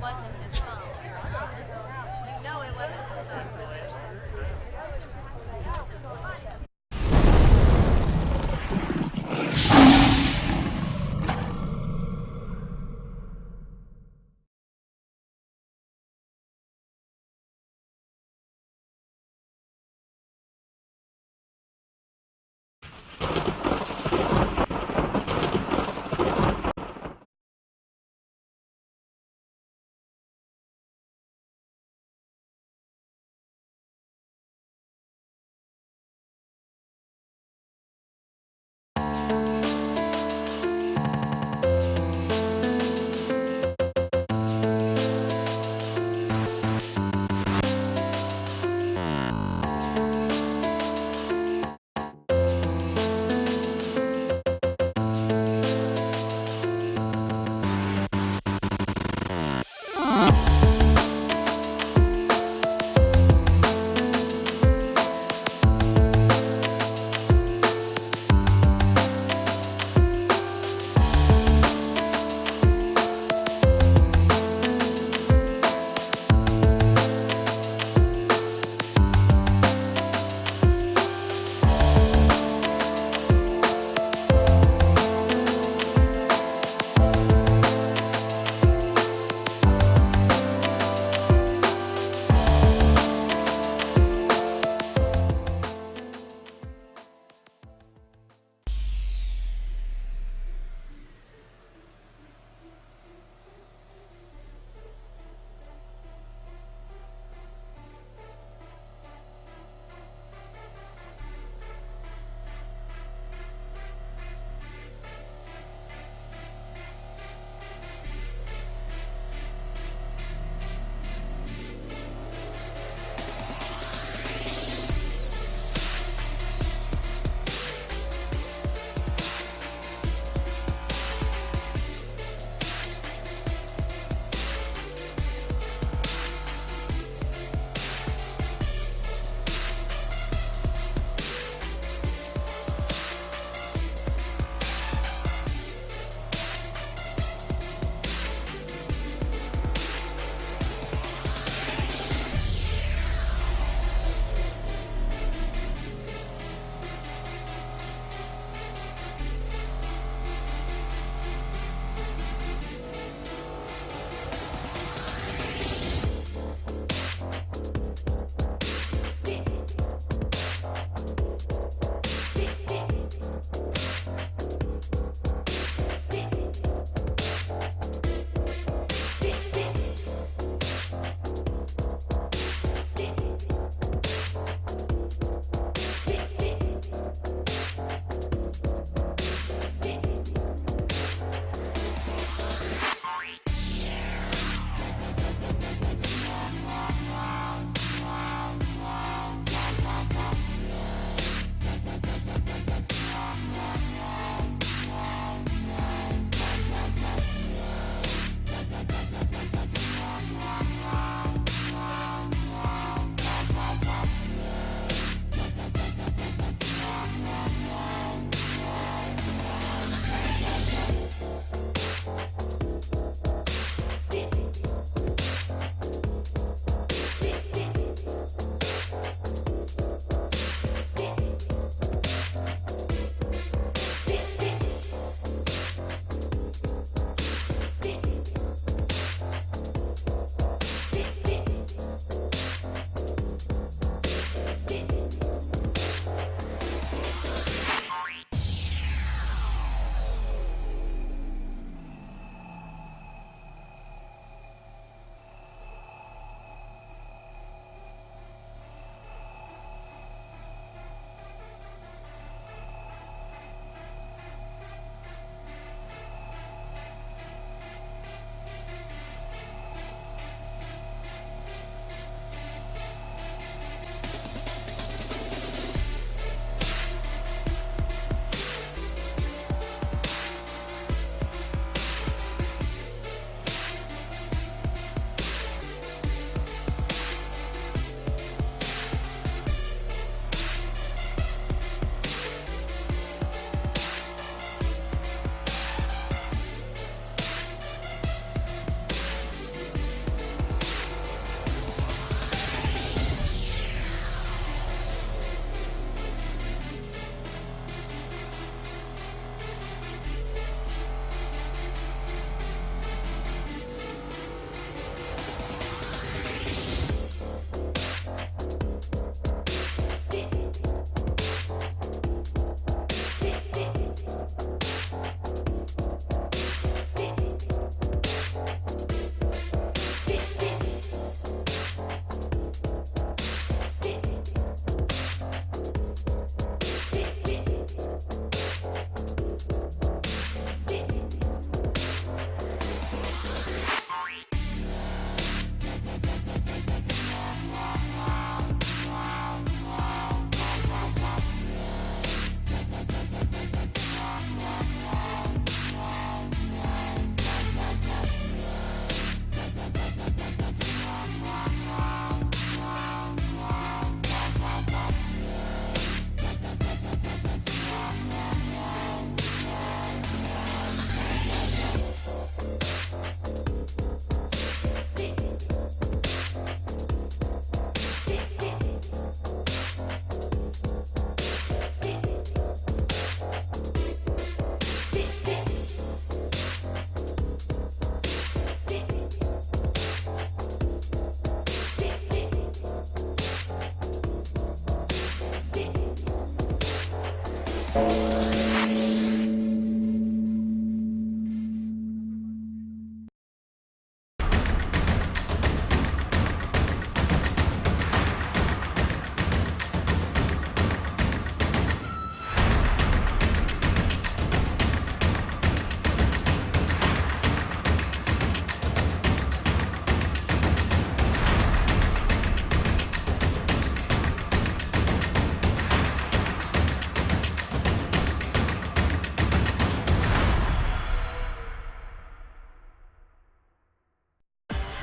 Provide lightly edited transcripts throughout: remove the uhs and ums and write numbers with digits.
wasn't his phone. You know it wasn't his phone.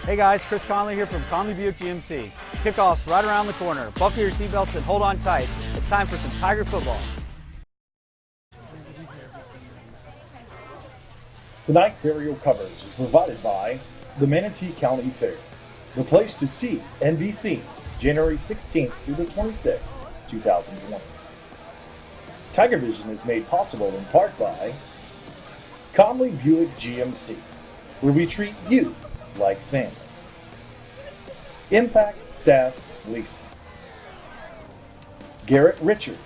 Hey guys, Chris Conley here from Conley Buick GMC. Kickoff's right around the corner. Buckle your seatbelts and hold on tight. It's time for some Tiger football. Tonight's aerial coverage is provided by the Manatee County Fair, the place to see and be seen, January 16th through the 26th, 2020. TigerVision is made possible in part by Conley Buick GMC, where we treat you like family. Impact Staff Leasing. Garrett Richard,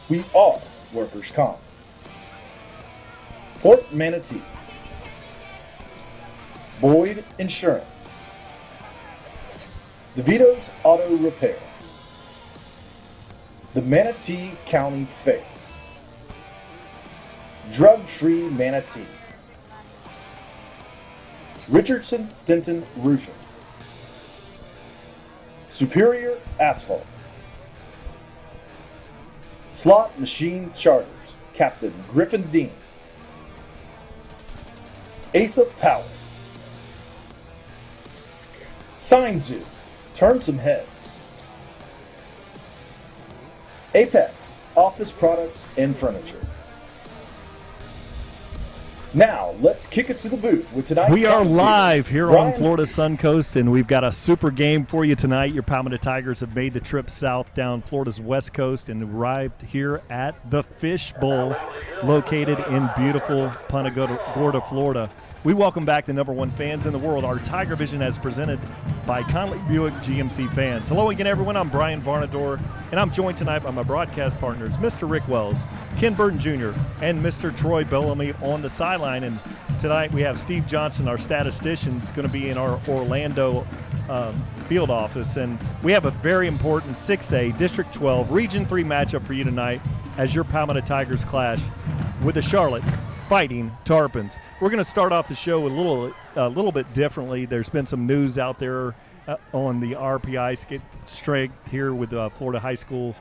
we are workers' comp. Port Manatee. Boyd Insurance. DeVito's Auto Repair. The Manatee County Fair. Drug-Free Manatee. Richardson Stinton Roofing. Superior Asphalt. Slot Machine Charters, Captain Griffin Deans. Asa Power. Sign Zoo, turn some heads. Apex, office products and furniture. Now, let's kick it to the booth with tonight's We are live here on Brian Florida Suncoast, and we've got a super game for you tonight. Your Palmetto Tigers have made the trip south down Florida's west coast and arrived here at the Fish Bowl, located in beautiful Punta Gorda, Florida. We welcome back the #1 fans in the world. Our Tiger Vision as presented by Conley Buick GMC fans. Hello again, everyone. I'm Brian Varnador, and I'm joined tonight by my broadcast partners, Mr. Rick Wells, Ken Burton Jr., and Mr. Troy Bellamy on the sideline. And tonight we have Steve Johnson, our statistician, is going to be in our Orlando field office. And we have a very important 6A District 12 Region 3 matchup for you tonight as your Palmetto Tigers clash with the Charlotte Fighting Tarpons. We're going to start off the show a little bit differently. There's been some news out there on the RPI strength here with Florida high school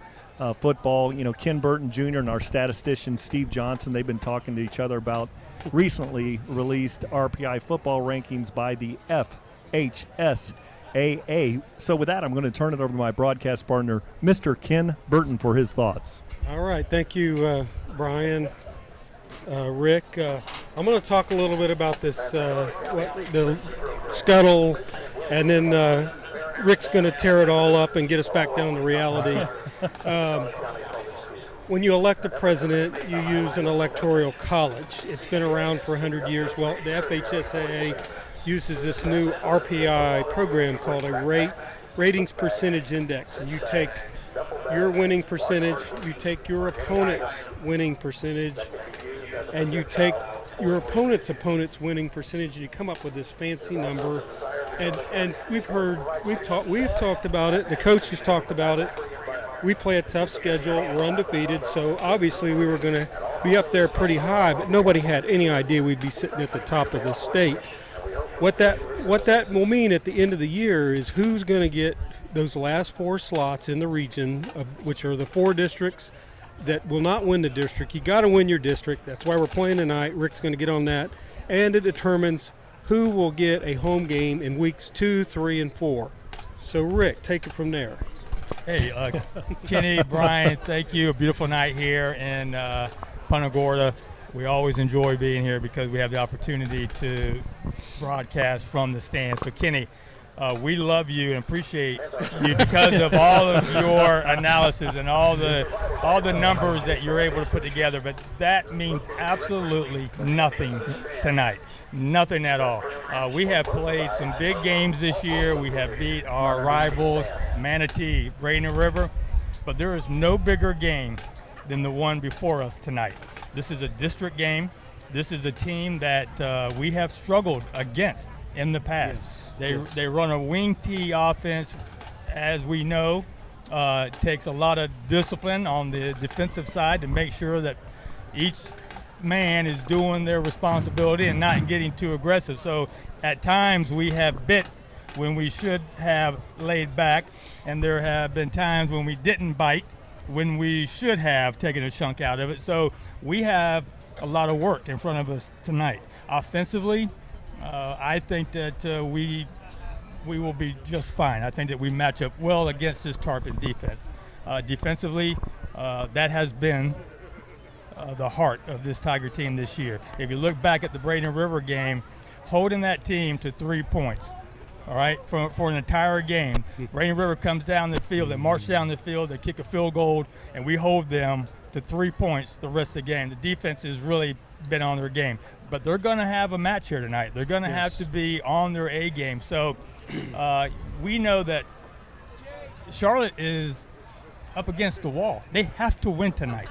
football. You know, Ken Burton Jr. and our statistician Steve Johnson, they've been talking to each other about recently released RPI football rankings by the FHSAA. So with that, I'm going to turn it over to my broadcast partner, Mr. Ken Burton, for his thoughts. All right. Thank you, Brian. Rick, I'm going to talk a little bit about this, the scuttle, and then Rick's going to tear it all up and get us back down to reality. When you elect a president, you use an electoral college. It's been around for 100 years. Well, the FHSAA uses this new RPI program called a ratings percentage index, and you take your winning percentage, you take your opponent's winning percentage, and you take your opponent's winning percentage, and you come up with this fancy number. And we've talked about it. The coaches talked about it. We play a tough schedule. We're undefeated, so obviously we were going to be up there pretty high. But nobody had any idea we'd be sitting at the top of the state. What that will mean at the end of the year is who's going to get those last 4 slots in the region, which are the 4 districts that will not win the district. You got to win your district. That's why we're playing tonight. Rick's going to get on that. And it determines who will get a home game in weeks 2, 3, and 4. So, Rick, take it from there. Hey, Kenny, Brian, thank you. A beautiful night here in Punta Gorda. We always enjoy being here because we have the opportunity to broadcast from the stands. So, Kenny, we love you and appreciate you because of all of your analysis and all the numbers that you're able to put together. But that means absolutely nothing tonight. Nothing at all. We have played some big games this year. We have beat our rivals, Manatee, Braden River. But there is no bigger game than the one before us tonight. This is a district game. This is a team that we have struggled against in the past. They run a wing tee offense, as we know. It takes a lot of discipline on the defensive side to make sure that each man is doing their responsibility and not getting too aggressive. So at times we have bit when we should have laid back, and there have been times when we didn't bite when we should have taken a chunk out of it. So we have a lot of work in front of us tonight. Offensively, I think that we will be just fine. I think that we match up well against this Tarpon defense. Defensively, that has been the heart of this Tiger team this year. If you look back at the Braden River game, holding that team to 3 points, all right, for an entire game. Braden River comes down the field, they march down the field, they kick a field goal, and we hold them to 3 points the rest of the game. The defense has really been on their game. But they're going to have a match here tonight. They're going to have to be on their A game. So we know that Charlotte is up against the wall. They have to win tonight.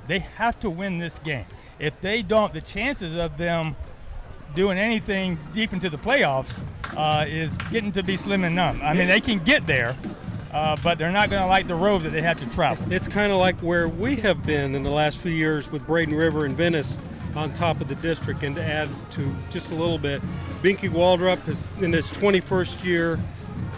They have to win this game. If they don't, the chances of them doing anything deep into the playoffs is getting to be slim and none. I mean, they can get there, but they're not going to like the road that they have to travel. It's kind of like where we have been in the last few years with Braden River and Venice on top of the district. And to add to just a little bit, Binky Waldrop is in his 21st year.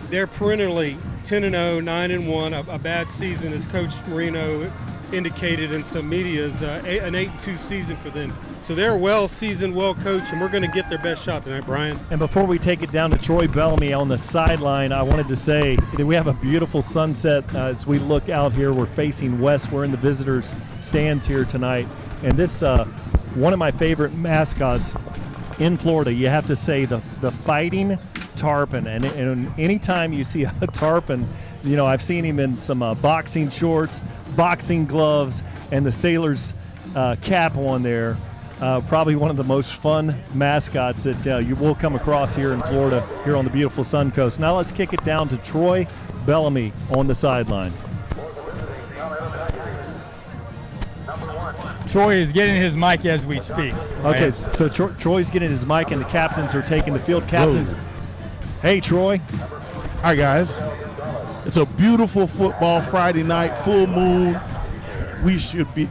They're perennially 10-0, 9-1. A bad season, as Coach Marino indicated in some media, is an 8-2 season for them. So they're well-seasoned, well-coached, and we're going to get their best shot tonight, Brian. And before we take it down to Troy Bellamy on the sideline, I wanted to say that we have a beautiful sunset as we look out here. We're facing west. We're in the visitors' stands here tonight. And this, one of my favorite mascots in Florida, you have to say the Fighting Tarpon. And anytime you see a tarpon, you know, I've seen him in some boxing shorts, boxing gloves, and the sailor's cap on there. Probably one of the most fun mascots that you will come across here in Florida, here on the beautiful Sun Coast. Now let's kick it down to Troy Bellamy on the sideline. Troy is getting his mic as we speak. Okay, so Troy's getting his mic, and the captains are taking the field. Captains, hey, Troy. Hi, guys. It's a beautiful football Friday night, full moon. We should be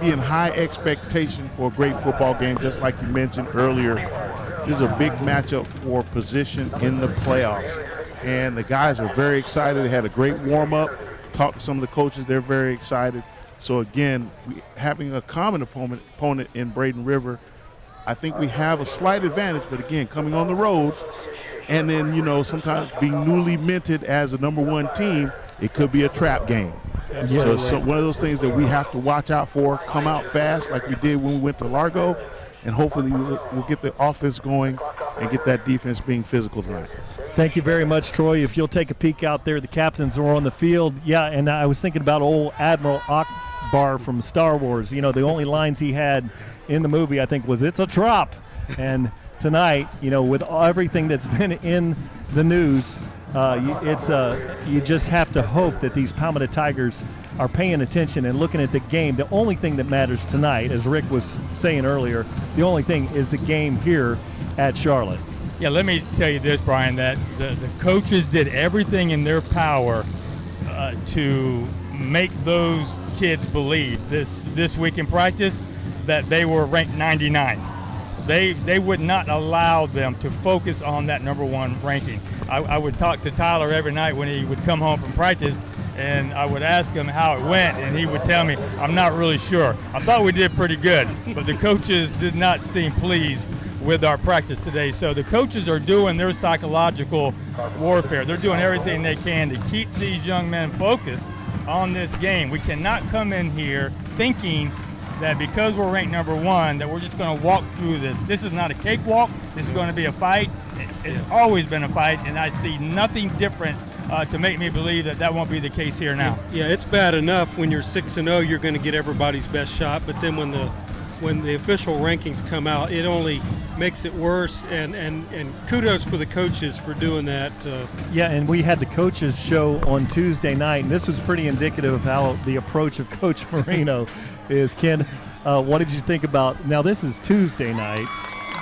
in high expectation for a great football game, just like you mentioned earlier. This is a big matchup for position in the playoffs. And the guys are very excited. They had a great warm-up. Talked to some of the coaches. They're very excited. So, again, having a common opponent in Braden River, I think we have a slight advantage. But, again, coming on the road, and then, you know, sometimes being newly minted as a #1 team, it could be a trap game. So one of those things that we have to watch out for, come out fast like we did when we went to Largo, and hopefully we'll get the offense going and get that defense being physical tonight. Thank you very much, Troy. If you'll take a peek out there, the captains are on the field. Yeah, and I was thinking about old Admiral Akbar from Star Wars. You know, the only lines he had in the movie, I think, was, "It's a trap." And tonight, you know, with everything that's been in the news, you just have to hope that these Palmetto Tigers are paying attention and looking at the game. The only thing that matters tonight, as Rick was saying earlier, the only thing is the game here at Charlotte. Yeah, let me tell you this, Brian, that the coaches did everything in their power to make those kids believe this week in practice that they were ranked 99. They would not allow them to focus on that #1 ranking. I would talk to Tyler every night when he would come home from practice, and I would ask him how it went, and he would tell me, "I'm not really sure. I thought we did pretty good." But the coaches did not seem pleased with our practice today. So the coaches are doing their psychological warfare. They're doing everything they can to keep these young men focused on this game. We cannot come in here thinking that because we're ranked #1 that we're just going to walk through this. This is not a cakewalk. This is going to be a fight. It's always been a fight, and I see nothing different to make me believe that won't be the case here now. Yeah, it's bad enough when you're 6-0, you're going to get everybody's best shot, but then when the official rankings come out, it only makes it worse. And kudos for the coaches for doing that. Yeah, and we had the coaches show on Tuesday night, and this was pretty indicative of how the approach of Coach Marino is. Ken, what did you think about – now this is Tuesday night.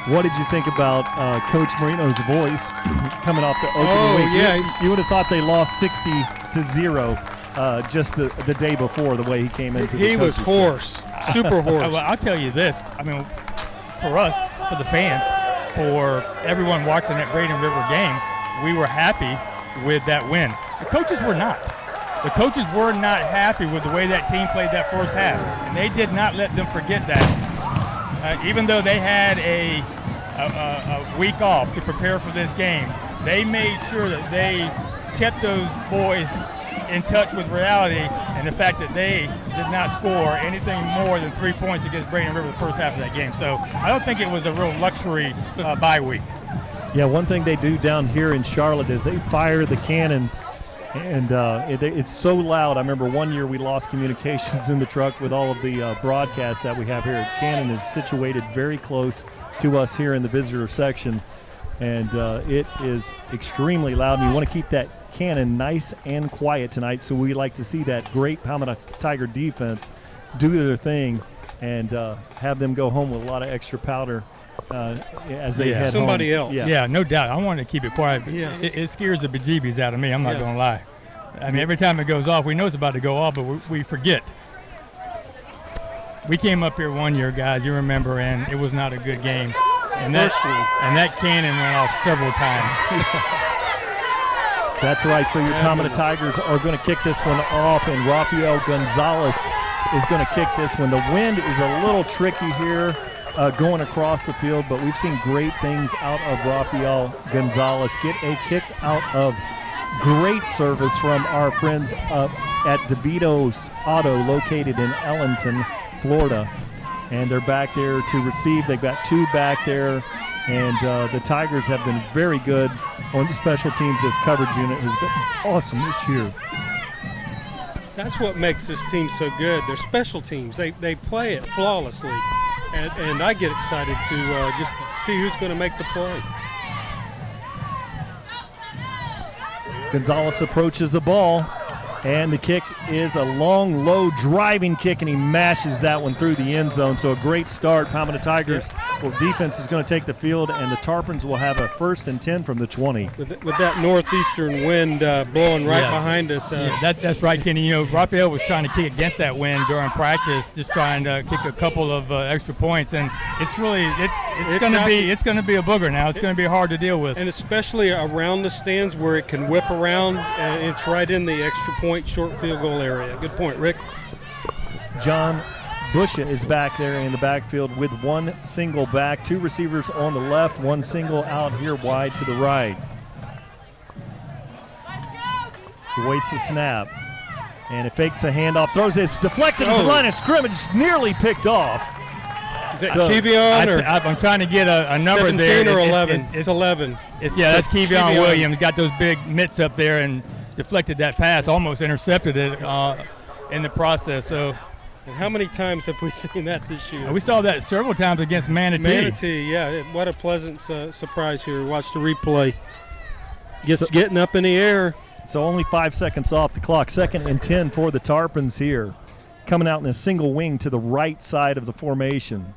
What did you think about Coach Marino's voice coming off the opening week? Yeah. You would have thought they lost 60-0 just the day before, the way he came into the He was hoarse, super hoarse. Well, I'll tell you this. I mean, for us, for the fans, for everyone watching that Braden River game, we were happy with that win. The coaches were not. The coaches were not happy with the way that team played that first half, and they did not let them forget that. Even though they had a week off to prepare for this game, they made sure that they kept those boys in touch with reality and the fact that they did not score anything more than 3 points against Braden River the first half of that game. So I don't think it was a real luxury bye week. Yeah, one thing they do down here in Charlotte is they fire the cannons, and it's so loud. I remember one year we lost communications in the truck with all of the broadcasts that we have here. Cannon is situated very close to us here in the visitor section, and it is extremely loud, and you want to keep that cannon nice and quiet tonight, so we like to see that great Palmetto Tiger defense do their thing and have them go home with a lot of extra powder as they head somebody home. else. Yeah, no doubt. I want to keep it quiet, but Yes. it scares the bejeebies out of me. I'm not going to lie. I mean, every time it goes off, we know it's about to go off, but we forget. We came up here one year, guys, you remember, and it was not a good game. And that cannon went off several times. That's right. So your Palmetto Tigers are going to kick this one off, and Rafael Gonzalez is going to kick this one. The wind is a little tricky here going across the field, but we've seen great things out of Rafael Gonzalez. Get a kick out of great service from our friends up at DeVito's Auto, located in Ellenton, Florida. And they're back there to receive. They've got two back there. And the Tigers have been very good on the special teams. This coverage unit has been awesome this year. That's what makes this team so good. Their special teams, they play it flawlessly. And I get excited to just see who's going to make the play. Gonzalez approaches the ball, and the kick is a long, low driving kick, and he mashes that one through the end zone. So a great start. Palmetto Tigers, well, defense is going to take the field, and the Tarpons will have a 1st and 10 from the 20. With that northeastern wind blowing right behind us. That's right, Kenny. You know, Rafael was trying to kick against that wind during practice, just trying to kick a couple of extra points, and it's going to be a booger now. It's going to be hard to deal with, and especially around the stands where it can whip around, and it's right in the extra point short field goal area. Good point, Rick. John Busha is back there in the backfield with one single back, two receivers on the left, one single out here wide to the right. He waits the snap, and it fakes a handoff, throws it, it's deflected to the line of scrimmage, nearly picked off. Is that Kevion? I'm trying to get a number 17 there. Or 11? It's 11. That's Kevion Williams. Got those big mitts up there and deflected that pass, almost intercepted it in the process. So, and how many times have we seen that this year? We saw that several times against Manatee. Manatee, yeah. What a pleasant surprise here. Watch the replay. Getting up in the air. So only 5 seconds off the clock. 2nd and 10 for the Tarpons here. Coming out in a single wing to the right side of the formation.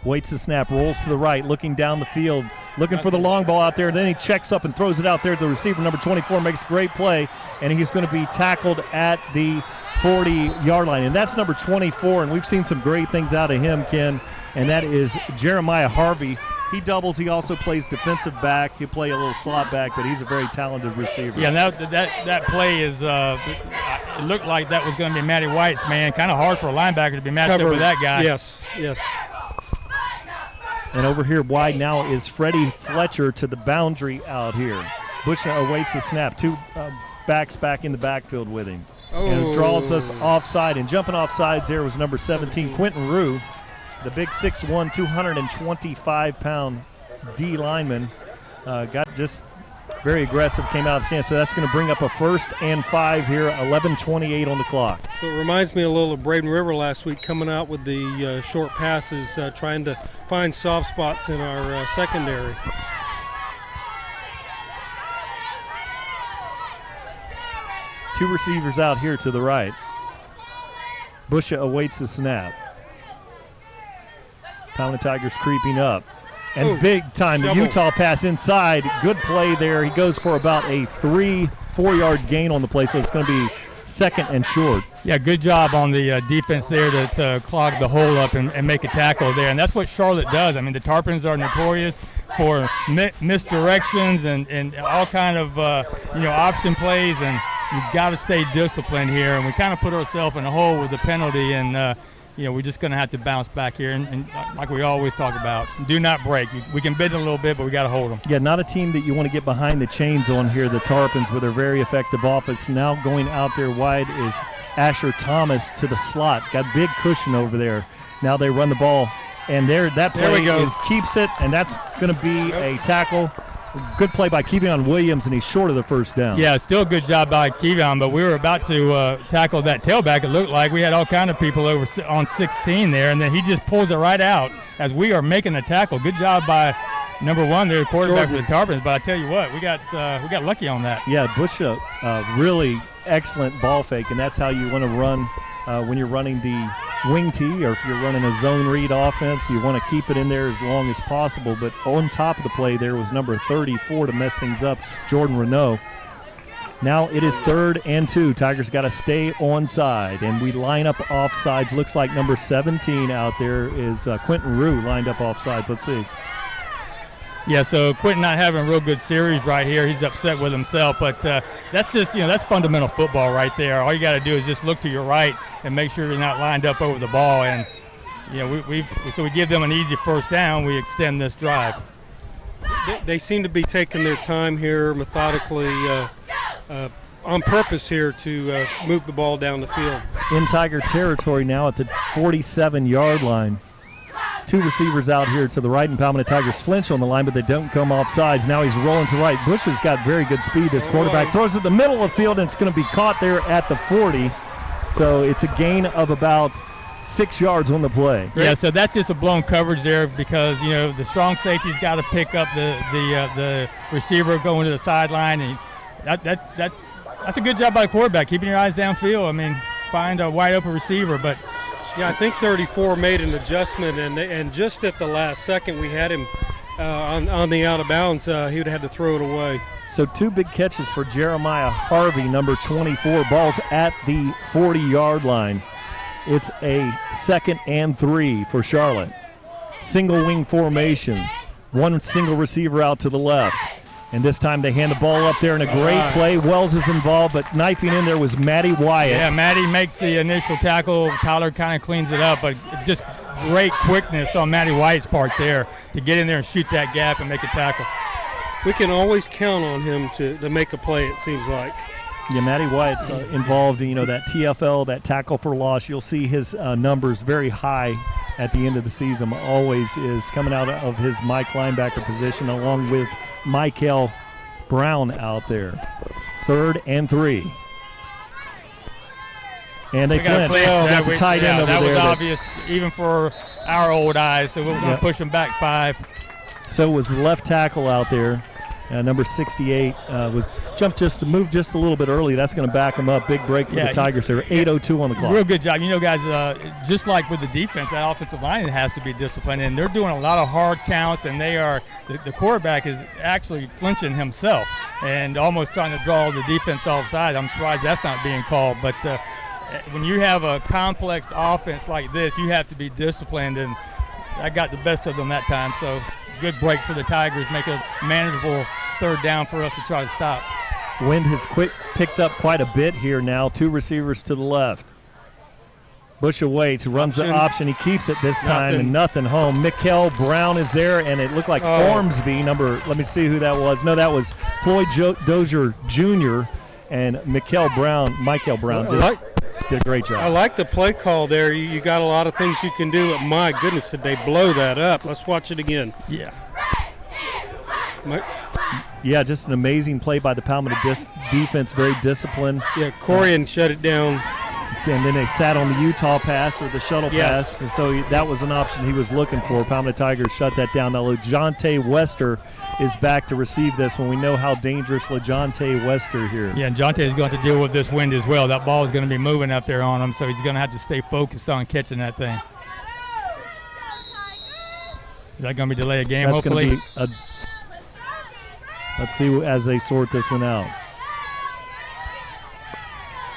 Waits the snap, rolls to the right, looking down the field, looking for the long ball out there. Then he checks up and throws it out there to the receiver. Number 24 makes a great play, and he's going to be tackled at the 40-yard line. And that's number 24, and we've seen some great things out of him, Ken, and that is Jeremiah Harvey. He doubles. He also plays defensive back. He'll play a little slot back, but he's a very talented receiver. Yeah, that play is it looked like that was going to be Matty White's man. Kind of hard for a linebacker to be matched up with that guy. Yes. And over here wide now is Freddie Fletcher to the boundary out here. Bushner awaits the snap. Two backs back in the backfield with him. And it draws us offside. And jumping offsides there was number 17, Quentin Rue, the big 6'1", 225-pound D lineman. Got just Very aggressive, came out of the stance. So that's going to bring up a 1st and 5 here, 11:28 on the clock. So it reminds me a little of Braden River last week, coming out with the short passes, trying to find soft spots in our secondary. Two receivers out here to the right. Busha awaits the snap. Palmetto Tigers creeping up. And big time, the Utah pass inside. Good play there. He goes for about a 3-4 yard gain on the play, so it's going to be 2nd and short. Yeah, good job on the defense there to clog the hole up and make a tackle there. And that's what Charlotte does. I mean, the Tarpons are notorious for misdirections and all kind of option plays, and you've got to stay disciplined here. And we kind of put ourselves in a hole with the penalty, and we're just going to have to bounce back here. And like we always talk about, do not break. We can bend a little bit, but we got to hold them. Yeah, not a team that you want to get behind the chains on here, the Tarpons, with their very effective offense. Now going out there wide is Asher Thomas to the slot. Got big cushion over there. Now they run the ball, and that play keeps it, and that's going to be a tackle. Good play by Kevion Williams, and he's short of the 1st down. Yeah, still a good job by Kevion, but we were about to tackle that tailback. It looked like we had all kind of people over on 16 there, and then he just pulls it right out as we are making the tackle. Good job by number 1 there, quarterback for the Tarpons. But I tell you what, we got lucky on that. Yeah, Busha, really excellent ball fake, and that's how you want to run when you're running the wing tee, or if you're running a zone read offense, you want to keep it in there as long as possible. But on top of the play there was number 34 to mess things up, Jordan Renault. Now it is 3rd and 2. Tigers got to stay onside, and we line up offsides. Looks like number 17 out there is Quentin Rue lined up offsides. Let's see. Yeah, so Quentin not having a real good series right here. He's upset with himself, but that's just, that's fundamental football right there. All you got to do is just look to your right and make sure you're not lined up over the ball. And we give them an easy 1st down. We extend this drive. They seem to be taking their time here, methodically, on purpose here to move the ball down the field. In Tiger territory now at the 47-yard line. 2 receivers out here to the right, and Palmetto Tigers flinch on the line, but they don't come off sides. Now he's rolling to the right. Bush has got very good speed. This quarterback throws it the middle of the field, and it's going to be caught there at the 40. So it's a gain of about 6 yards on the play. Yeah, so that's just a blown coverage there because, the strong safety's got to pick up the receiver going to the sideline. And that's a good job by the quarterback, keeping your eyes downfield. I mean, find a wide open receiver, but – yeah, I think 34 made an adjustment, and just at the last second we had him on the out of bounds. He would have had to throw it away. So 2 big catches for Jeremiah Harvey, number 24. Ball's at the 40-yard line. It's a 2nd and 3 for Charlotte. Single wing formation. 1 single receiver out to the left. And this time they hand the ball up there in a great play. Wells is involved, but knifing in there was Matty Wyatt. Yeah, Matty makes the initial tackle. Tyler kind of cleans it up, but just great quickness on Matty Wyatt's part there to get in there and shoot that gap and make a tackle. We can always count on him to make a play, it seems like. Yeah, Matty Wyatt's involved in, that TFL, that tackle for loss. You'll see his numbers very high at the end of the season. Always is coming out of his Mike linebacker position along with Michael Brown out there. 3rd and 3. And they flinch. Got the tight end over there. That was obvious even for our old eyes, so we're going to push them back 5. So it was the left tackle out there. Number 68 was moved just a little bit early. That's going to back him up. Big break for the Tigers there. 8:02 on the clock. Real good job. Guys, just like with the defense, that offensive line has to be disciplined, and they're doing a lot of hard counts, and the quarterback is actually flinching himself and almost trying to draw the defense offside. I'm surprised that's not being called. But when you have a complex offense like this, you have to be disciplined, and I got the best of them that time. So good break for the Tigers, make a manageable 3rd down for us to try to stop. Wind has picked up quite a bit here now. 2 receivers to the left. Bush awaits, runs the option. He keeps it this time, and nothing home. Mikel Brown is there, and it looked like Ormsby, let me see who that was. No, that was Floyd Dozier Jr. and Mikel Brown did a great job. I like the play call there. You got a lot of things you can do, but my goodness, did they blow that up. Let's watch it again. Yeah. Yeah, just an amazing play by the Palmetto defense, very disciplined. Yeah, Corian shut it down. And then they sat on the Utah pass or the shuttle pass, and so that was an option he was looking for. Palmetto Tigers shut that down. Now LeJontay Wester is back to receive this when we know how dangerous LeJontay Wester here. Yeah, and Jonte is going to deal with this wind as well. That ball is going to be moving up there on him, so he's going to have to stay focused on catching that thing. Is that going to be delay a game, That's hopefully? Going to be let's see as they sort this one out.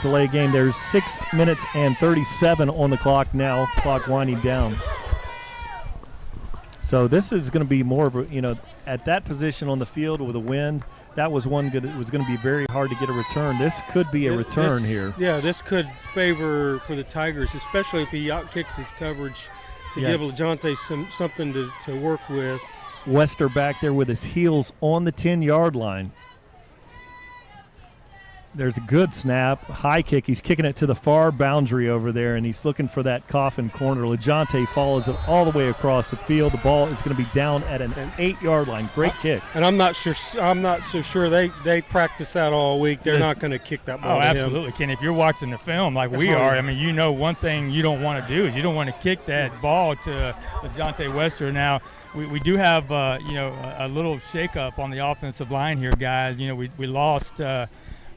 Delay game. There's 6 minutes and 37 on the clock now. Clock winding down. So this is going to be more of a, at that position on the field with a wind, that was one good. It was going to be very hard to get a return. This could be a return here. Yeah, this could favor for the Tigers, especially if he outkicks his coverage to give LeJontay something to work with. Wester back there with his heels on the 10-yard line. There's a good snap, high kick. He's kicking it to the far boundary over there, and he's looking for that coffin corner. LeJontay follows it all the way across the field. The ball is going to be down at an 8-yard line. Great kick. And I'm not so sure they practice that all week. They're not going to kick that ball. Oh, absolutely, Ken. If you're watching the film like we are, I mean, one thing you don't want to do is you don't want to kick that ball to LeJontay Wester. Now, we do have a little shakeup on the offensive line here, guys. We lost.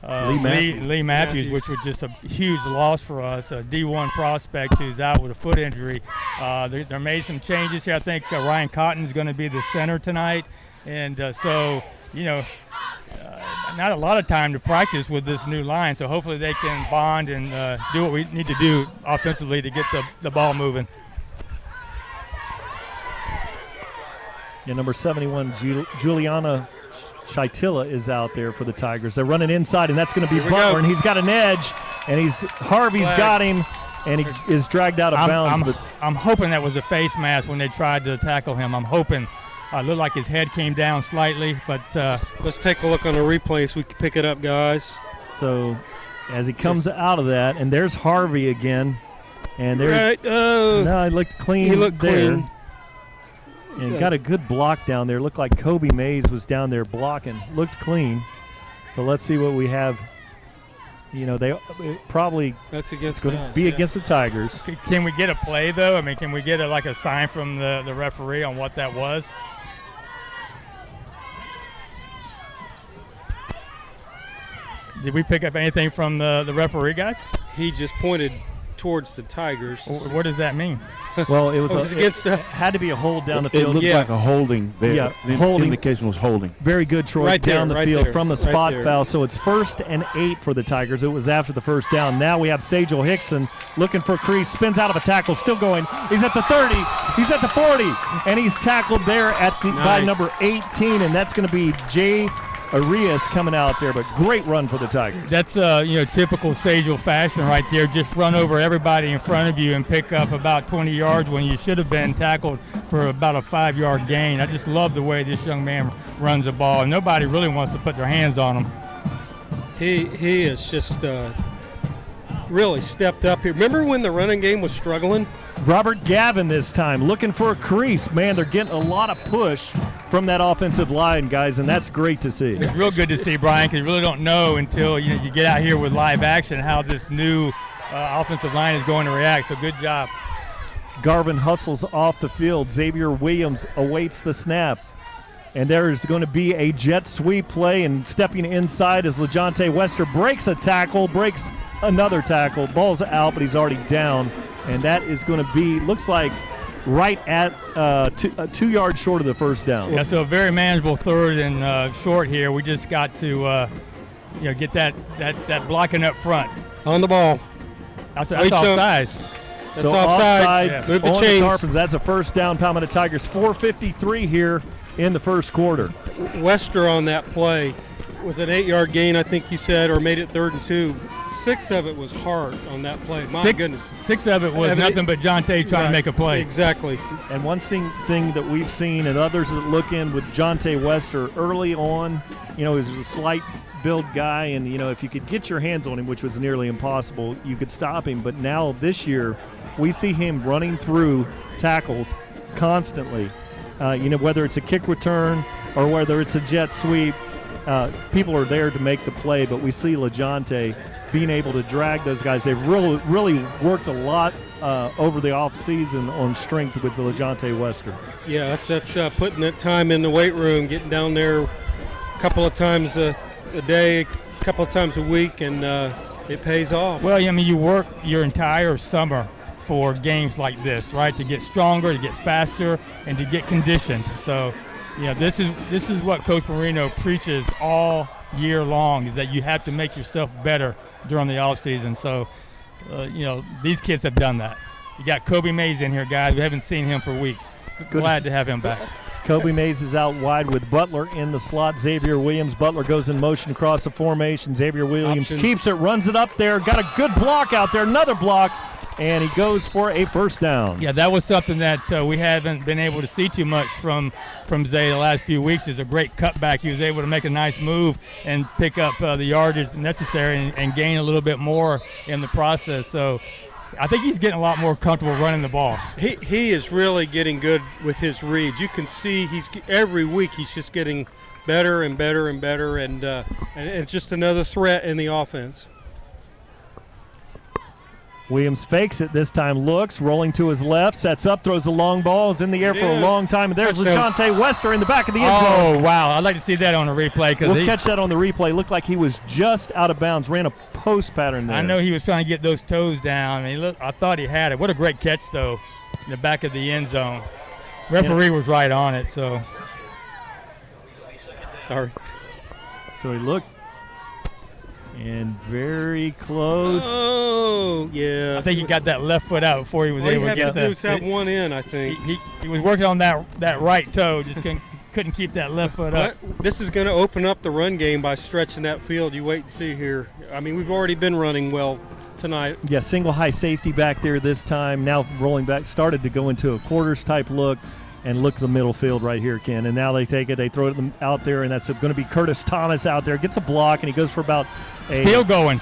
Lee Matthews, which was just a huge loss for us. A D1 prospect who's out with a foot injury. They made some changes here. I think Ryan Cotton is going to be the center tonight, and not a lot of time to practice with this new line. So hopefully they can bond and do what we need to do offensively to get the ball moving. Yeah, number 71, Juliana Shaitila is out there for the Tigers. They're running inside, and that's going to be Butler, and he's got an edge, and Harvey's got him, and he is dragged out of bounds. I'm hoping that was a face mask when they tried to tackle him. I'm hoping. It looked like his head came down slightly, but let's take a look on the replay so we can pick it up, guys. So as he comes out of that, and there's Harvey again, and there's no, he looked clean. He looked clean. And got a good block down there. Looked like Kobe Mays was down there blocking. Looked clean. But let's see what we have. They probably that's against going to be against the Tigers. Can we get a play, though? I mean, can we get a sign from the referee on what that was? Did we pick up anything from the referee, guys? He just pointed towards the Tigers. What does that mean? Well, it had to be a hold down the field. It looked like a holding there. Yeah, the holding. indication was holding. Very good, Troy, right down there, the field there, from the spot there. foul. So it's 1st and 8 for the Tigers. It was after the first down. Now we have Sajel Hickson looking for Crease, spins out of a tackle, still going. He's at the 30, he's at the 40, and he's tackled there by number 18, and that's going to be Jay Arias coming out there, but great run for the Tigers. That's typical Sajel fashion right there. Just run over everybody in front of you and pick up about 20 yards when you should have been tackled for about a 5-yard gain. I just love the way this young man runs the ball. Nobody really wants to put their hands on him. He is just really stepped up here. Remember when the running game was struggling? Robert Gavin this time looking for a crease. Man, they're getting a lot of push from that offensive line, guys, and that's great to see. It's real good to see, Brian, because you really don't know until you get out here with live action how this new offensive line is going to react. So good job. Garvin hustles off the field. Xavier Williams awaits the snap. And there's going to be a jet sweep play, and stepping inside as LeJontay Wester breaks a tackle, breaks another tackle. Ball's out, but he's already down. And that is going to be, looks like, right at 2 yards short of the first down. Yeah, so a very manageable 3rd and short here. We just got to get that blocking up front. On the ball. That's offsides. So offsides on the Tarpons. That's a first down. Palmetto Tigers 4:53 here in the first quarter. Wester on that play was an 8-yard gain, I think you said, or made it 3rd and 2. 6 of it was hard on that play. My goodness. 6 of it was nothing but Jonte trying to make a play. Exactly. And one thing that we've seen and others that look in with Jonte Wester early on, he was a slight build guy, and if you could get your hands on him, which was nearly impossible, you could stop him. But now this year, we see him running through tackles constantly. Whether it's a kick return or whether it's a jet sweep, people are there to make the play, but we see LaJonte being able to drag those guys. They've really worked a lot over the offseason on strength with the LaJonte Wester. Yeah, that's putting that time in the weight room, getting down there a couple of times a day, a couple of times a week, and it pays off. Well, I mean, you work your entire summer for games like this, right? To get stronger, to get faster, and to get conditioned. So, this is what Coach Marino preaches all year long, is that you have to make yourself better during the off season. So, these kids have done that. You got Kobe Mays in here, guys. We haven't seen him for weeks. Glad to have him back. Kobe Mays is out wide with Butler in the slot. Xavier Williams. Butler goes in motion across the formation. Xavier Williams keeps it, runs it up there. Got a good block out there. Another block. And he goes for a first down. Yeah, that was something that we haven't been able to see too much from Zay the last few weeks. Is a great cutback. He was able to make a nice move and pick up the yardage necessary and gain a little bit more in the process. So I think he's getting a lot more comfortable running the ball. He is really getting good with his reads. You can see every week he's just getting better and better and better, and it's just another threat in the offense. Williams fakes it this time, looks, rolling to his left, sets up, throws a long ball, is in the air for a long time. There's LaJonte Wester in the back of the end zone. Oh, wow. I'd like to see that on a replay. We'll catch that on the replay. Looked like he was just out of bounds, ran a post pattern there. I know he was trying to get those toes down. And I thought he had it. What a great catch, though, in the back of the end zone. Referee was right on it, so. Sorry. So he looked. And very close. Oh, yeah. I think he got that left foot out before he was able to get that. He was have one in, I think. He was working on that right toe, just couldn't keep that left foot up. This is going to open up the run game by stretching that field. You wait and see here. I mean, we've already been running well tonight. Yeah, single high safety back there this time. Now rolling back, started to go into a quarters type look. And look the middle field right here, Ken. And now they take it, they throw it out there, and that's going to be Curtis Thomas out there. Gets a block, and he goes for about Still going.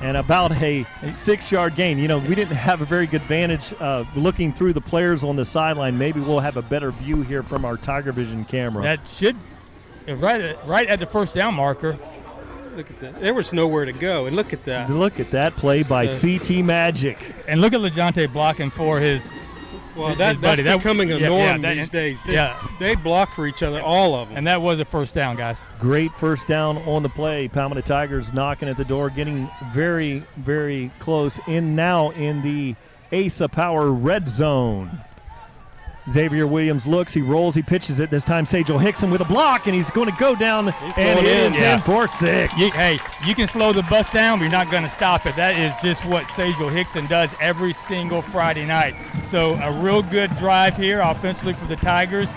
And about a 6-yard gain. We didn't have a very good vantage looking through the players on the sideline. Maybe we'll have a better view here from our TigerVision camera. That should right at the first down marker. Look at that. There was nowhere to go, and look at that. Look at that play by CT Magic. And look at LaJonte blocking for his Well, that's becoming a norm these days. They block for each other, all of them. And that was a first down, guys. Great first down on the play. Palmetto Tigers knocking at the door, getting very, very close. Now in the Asa Power red zone. Xavier Williams looks, he rolls, he pitches it. This time Sajal Hickson with a block, and he's going to go down, and it is in for 6. You can slow the bus down, but you're not going to stop it. That is just what Sajal Hickson does every single Friday night. So a real good drive here offensively for the Tigers.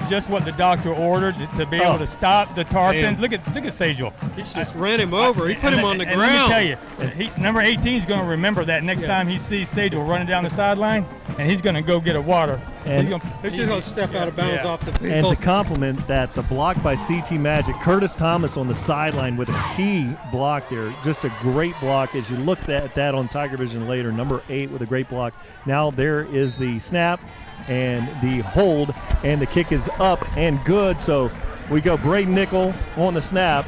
Just what the doctor ordered to be able to stop the Tarpons. Look at Sajal. He just ran him over. He put him on the ground. Let me tell you, number 18 is going to remember that next time he sees Sajal running down the sideline, and he's going to go get a water. And he's just going to step out of bounds off the field. And to compliment that, the block by CT Magic, Curtis Thomas on the sideline with a key block there. Just a great block as you look at that on TigerVision later. Number 8 with a great block. Now there is the snap and the hold, and the kick is up and good. So we go Braden Nickel on the snap,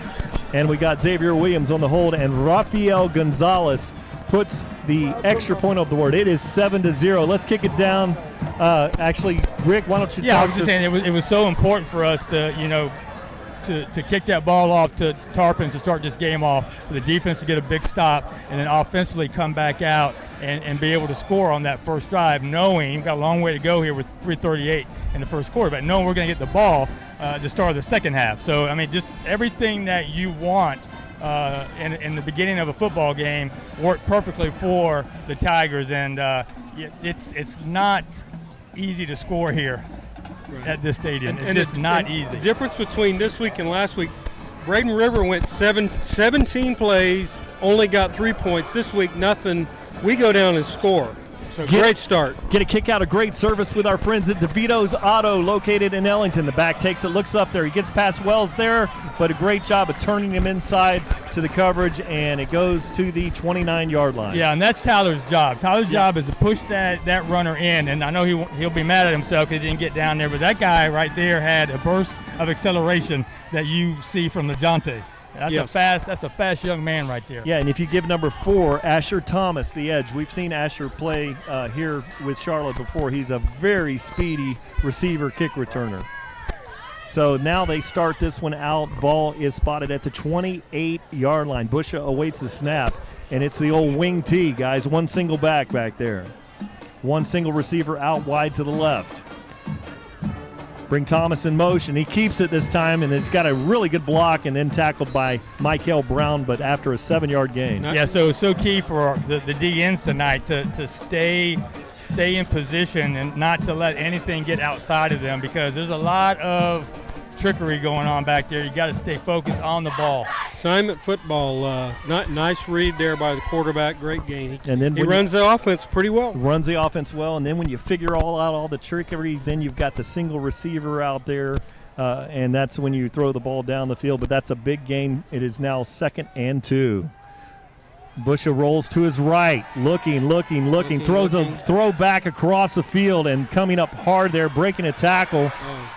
and we got Xavier Williams on the hold, and Rafael Gonzalez puts the extra point on the board. It is 7-0. Let's kick it down. Actually, Rick, why don't you talk? I was just saying it was so important for us to to kick that ball off to Tarpons to start this game off, for the defense to get a big stop, and then offensively come back out and be able to score on that first drive, knowing we've got a long way to go here with 3:38 in the first quarter, but knowing we're going to get the ball to start the second half. So, I mean, just everything that you want in the beginning of a football game worked perfectly for the Tigers, and it's not easy to score here at this stadium. It's just not easy. The difference between this week and last week, Braden River went 17 plays, only got 3 points. This week, nothing. We go down and score. So great start. Get a kick out, a great service with our friends at DeVito's Auto, located in Ellington. The back takes it, looks up there. He gets past Wells there, but a great job of turning him inside to the coverage, and it goes to the 29-yard line. Yeah, and that's Tyler's job. Tyler's job is to push that runner in, and I know he'll be mad at himself because he didn't get down there, but that guy right there had a burst of acceleration that you see from LeJonte. That's a fast young man right there. Yeah, and if you give number 4, Asher Thomas, the edge, we've seen Asher play here with Charlotte before. He's a very speedy receiver kick returner. So now they start this one out. Ball is spotted at the 28-yard line. Busha awaits the snap, and it's the old wing T, guys. One single back there. One single receiver out wide to the left. Bring Thomas in motion. He keeps it this time, and it's got a really good block and then tackled by Michael Brown, but after a 7-yard gain. Yeah, so key for the DNs tonight to stay in position and not to let anything get outside of them, because there's a lot of trickery going on back there. You got to stay focused on the ball. Assignment football, nice read there by the quarterback, great gain. And then he runs the offense pretty well. Runs the offense well, and then when you figure all the trickery, then you've got the single receiver out there, and that's when you throw the ball down the field. But that's a big gain. It is now 2nd and 2. Busha rolls to his right, looking, throws a throw back across the field and coming up hard there, breaking a tackle,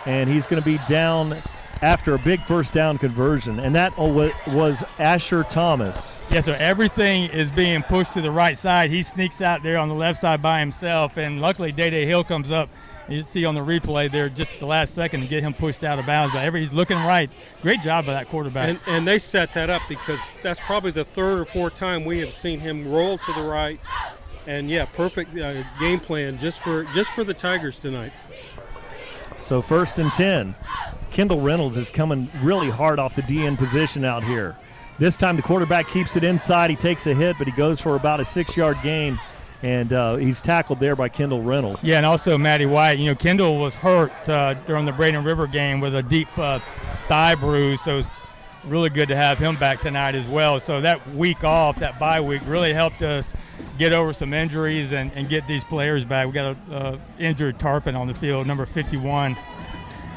and he's going to be down after a big first down conversion, and that was Asher Thomas. Yeah, so everything is being pushed to the right side. He sneaks out there on the left side by himself, and luckily Day Hill comes up. You see on the replay there just the last second to get him pushed out of bounds, but he's looking right. Great job by that quarterback. And they set that up because that's probably the 3rd or 4th time we have seen him roll to the right. And yeah, perfect game plan just for the Tigers tonight. So 1st and 10. Kendall Reynolds is coming really hard off the DN position out here. This time the quarterback keeps it inside. He takes a hit, but he goes for about a 6-yard gain. And he's tackled there by Kendall Reynolds. Yeah, and also Matty White. You know, Kendall was hurt during the Braden River game with a deep thigh bruise, so it's really good to have him back tonight as well. So that week off, that bye week, really helped us get over some injuries and get these players back. We got an injured Tarpon on the field, number 51.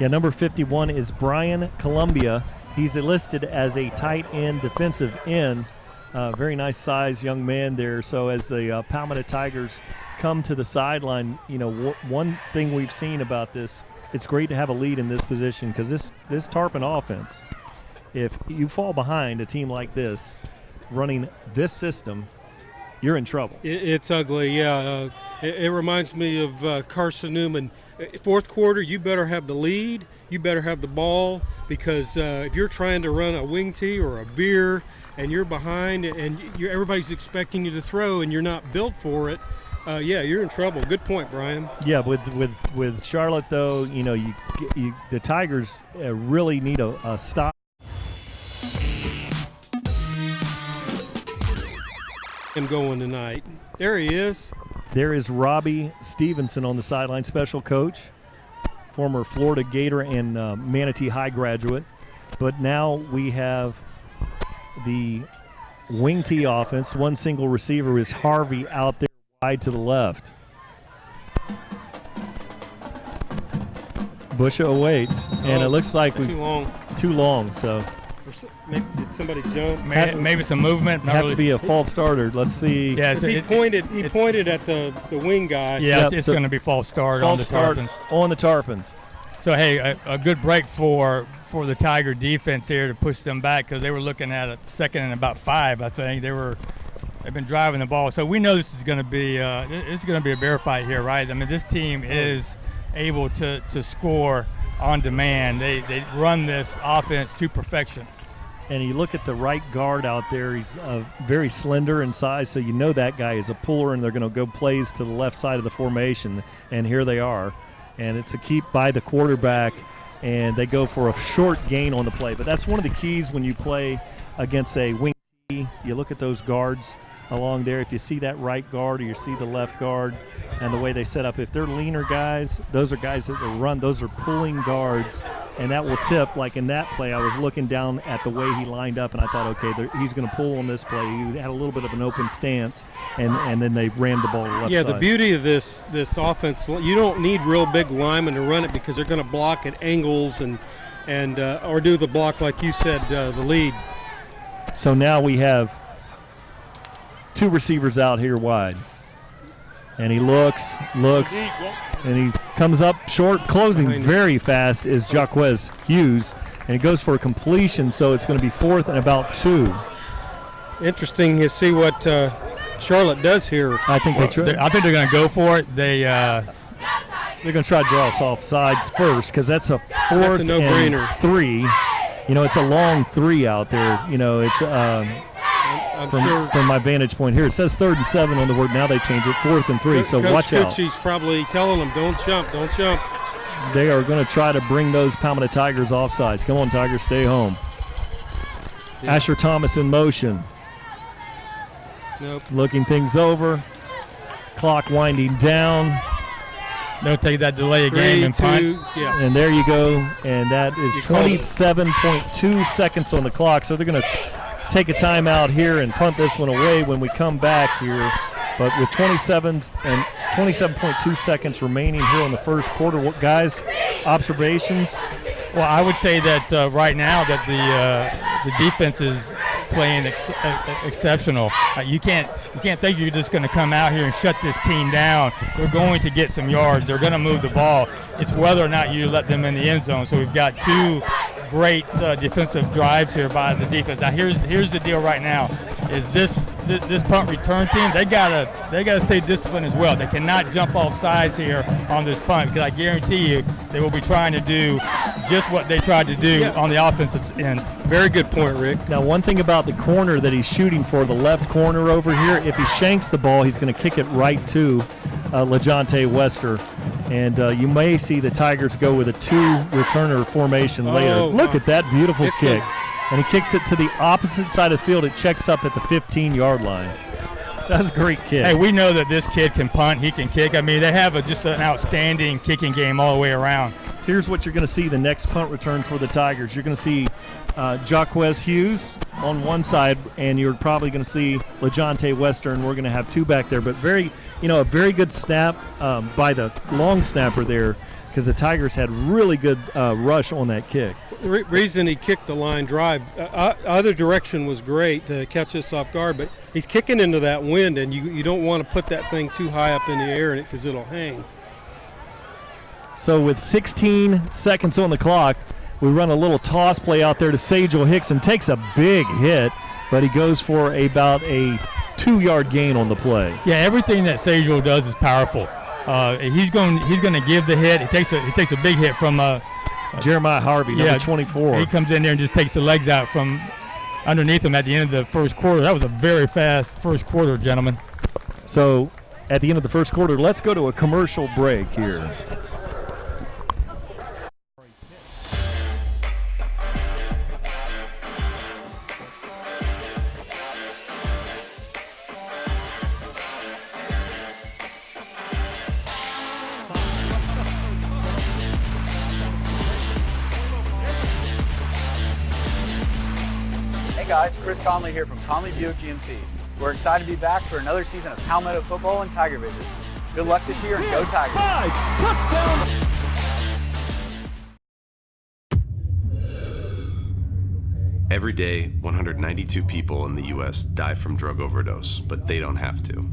Yeah, number 51 is Brian Columbia. He's listed as a tight end, defensive end. Very nice size young man there. So as the Palmetto Tigers come to the sideline, you know, one thing we've seen about this, it's great to have a lead in this position, because this Tarpon offense, if you fall behind a team like this running this system, you're in trouble. It's ugly, yeah. It reminds me of Carson Newman. 4th quarter, you better have the lead, you better have the ball, because if you're trying to run a wing tee or a veer, and you're behind, and everybody's expecting you to throw, and you're not built for it, yeah, you're in trouble. Good point, Brian. Yeah, with Charlotte though, you know, the Tigers really need a stop. Him going tonight. There he is. There is Robbie Stevenson on the sideline, special coach, former Florida Gator and Manatee High graduate. But now we have the wing T offense. One single receiver is Harvey out there wide to the left. Busha awaits, and it looks like too long. So maybe, did somebody jump? Maybe some movement. Have to be a false starter. Let's see. Yeah, he pointed at the wing guy. Yeah, it's going to be false start on the Tarpons. On the Tarpons. So hey, a good break for the Tiger defense here to push them back, because they were looking at a 2nd and about 5. I think they've been driving the ball. So we know this is going to be a bear fight here, right? I mean, this team is able to score on demand. They run this offense to perfection. And you look at the right guard out there, he's very slender in size, so you know that guy is a puller, and they're going to go plays to the left side of the formation, and here they are. And it's a keep by the quarterback, and they go for a short gain on the play. But that's one of the keys when you play against a wing T. You look at those guards along there. If you see that right guard or you see the left guard and the way they set up, if they're leaner guys, those are guys that will run. Those are pulling guards, and that will tip. Like in that play, I was looking down at the way he lined up, and I thought, okay, he's going to pull on this play. He had a little bit of an open stance, and then they ran the ball to the left side. The beauty of this offense, you don't need real big linemen to run it, because they're going to block at angles and or do the block, like you said, the lead. So now we have 2 receivers out here wide. And he looks, And he comes up short, closing very fast is Jaquez Hughes. And he goes for a completion, so it's going to be 4th and about 2. Interesting to see what Charlotte does here. I think they're going to go for it. They're going to try to draw us off sides first because that's a 4th no-brainer. and 3. You know, it's a long 3 out there. You know, it's from my vantage point here. It says 3rd and 7 on the board. Now they change it 4th and 3. So Coach watch out. He's probably telling them, don't jump, don't jump. They are going to try to bring those Palmetto Tigers off sides. Come on, Tigers, stay home. Yeah. Asher Thomas in motion. Nope. Looking things over. Clock winding down. They'll take that delay of game and punt. Yeah. And there you go. And that is 27.2 seconds on the clock. So they're going to take a timeout here and punt this one away when we come back here. But with 27.2 seconds remaining here in the first quarter, what guys, observations? Well, I would say that right now that the defense is playing exceptional. You can't think you're just going to come out here and shut this team down. They're going to get some yards. They're going to move the ball. It's whether or not you let them in the end zone. So we've got 2 great defensive drives here by the defense. Now here's the deal right now. Is this punt return team? They gotta stay disciplined as well. They cannot jump off sides here on this punt because I guarantee you they will be trying to do just what they tried to do on the offensive end. Very good point, Rick. Now, one thing about the corner that he's shooting for, the left corner over here, if he shanks the ball, he's going to kick it right to LaJonte Wester. And you may see the Tigers go with a 2-returner formation later. Look at that beautiful kick. And he kicks it to the opposite side of the field. It checks up at the 15-yard line. That's a great kick. Hey, we know that this kid can punt. He can kick. I mean, they have just an outstanding kicking game all the way around. Here's what you're going to see the next punt return for the Tigers. You're going to see Jaquez Hughes on one side, and you're probably going to see LaJonte Wester, and we're going to have 2 back there. But a very good snap by the long snapper there because the Tigers had really good rush on that kick. The reason he kicked the line drive, other direction was great to catch us off guard, but he's kicking into that wind, and you don't want to put that thing too high up in the air because it'll hang. So with 16 seconds on the clock, we run a little toss play out there to Sajel Hickson. Takes a big hit, but he goes for about a 2-yard gain on the play. Yeah, everything that Sajel does is powerful. He's going to give the hit. He takes a big hit from Jeremiah Harvey, number 24. He comes in there and just takes the legs out from underneath him at the end of the first quarter. That was a very fast first quarter, gentlemen. So at the end of the first quarter, let's go to a commercial break here. Hey guys, Chris Conley here from Conley Buick GMC. We're excited to be back for another season of Palmetto football and TigerVision. Good luck this year and go Tigers! Touchdown! Every day, 192 people in the U.S. die from drug overdose, but they don't have to.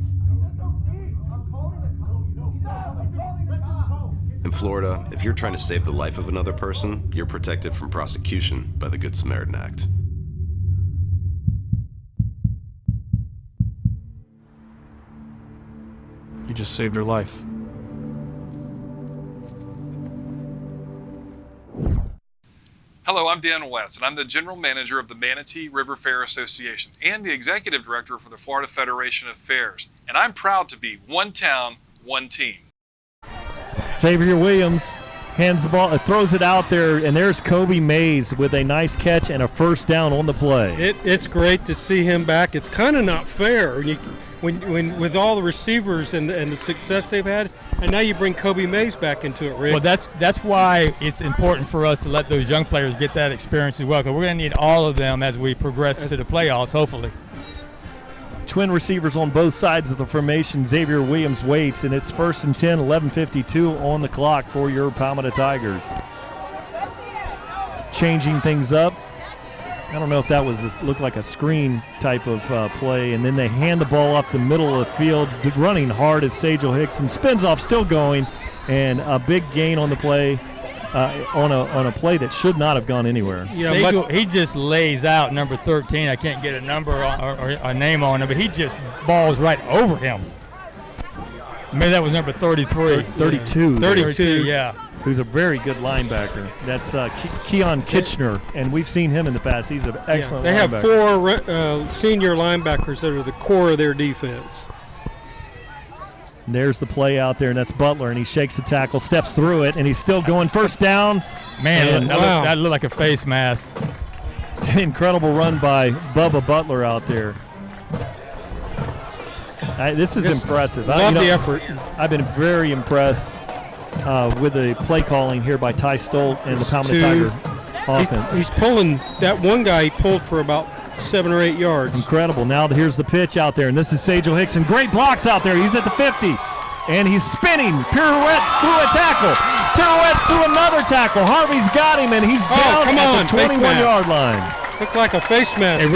In Florida, if you're trying to save the life of another person, you're protected from prosecution by the Good Samaritan Act. You just saved her life. Hello, I'm Dan West, and I'm the General Manager of the Manatee River Fair Association and the Executive Director for the Florida Federation of Fairs. And I'm proud to be one town, one team. Xavier Williams hands the ball, throws it out there, and there's Kobe Mays with a nice catch and a first down on the play. It's great to see him back. It's kind of not fair when with all the receivers and the success they've had, and now you bring Kobe Mays back into it, Rick. Well, that's why it's important for us to let those young players get that experience as well, because we're going to need all of them as we progress to the playoffs, hopefully. Twin receivers on both sides of the formation. Xavier Williams waits, and it's 1st and 10, 11:52 on the clock for your Palmetto Tigers. Changing things up. I don't know if that looked like a screen type of play, and then they hand the ball off the middle of the field. Running hard as Sajel Hickson spins off, still going, and a big gain on the play, on a play that should not have gone anywhere. He just lays out number 13. I can't get a number or a name on it, but he just balls right over him. Maybe that was number 33. 32. 32, yeah. Who's a very good linebacker. That's Keon Kitchener, and we've seen him in the past. He's an excellent They linebacker. have 4 senior linebackers that are the core of their defense. And there's the play out there, and that's Butler, and he shakes the tackle, steps through it, and he's still going first down. Man, that looked like a face mask. Incredible run by Bubba Butler out there. This is impressive. Love the effort. I've been very impressed with the play calling here by Ty Stolt and the Palmetto Tiger offense. He's pulling that one guy. He pulled for about 7 or 8 yards. Incredible. Now here's the pitch out there, and this is Sajel Hickson. Great blocks out there. He's at the 50, and he's spinning. Pirouettes through a tackle. Pirouettes through another tackle. Harvey's got him, and he's down at the 21-yard line. Looked like a face mask.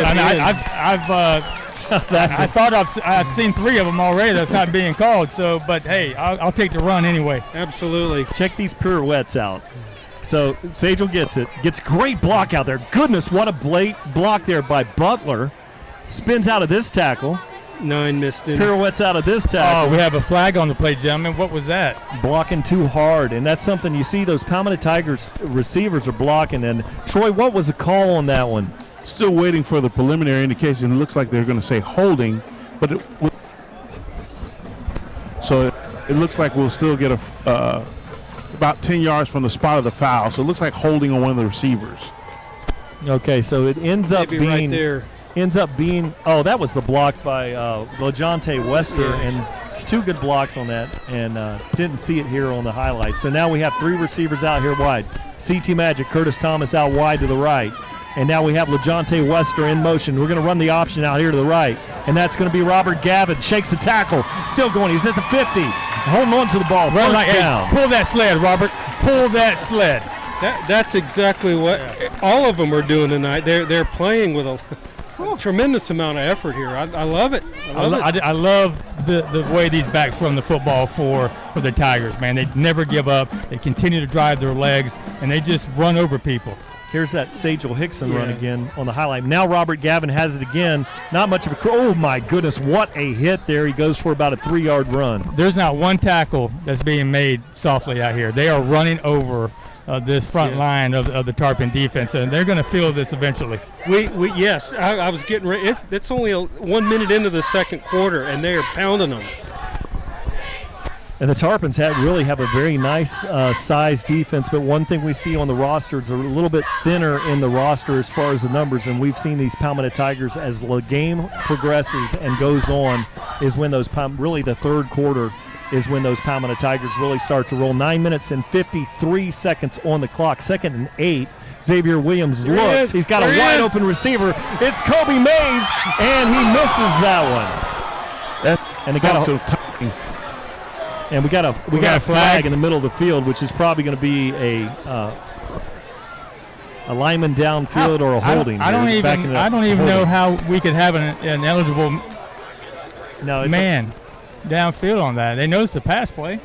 I thought I've seen 3 of them already. That's not being called. So, but hey, I'll take the run anyway. Absolutely. Check these pirouettes out. So Sajel gets it. Gets great block out there. Goodness, what a block there by Butler. Spins out of this tackle. 9 missed it. Pirouettes out of this tackle. Oh, we have a flag on the play, gentlemen. What was that? Blocking too hard, and that's something you see those Palmetto Tigers receivers are blocking. And Troy, what was the call on that one? Still waiting for the preliminary indication. It looks like they're going to say holding, but it looks like we'll still get about 10 yards from the spot of the foul. So it looks like holding on one of the receivers. Okay, so it ends up being right there. Oh, that was the block by LeJonte Wester, and 2 good blocks on that, and didn't see it here on the highlights. So now we have 3 receivers out here wide. CT Magic, Curtis Thomas out wide to the right. And now we have LeJonte Wester in motion. We're going to run the option out here to the right. And that's going to be Robert Gavin. Shakes the tackle. Still going. He's at the 50. Holding on to the ball. First down. Pull that sled, Robert. Pull that sled. That's exactly what all of them are doing tonight. They're playing with a tremendous amount of effort here. I love it. I love the way these backs run the football for the Tigers, man. They never give up. They continue to drive their legs, and they just run over people. Here's that Sajel Hickson run again on the highlight. Now Robert Gavin has it again. Not much of a – oh, my goodness, what a hit there. He goes for about a 3-yard run. There's not one tackle that's being made softly out here. They are running over this front line of the Tarpon defense, and they're going to feel this eventually. Yes, I was getting ready. It's only 1 minute into the second quarter, and they are pounding them. And the Tarpons really have a very nice size defense, but one thing we see on the roster is a little bit thinner in the roster as far as the numbers, and we've seen these Palmetto Tigers as the game progresses and goes on is when those really the third quarter is when those Palmetto Tigers really start to roll. 9 minutes and 53 seconds on the clock, 2nd and 8. Xavier Williams looks. He's got a wide open receiver. It's Kobe Mays, and he misses that one. And they got we got a flag in the middle of the field, which is probably going to be a lineman downfield or a holding. I don't even know how we could have an eligible man downfield on that. They noticed the pass play.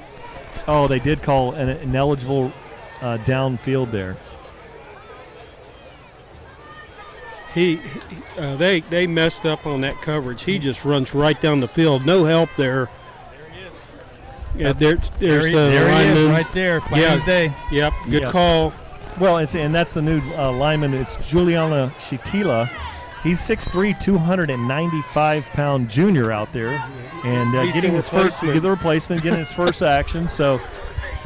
Oh, they did call an ineligible downfield there. They messed up on that coverage. He just runs right down the field. No help there. Yeah, there's there he is right there. Plain as day. Yep, good call. Well, and that's the new lineman. It's Juliana Shitila. He's 6'3", 295-pound junior out there, and getting his first replacement, getting his first action. So,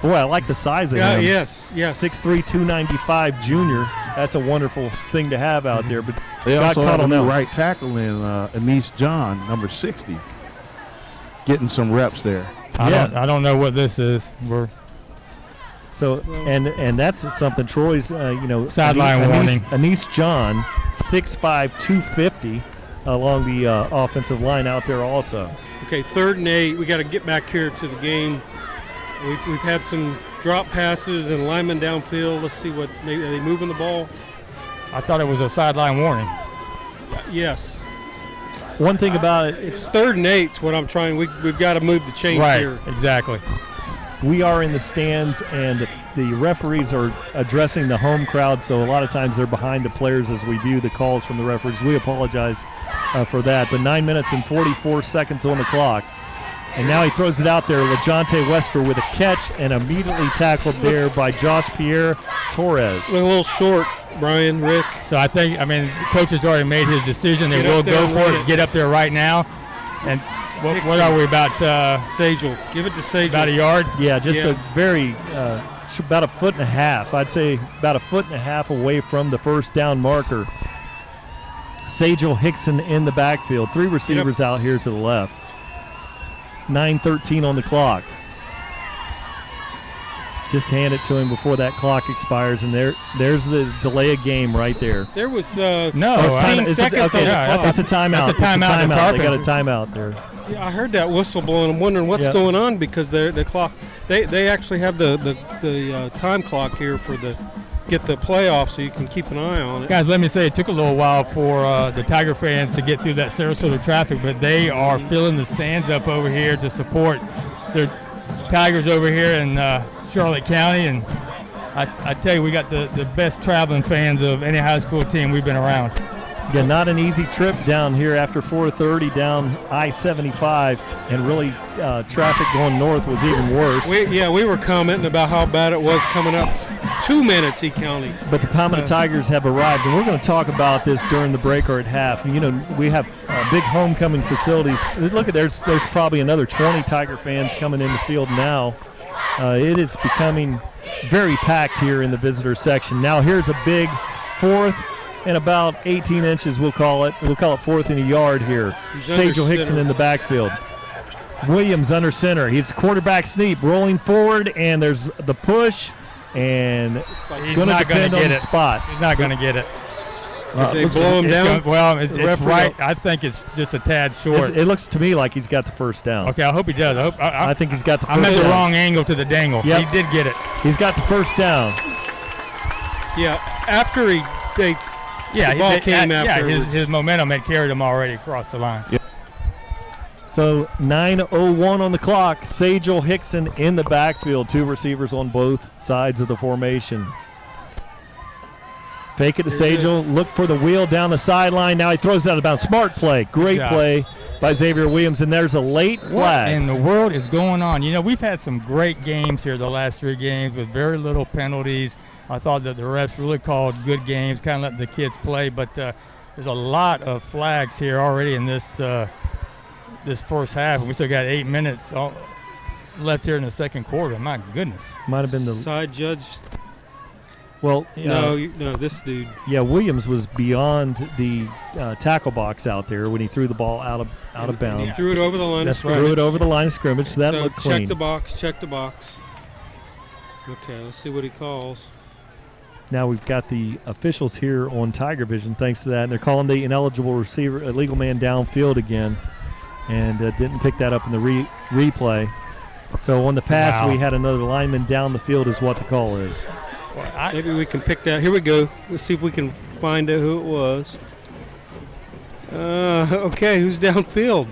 boy, I like the size of him. Yes. 6'3", 295 junior. That's a wonderful thing to have out there. But they also have a new right tackle in Anise John, number 60, getting some reps there. I don't know what this is. And that's something Troy's sideline warning. Anise John, 6'5", 250 along the offensive line out there also. Okay, 3rd and 8. We got to get back here to the game. We've had some drop passes and linemen downfield. Let's see maybe are they moving the ball? I thought it was a sideline warning. Yes. One thing about it, it's 3rd and 8 is what I'm trying. We've got to move the chains here. Exactly. we are in the stands, and the referees are addressing the home crowd, so a lot of times they're behind the players as we view the calls from the referees. We apologize for that. But 9 minutes and 44 seconds on the clock. And now he throws it out there. LeJontay Wester with a catch and immediately tackled there by Josh Pierre Torres. A little short, Brian, Rick. So the coach has already made his decision. They will go for it. Get up there right now. And what are we about? Sagel. Give it to Sagel. About a yard? Yeah, just a very, about a foot and a half. I'd say about a foot and a half away from the first down marker. Sagel Hickson in the backfield. 3 receivers out here to the left. 9:13 on the clock. Just hand it to him before that clock expires, and there's the delay of game right there. There was 16 seconds it's a timeout. That's a timeout. They got a timeout there. Yeah, I heard that whistle blowing. I'm wondering what's going on because the clock. They actually have the time clock here for get the playoff, so you can keep an eye on it. Guys, let me say it took a little while for the Tiger fans to get through that Sarasota traffic, but they are filling the stands up over here to support their Tigers over here in Charlotte County, and I tell you, we got the best traveling fans of any high school team we've been around. Yeah, not an easy trip down here after 4:30 down I-75, and really traffic going north was even worse. We were commenting about how bad it was coming up to Manatee County. But the Palmetto Tigers have arrived, and we're going to talk about this during the break or at half. You know, we have big homecoming facilities. Look at there's probably another 20 Tiger fans coming in the field now. It is becoming very packed here in the visitor section. Now here's a big 4th and about 18 inches, we'll call it. We'll call it 4th and a yard here. Sagel Hickson in the backfield. Williams under center. He's quarterback sneak, rolling forward, and there's the push, and it's going to depend on the spot. He's not going to get it. They blow him down? It's right. I think it's just a tad short. It looks to me like he's got the first down. Okay, I hope he does. I think he's got the first down. I'm at the wrong angle to the dangle. Yep. He did get it. He's got the first down. Yeah, after the ball came after. Yeah, his momentum had carried him already across the line. Yep. So 9:01 on the clock. Sagel Hickson in the backfield. 2 receivers on both sides of the formation. Fake it to Sagel. Look for the wheel down the sideline. Now he throws it out of bounds. Smart play. Great play by Xavier Williams. And there's a late flag. What in the world is going on? You know, we've had some great games here the last 3 games with very little penalties. I thought that the refs really called good games, kind of let the kids play. But there's a lot of flags here already in this first half. And we still got 8 minutes left here in the second quarter. My goodness. Might have been the side judge. Well, no, this dude. Yeah, Williams was beyond the tackle box out there when he threw the ball out of bounds. He threw it over the line of scrimmage. Threw it over the line of scrimmage, so that looked clean. Check the box. Okay, let's see what he calls. Now we've got the officials here on TigerVision thanks to that, and they're calling the ineligible receiver, illegal man downfield again, and didn't pick that up in the replay. So on the pass, we had another lineman down the field is what the call is. Well, maybe we can pick that. Here we go. Let's see if we can find out who it was. Okay, who's downfield?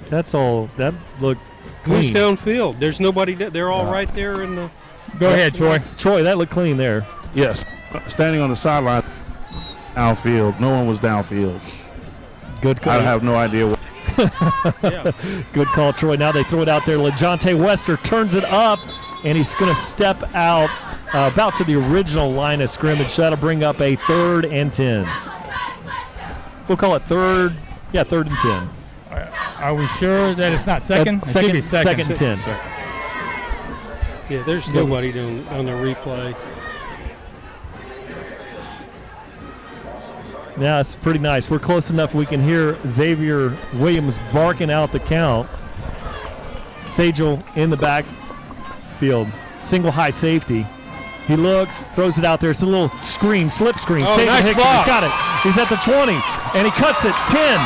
That's all. That looked clean. Who's downfield? There's nobody. They're all right there in the. Go ahead, Troy. Troy, that looked clean there. Yes. Standing on the sideline, downfield. No one was downfield. Good call. I have no idea what. Good call, Troy. Now they throw it out there. LeJontay Wester turns it up, and he's going to step out about to the original line of scrimmage. So that'll bring up a 3rd and 10. We'll call it 3rd. Yeah, 3rd and 10. Are we sure that it's not second? Second, it should be second and 10. Yeah, there's nobody on the replay. Yeah, it's pretty nice. We're close enough we can hear Xavier Williams barking out the count. Sagel in the backfield. Single high safety. He looks, throws it out there. It's a little screen, slip screen. Oh, nice Hickson block. has got it. He's at the 20, and he cuts it. 10.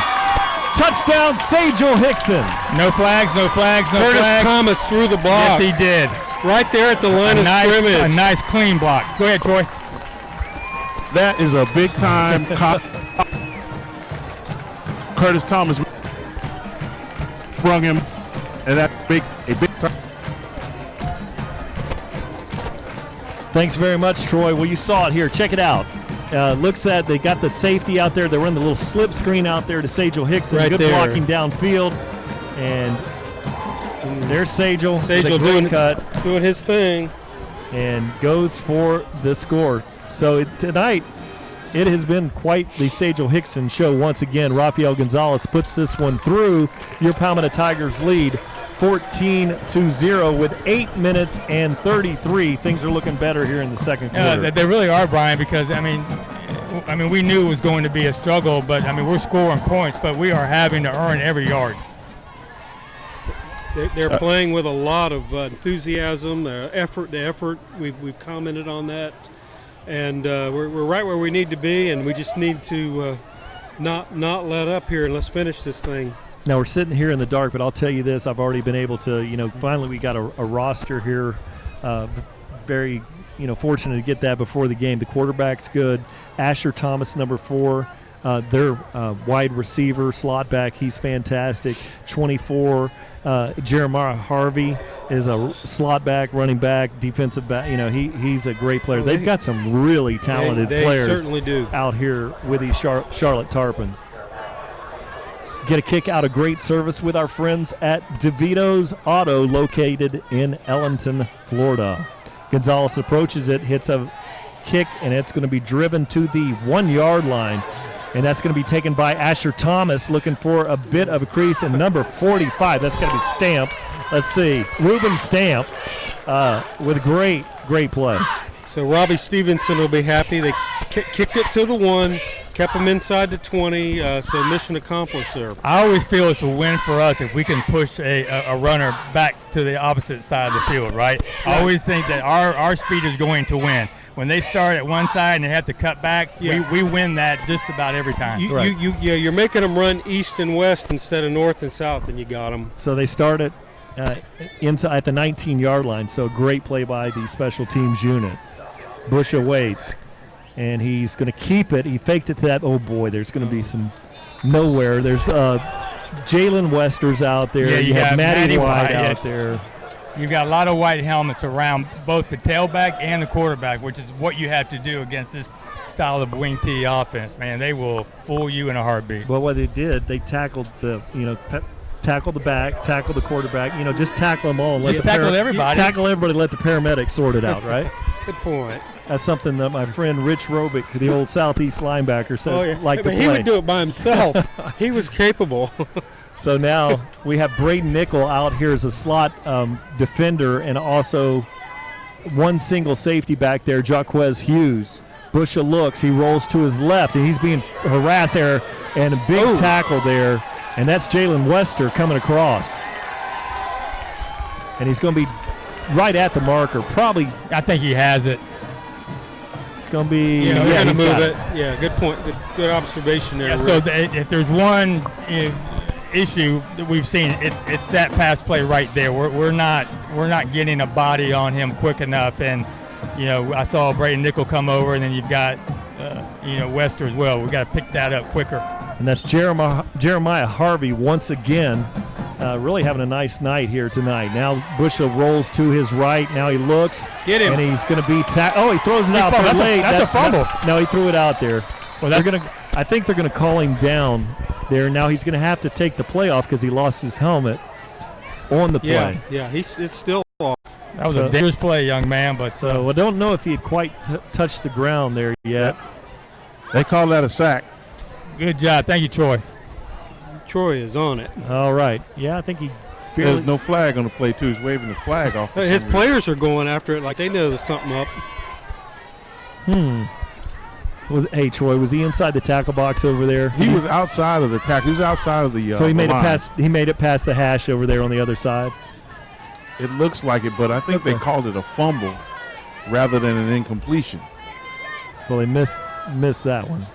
Touchdown, Sagel Hickson. No flags, no flags, no Curtis flags. Thomas threw the block. Yes, he did. Right there at the line of scrimmage. A nice clean block. Go ahead, Troy. That is a big time. Curtis Thomas brung him And that's a big time. Thanks very much, Troy. Well, you saw it here. Check it out. Looks at they got the safety out there. They run the little slip screen out there to Sajel Hickson. Right Good there. blocking downfield. And there's Sajel. Sajel doing his thing. And goes for the score. So tonight, it has been quite the Sajel Hickson show once again. Rafael Gonzalez puts this one through. Your Palmetto Tigers lead 14-0 with 8 minutes and 33. Things are looking better here in the second quarter. Yeah, they really are, Brian, because, I mean, we knew it was going to be a struggle, but, I mean, we're scoring points, but we are having to earn every yard. They're playing with a lot of enthusiasm, effort. The effort, we've commented on that. And we're right where we need to be, and we just need to not let up here, and let's finish this thing. Now we're sitting here in the dark, but I'll tell you this: I've already been able to, finally we got a roster here. Very, fortunate to get that before the game. The quarterback's good. Asher Thomas, number 4, their wide receiver, slot back. He's fantastic. 24. Jeremiah Harvey is a slot back, running back, defensive back. He's a great player. They've got some really talented players certainly do. out here with these Charlotte Tarpons. Get a kick out of great service with our friends at DeVito's Auto, located in Ellenton, Florida. Gonzalez approaches it, hits a kick, and it's going to be driven to the 1-yard line. And that's going to be taken by Asher Thomas, looking for a bit of a crease. And number 45, that's going to be Stamp. Let's see, Ruben Stamp with great play. So Robbie Stevenson will be happy. They kicked it to the 1, kept him inside the 20, so mission accomplished there. I always feel it's a win for us if we can push a runner back to the opposite side of the field, right? I always think that our speed is going to win. When they start at one side and they have to cut back, we win that just about every time. You're making them run east and west instead of north and south, and you got them. So they started at the 19-yard line, so great play by the special teams unit. Bush awaits, and he's going to keep it. He faked it to that. Oh, boy, there's going to be some nowhere. There's Jalen Wester's out there. Yeah, you have Matty White out there. You've got a lot of white helmets around both the tailback and the quarterback, which is what you have to do against this style of wing T offense, man. They will fool you in a heartbeat. Well, what they did, they tackled tackle the back, tackle the quarterback, just tackle them all. Tackle everybody. Tackle everybody, let the paramedics sort it out, right? Good point. That's something that my friend Rich Robick, the old Southeast linebacker, said liked to play. He would do it by himself. He was capable. So now we have Braden Nickel out here as a slot defender, and also one single safety back there, Jaquez Hughes. Busha looks, he rolls to his left, and he's being harassed there, and a big tackle there, and that's Jalen Wester coming across. And he's going to be right at the marker, probably. I think he has it. It's going to be. They're going to move it. Yeah, good point. Good observation there. Yeah, so if there's one issue that we've seen, it's that pass play right there. We're not getting a body on him quick enough, and I saw Braden Nickel come over, and then you've got Wester as well. We got to pick that up quicker. And that's Jeremiah Harvey once again, really having a nice night here tonight. Now Busha rolls to his right. Now he looks. Get him. And he's going to be he throws it out there late. That's a fumble. No, he threw it out there. Well, I think they're going to call him down there. Now he's going to have to take the play off because he lost his helmet on the play. Yeah, it's still off. That was a dangerous play, young man. But I don't know if he had quite touched the ground there yet. They call that a sack. Good job. Thank you, Troy. Troy is on it. All right. Yeah, I think he barely. There's no flag on the play, too. He's waving the flag off. His players are going after it like they know there's something up. Hey, Troy, was he inside the tackle box over there? He was outside of the tackle. He was outside of the So he made line. it past. He made it past the hash over there on the other side. It looks like it, but I think they called it a fumble rather than an incompletion. Well, they missed that one.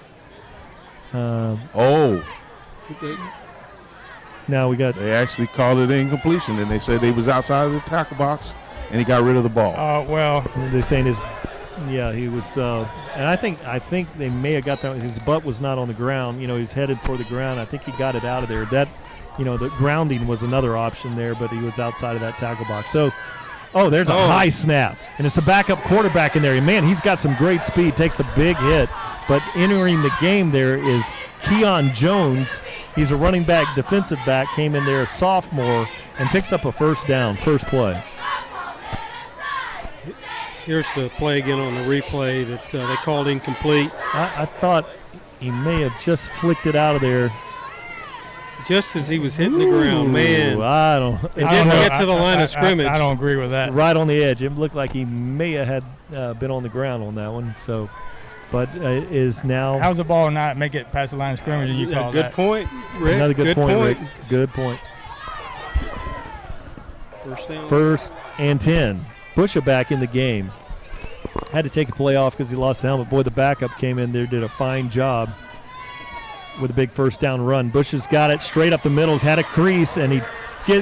Now we got. They actually called it incompletion, and they said he was outside of the tackle box, and he got rid of the ball. Well, they're saying he was And I think they may have got that. His butt was not on the ground. He's headed for the ground. I think he got it out of there. That, the grounding was another option there, but he was outside of that tackle box. So, there's a high snap, and it's a backup quarterback in there. And man, he's got some great speed. Takes a big hit, but entering the game there is Keon Jones. He's a running back, defensive back. Came in there, a sophomore, and picks up a first down, first play. Here's the play again on the replay that they called incomplete. I thought he may have just flicked it out of there. Just as he was hitting the ground, man. I don't It didn't get to the line of scrimmage. I don't agree with that. Right on the edge. It looked like he may have had been on the ground on that one. So, but is now. How's the ball not make it past the line of scrimmage? You call good that? Point, Rick. Another good point, Rick. Good point. First down. 1st and 10. Busha back in the game. Had to take a play off because he lost the helmet. Boy, the backup came in there, did a fine job with a big first down run. Bush has got it straight up the middle, had a crease, and he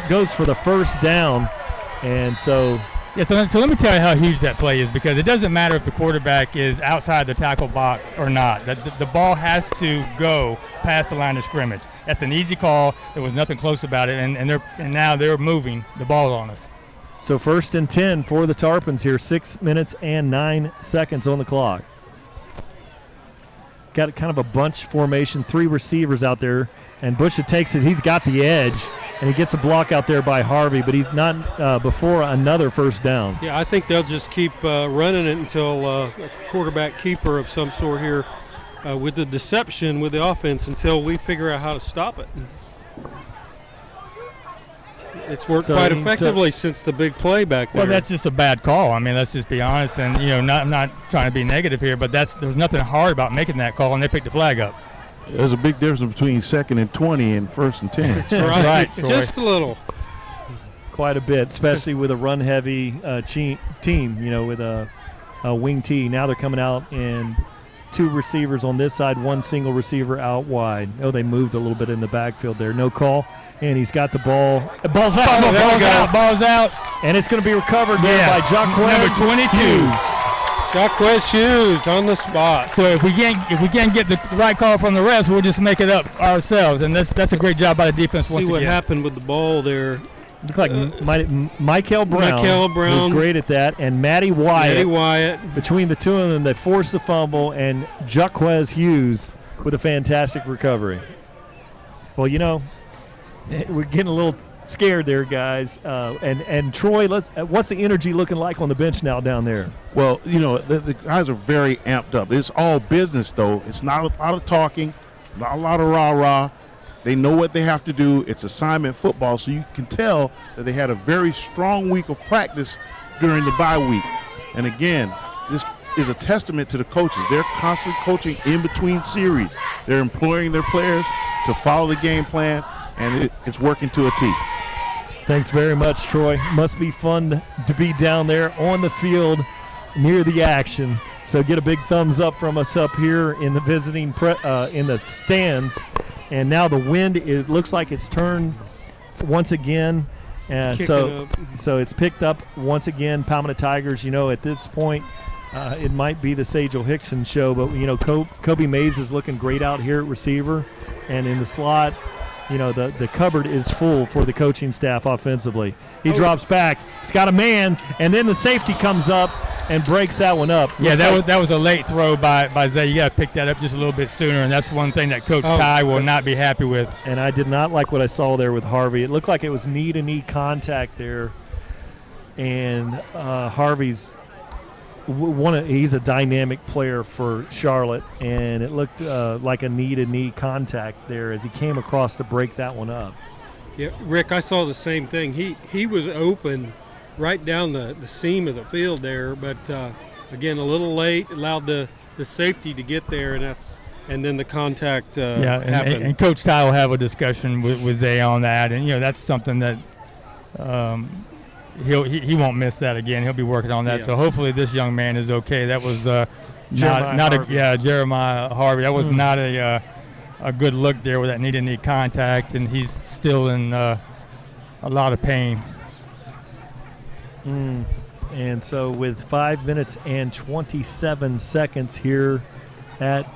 goes for the first down. And so so let me tell you how huge that play is, because it doesn't matter if the quarterback is outside the tackle box or not. The ball has to go past the line of scrimmage. That's an easy call. There was nothing close about it, and now they're moving the ball on us. So 1st and 10 for the Tarpons here, 6 minutes and 9 seconds on the clock. Got kind of a bunch formation, 3 receivers out there, and Bush takes it. He's got the edge, and he gets a block out there by Harvey, but he's not before another first down. Yeah, I think they'll just keep running it until a quarterback keeper of some sort here with the deception with the offense until we figure out how to stop it. It's worked quite effectively since the big play back there. Well, that's just a bad call. I mean, let's just be honest. And, I'm not trying to be negative here, but there's nothing hard about making that call, and they picked the flag up. There's a big difference between 2nd and 20 and 1st and 10. That's right. Just a little. Quite a bit, especially with a run-heavy team, with a wing T. Now they're coming out and 2 receivers on this side, 1 single receiver out wide. They moved a little bit in the backfield there. No call. And he's got the ball. Ball's out. Ball's out. And it's going to be recovered there by Jacquez. Number 22. Jacquez Hughes on the spot. So if we can't get the right call from the refs, we'll just make it up ourselves. And that's a great job by the defense once again. See what happened with the ball there. Looked like Michael Brown was great at that, and Matty Wyatt. Between the two of them, they forced the fumble, and Jacquez Hughes with a fantastic recovery. Well, we're getting a little scared there, guys. And Troy, what's the energy looking like on the bench now down there? Well, the guys are very amped up. It's all business, though. It's not a lot of talking, not a lot of rah-rah. They know what they have to do. It's assignment football, so you can tell that they had a very strong week of practice during the bye week. And again, this is a testament to the coaches. They're constantly coaching in between series. They're employing their players to follow the game plan, and it's working to a T. Thanks very much, Troy. Must be fun to be down there on the field near the action. So get a big thumbs up from us up here in the visiting in the stands. And now the wind, it looks like it's turned once again. So it's picked up once again. Palmetto Tigers, at this point, it might be the Sagel Hickson show, but, Kobe Mays is looking great out here at receiver. And in the slot, the cupboard is full for the coaching staff offensively. He drops back. He's got a man, and then the safety comes up and breaks that one up. Yeah, that was a late throw by Zay. You got to pick that up just a little bit sooner, and that's one thing that Coach Ty will not be happy with. And I did not like what I saw there with Harvey. It looked like it was knee-to-knee contact there, and Harvey's he's a dynamic player for Charlotte, and it looked like a knee-to-knee contact there as he came across to break that one up. Yeah, Rick, I saw the same thing. He was open right down the seam of the field there, but again, a little late, allowed the safety to get there, and then the contact happened. And Coach Ty will have a discussion with Zay on that, and that's something that he won't miss that again. He'll be working on that. Yeah. So hopefully this young man is okay. That was Jeremiah Harvey. That was not a good look there with that knee-to-knee contact, and he's still in a lot of pain. And so with 5 minutes and 27 seconds here at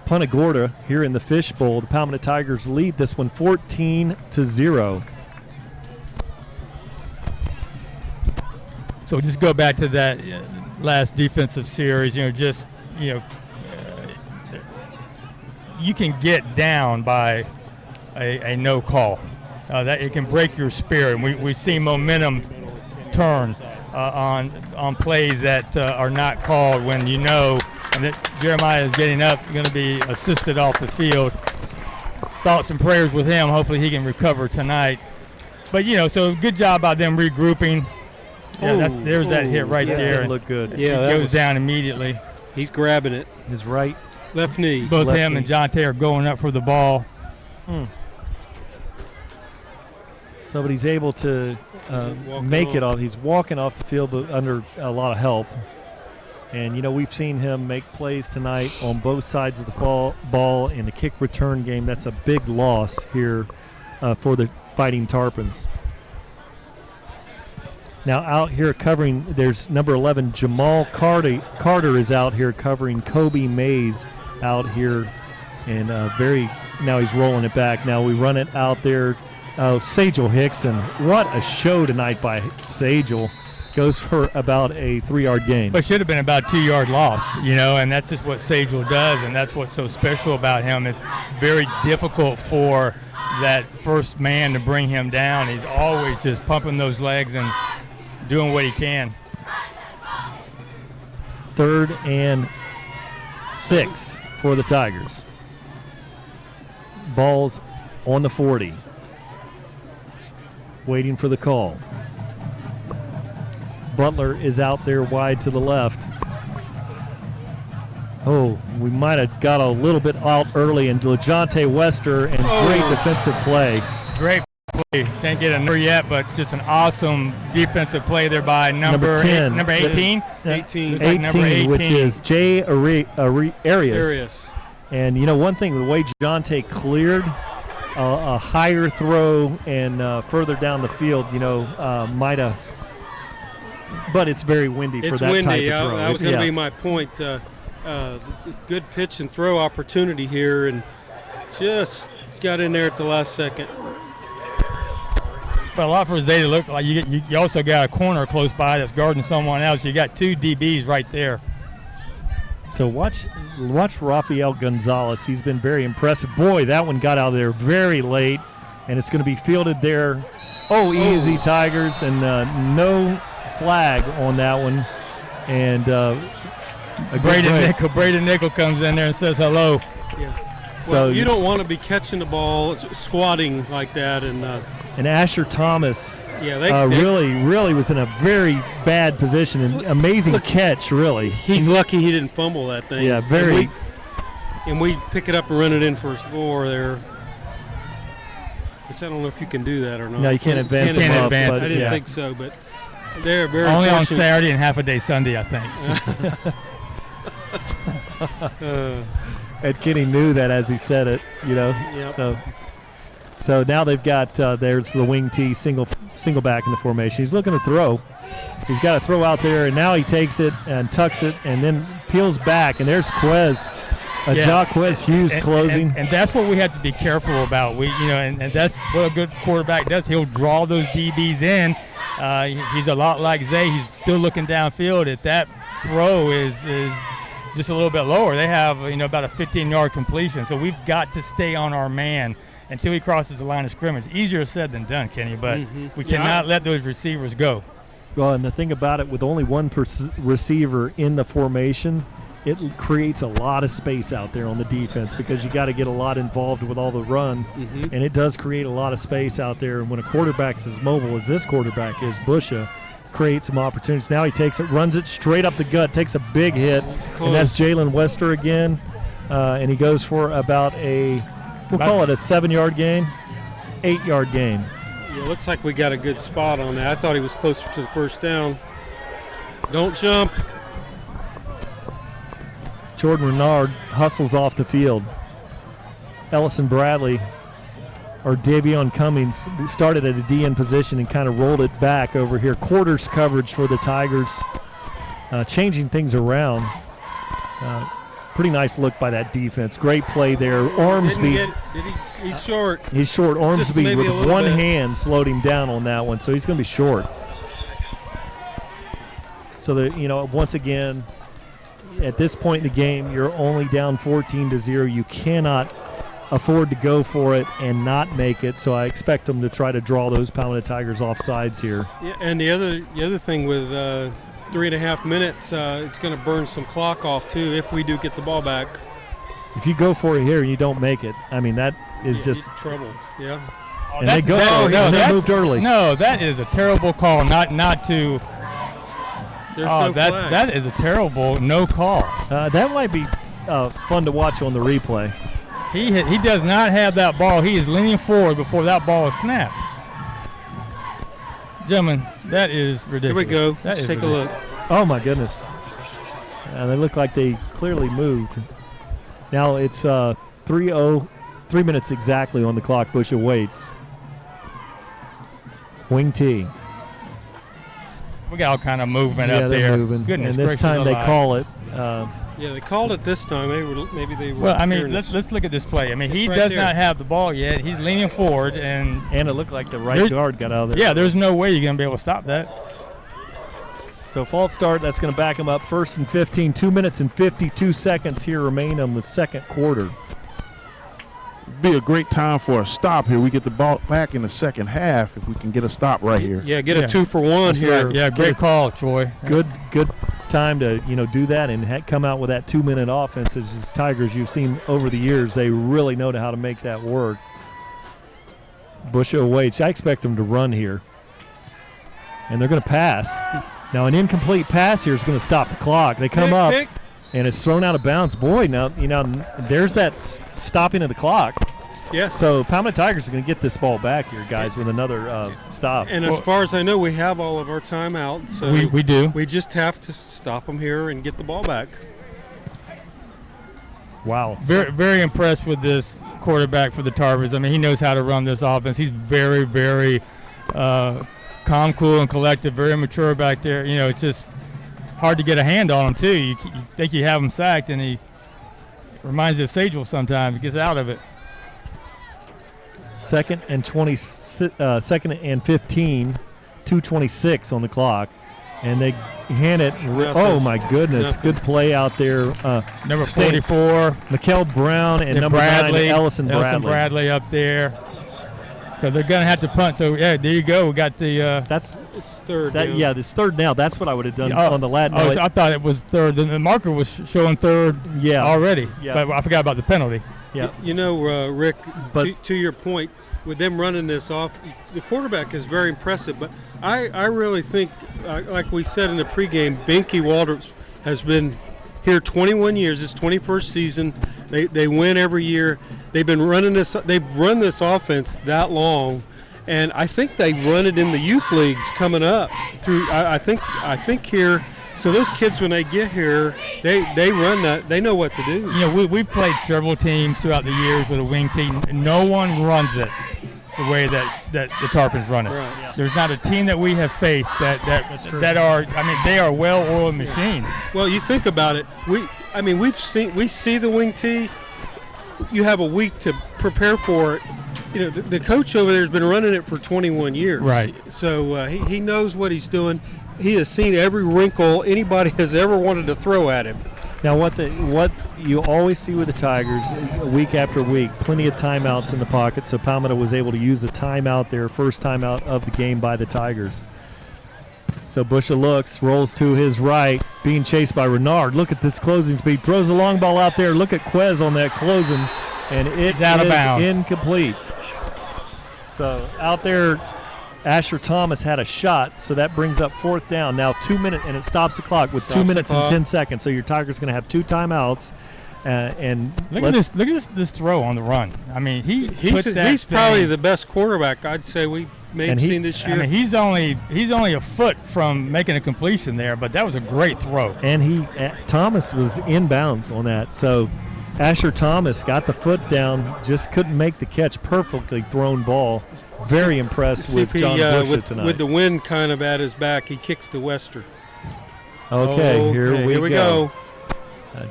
Punta Gorda here in the Fishbowl, the Palmetto Tigers lead this one 14-0. So just go back to that last defensive series, you can get down by a no call. That it can break your spirit. We see momentum turn on plays that are not called when you know that Jeremiah is getting up, going to be assisted off the field. Thoughts and prayers with him. Hopefully he can recover tonight. But, so good job by them regrouping. Yeah, there's that hit right there. Look good. Yeah, it goes down immediately. He's grabbing it. His right left knee. Both left him knee. and Jonte are going up for the ball. So, but he's able to make it off. He's walking off the field, but under a lot of help. And, we've seen him make plays tonight on both sides of the ball in the kick return game. That's a big loss here for the Fighting Tarpons. Now out here covering, there's number 11, Jamal Carter is out here covering Kobe Mays out here. And now he's rolling it back. Now we run it out there. Sagel Hickson, what a show tonight by Sagel. Goes for about a 3-yard gain. But should have been about a 2-yard loss, and that's just what Sagel does, and that's what's so special about him. It's very difficult for that first man to bring him down. He's always just pumping those legs and doing what he can. 3rd and 6 for the Tigers. Ball's on the 40. Waiting for the call. Butler is out there wide to the left. We might have got a little bit out early, and LeJonte Wester, and great defensive play. Great play. Can't get a number yet, but just an awesome defensive play there by number 10. Number 18? 18. 18, which is Jay Arias. And, one thing, the way Jonte cleared a higher throw and further down the field, might have. But it's very windy for that type of throw. That was going to be my point. Good pitch and throw opportunity here, and just got in there at the last second. But a lot for Zay to look like. You also got a corner close by that's guarding someone else. You got 2 DBs right there. So watch Rafael Gonzalez. He's been very impressive. Boy, that one got out of there very late, and it's going to be fielded there. Easy Tigers, and no flag on that one. And Braden Nickel comes in there and says hello. Yeah. So you don't want to be catching the ball squatting like that, and Asher Thomas they really was in a very bad position. And amazing catch, really. He's lucky he didn't fumble that thing. Yeah, very. And we pick it up and run it in for a score there. Which I don't know if you can do that or not. No, you can't advance. I didn't think so, but they're very only fortunate. on Saturday and half a day Sunday, I think. And Kenny knew that as he said it, Yep. So now they've got there's the wing T single back in the formation. He's looking to throw. He's got to throw out there, and now he takes it and tucks it, and then peels back, and there's Quez. Jaquez Hughes closing. And that's what we have to be careful about. And that's what a good quarterback does. He'll draw those DBs in. He's a lot like Zay. He's still looking downfield. If that throw is just a little bit lower, they have about a 15-yard completion. So we've got to stay on our man until he crosses the line of scrimmage. Easier said than done, Kenny, but we cannot let those receivers go. Well, and the thing about it, with only one receiver in the formation, it creates a lot of space out there on the defense because you got to get a lot involved with all the run, and it does create a lot of space out there. And when a quarterback is as mobile as this quarterback is, Busha, create some opportunities. Now he takes it, runs it straight up the gut, takes a big hit, and that's Jalen Wester again, and he goes for about we'll call it a 7-yard gain, 8-yard gain. Yeah, looks like we got a good spot on that. I thought he was closer to the first down. Don't jump. Jordan Renard hustles off the field. Ellison Bradley or Davion Cummings, who started at a DN position and kind of rolled it back over here. Quarters coverage for the Tigers, changing things around. Pretty nice look by that defense. Great play there. Ormsby. He's short. He's short. Ormsby with one bit. hand slowed him down on that one, so he's going to be short. So, once again, at this point in the game, you're only down 14-0. You cannot afford to go for it and not make it, so I expect them to try to draw those Palmetto Tigers off sides here. Yeah, and the other thing with 3.5 minutes, it's going to burn some clock off too if we do get the ball back. If you go for it here and you don't make it, I mean, that is just trouble. Yeah. And they go for it. They moved early. No, that is a terrible call. Not to. No flag. That is a terrible no call. That might be fun to watch on the replay. He does not have that ball. He is leaning forward before that ball is snapped. Gentlemen, that is ridiculous. Here we go. Let's take a look. Oh, my goodness. They look like they clearly moved. Now it's 3 minutes exactly on the clock. Bush awaits. Wing T. We got all kind of movement up there. They're moving. Goodness and this gracious time they alive. call it. Yeah, they called it this time. Maybe they were. Well, I mean, let's look at this play. I mean, he does not have the ball yet. He's leaning forward, and it looked like the right guard got out of there. Yeah, there's no way you're going to be able to stop that. So false start. That's going to back him up. 1st and 15. 2 minutes and 52 seconds here remain on the second quarter. Be a great time for a stop here. We get the ball back in the second half if we can get a stop right here. Yeah, get a 2-for-1 here. Right. Yeah, great call, Troy. Good time to do that and come out with that 2-minute offense. As Tigers you've seen over the years, they really know how to make that work. Bush awaits. I expect them to run here, and they're going to pass. Now an incomplete pass here is going to stop the clock. They come up. And it's thrown out of bounds. Boy, now there's that stopping of the clock. Yes. So Palmetto Tigers are going to get this ball back here, guys, with another stop. And as far as I know, we have all of our timeouts. So we do. We just have to stop them here and get the ball back. Wow. Very, very impressed with this quarterback for the Tarpons. I mean, he knows how to run this offense. He's very, very calm, cool, and collected, very mature back there. It's just hard to get a hand on him too. You think you have him sacked, and he reminds you of Sagel sometimes. He gets out of it. 2nd and 15, 2:26 on the clock, and they hand it. Oh my goodness! Good play out there. Number 44, Mikel Brown, and number Bradley, 9, Ellison Bradley. Ellison Bradley up there. So they're going to have to punt. So, yeah, there you go. We got the it's third. This third now. That's what I would have done on the lad. So I thought it was third. The marker was showing third already. Yeah. But I forgot about the penalty. Yeah. Rick, to your point, with them running this off, the quarterback is very impressive. But I really think, like we said in the pregame, Binky Waldrop has been here 21 years. It's 21st season. They win every year. They've been running this. They've run this offense that long, and I think they run it in the youth leagues coming up. I think here. So those kids, when they get here, they run that. They know what to do. We've played several teams throughout the years with a wing team. No one runs it the way that the Tarpons run it. Right. Yeah. There's not a team that we have faced that are. I mean, they are a well-oiled machine. Well, you think about it. We see the wing tee. You have a week to prepare for it. The coach over there has been running it for 21 years. Right. So he knows what he's doing. He has seen every wrinkle anybody has ever wanted to throw at him. Now, what you always see with the Tigers, week after week, plenty of timeouts in the pocket. So Palmetto was able to use the timeout there, first timeout of the game by the Tigers. So Busha looks, rolls to his right, being chased by Renard. Look at this closing speed. Throws a long ball out there. Look at Quez on that closing, and it's out of bounds. Incomplete. So out there, Asher Thomas had a shot, so that brings up 4th down. Now 2 minutes, and it stops the clock with 2 minutes and 10 seconds. So your Tigers going to have 2 timeouts. And look at this throw on the run. I mean, he's probably the best quarterback I'd say we may have seen this year. I mean, he's only a foot from making a completion there, but that was a great throw. And Thomas was inbounds on that. So Asher Thomas got the foot down, just couldn't make the catch. Perfectly thrown ball. Very impressed with John Busher tonight. With the wind kind of at his back, he kicks to Wester. Okay, here we go.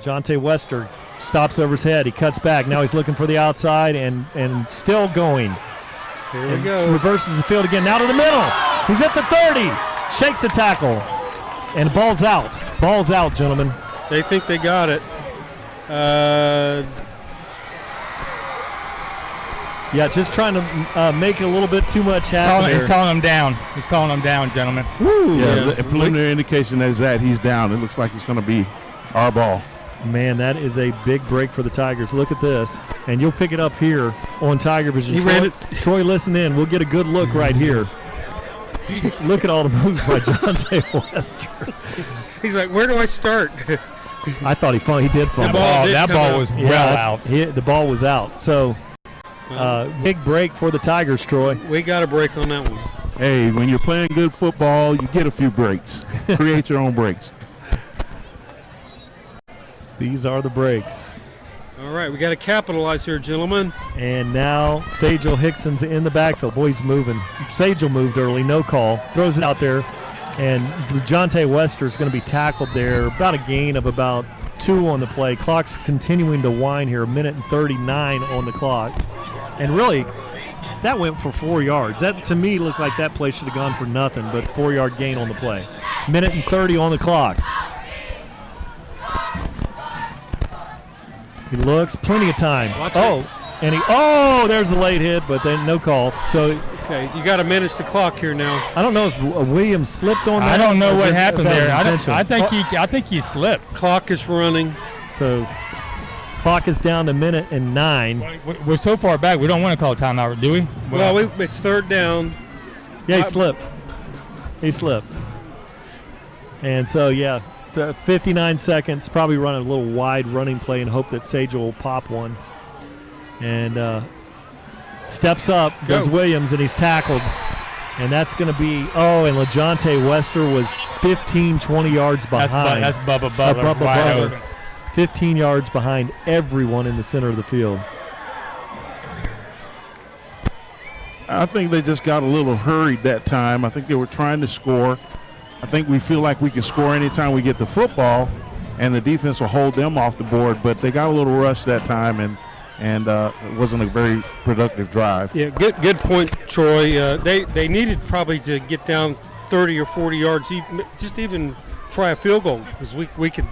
Jonte Wester stops over his head. He cuts back. Now he's looking for the outside and still going. Here we go. Reverses the field again. Now to the middle. He's at the 30. Shakes the tackle. And ball's out. Ball's out, gentlemen. They think they got it. Yeah, just trying to make a little bit too much happen. He's calling him down. He's calling him down, gentlemen. Woo. Yeah, the preliminary indication is that he's down. It looks like it's going to be our ball. Man, that is a big break for the Tigers. Look at this. And you'll pick it up here on TigerVision. He ran it. Troy, listen in. We'll get a good look right here. Look at all the moves by Jonte Wester. He's like, where do I start? I thought he did fumble. That ball was well out. The ball was out. So, big break for the Tigers, Troy. We got a break on that one. Hey, when you're playing good football, you get a few breaks. Create your own breaks. These are the breaks. All right, we got to capitalize here, gentlemen. And now Sagel Hickson's in the backfield. Boy, he's moving. Sagel moved early, no call. Throws it out there. And Jonte Wester is going to be tackled there. About a gain of about 2 on the play. Clock's continuing to wind here. 1:39 on the clock. And really, that went for 4 yards. That, to me, looked like that play should have gone for nothing, but 4-yard gain on the play. 1:30 on the clock. He looks, plenty of time. There's a late hit, but then no call. So okay, you got to manage the clock here now. I don't know if Williams slipped on that. I don't know what happened there. I think he slipped. Clock is running. So clock is down to 1:09. We're so far back, we don't want to call a timeout, do we? Well, it's third down. Yeah, he slipped. And so, 59 seconds, probably run a little wide running play and hope that Sagel will pop one. And steps up, goes Williams, and he's tackled. And that's going to be, and LaJonte Wester was 15, 20 yards behind. That's Bubba Butler. 15 yards behind everyone in the center of the field. I think they just got a little hurried that time. I think they were trying to score. I think we feel like we can score anytime we get the football, and the defense will hold them off the board. But they got a little rushed that time, and it wasn't a very productive drive. Yeah, good point, Troy. They needed probably to get down 30 or 40 yards, even try a field goal, because we can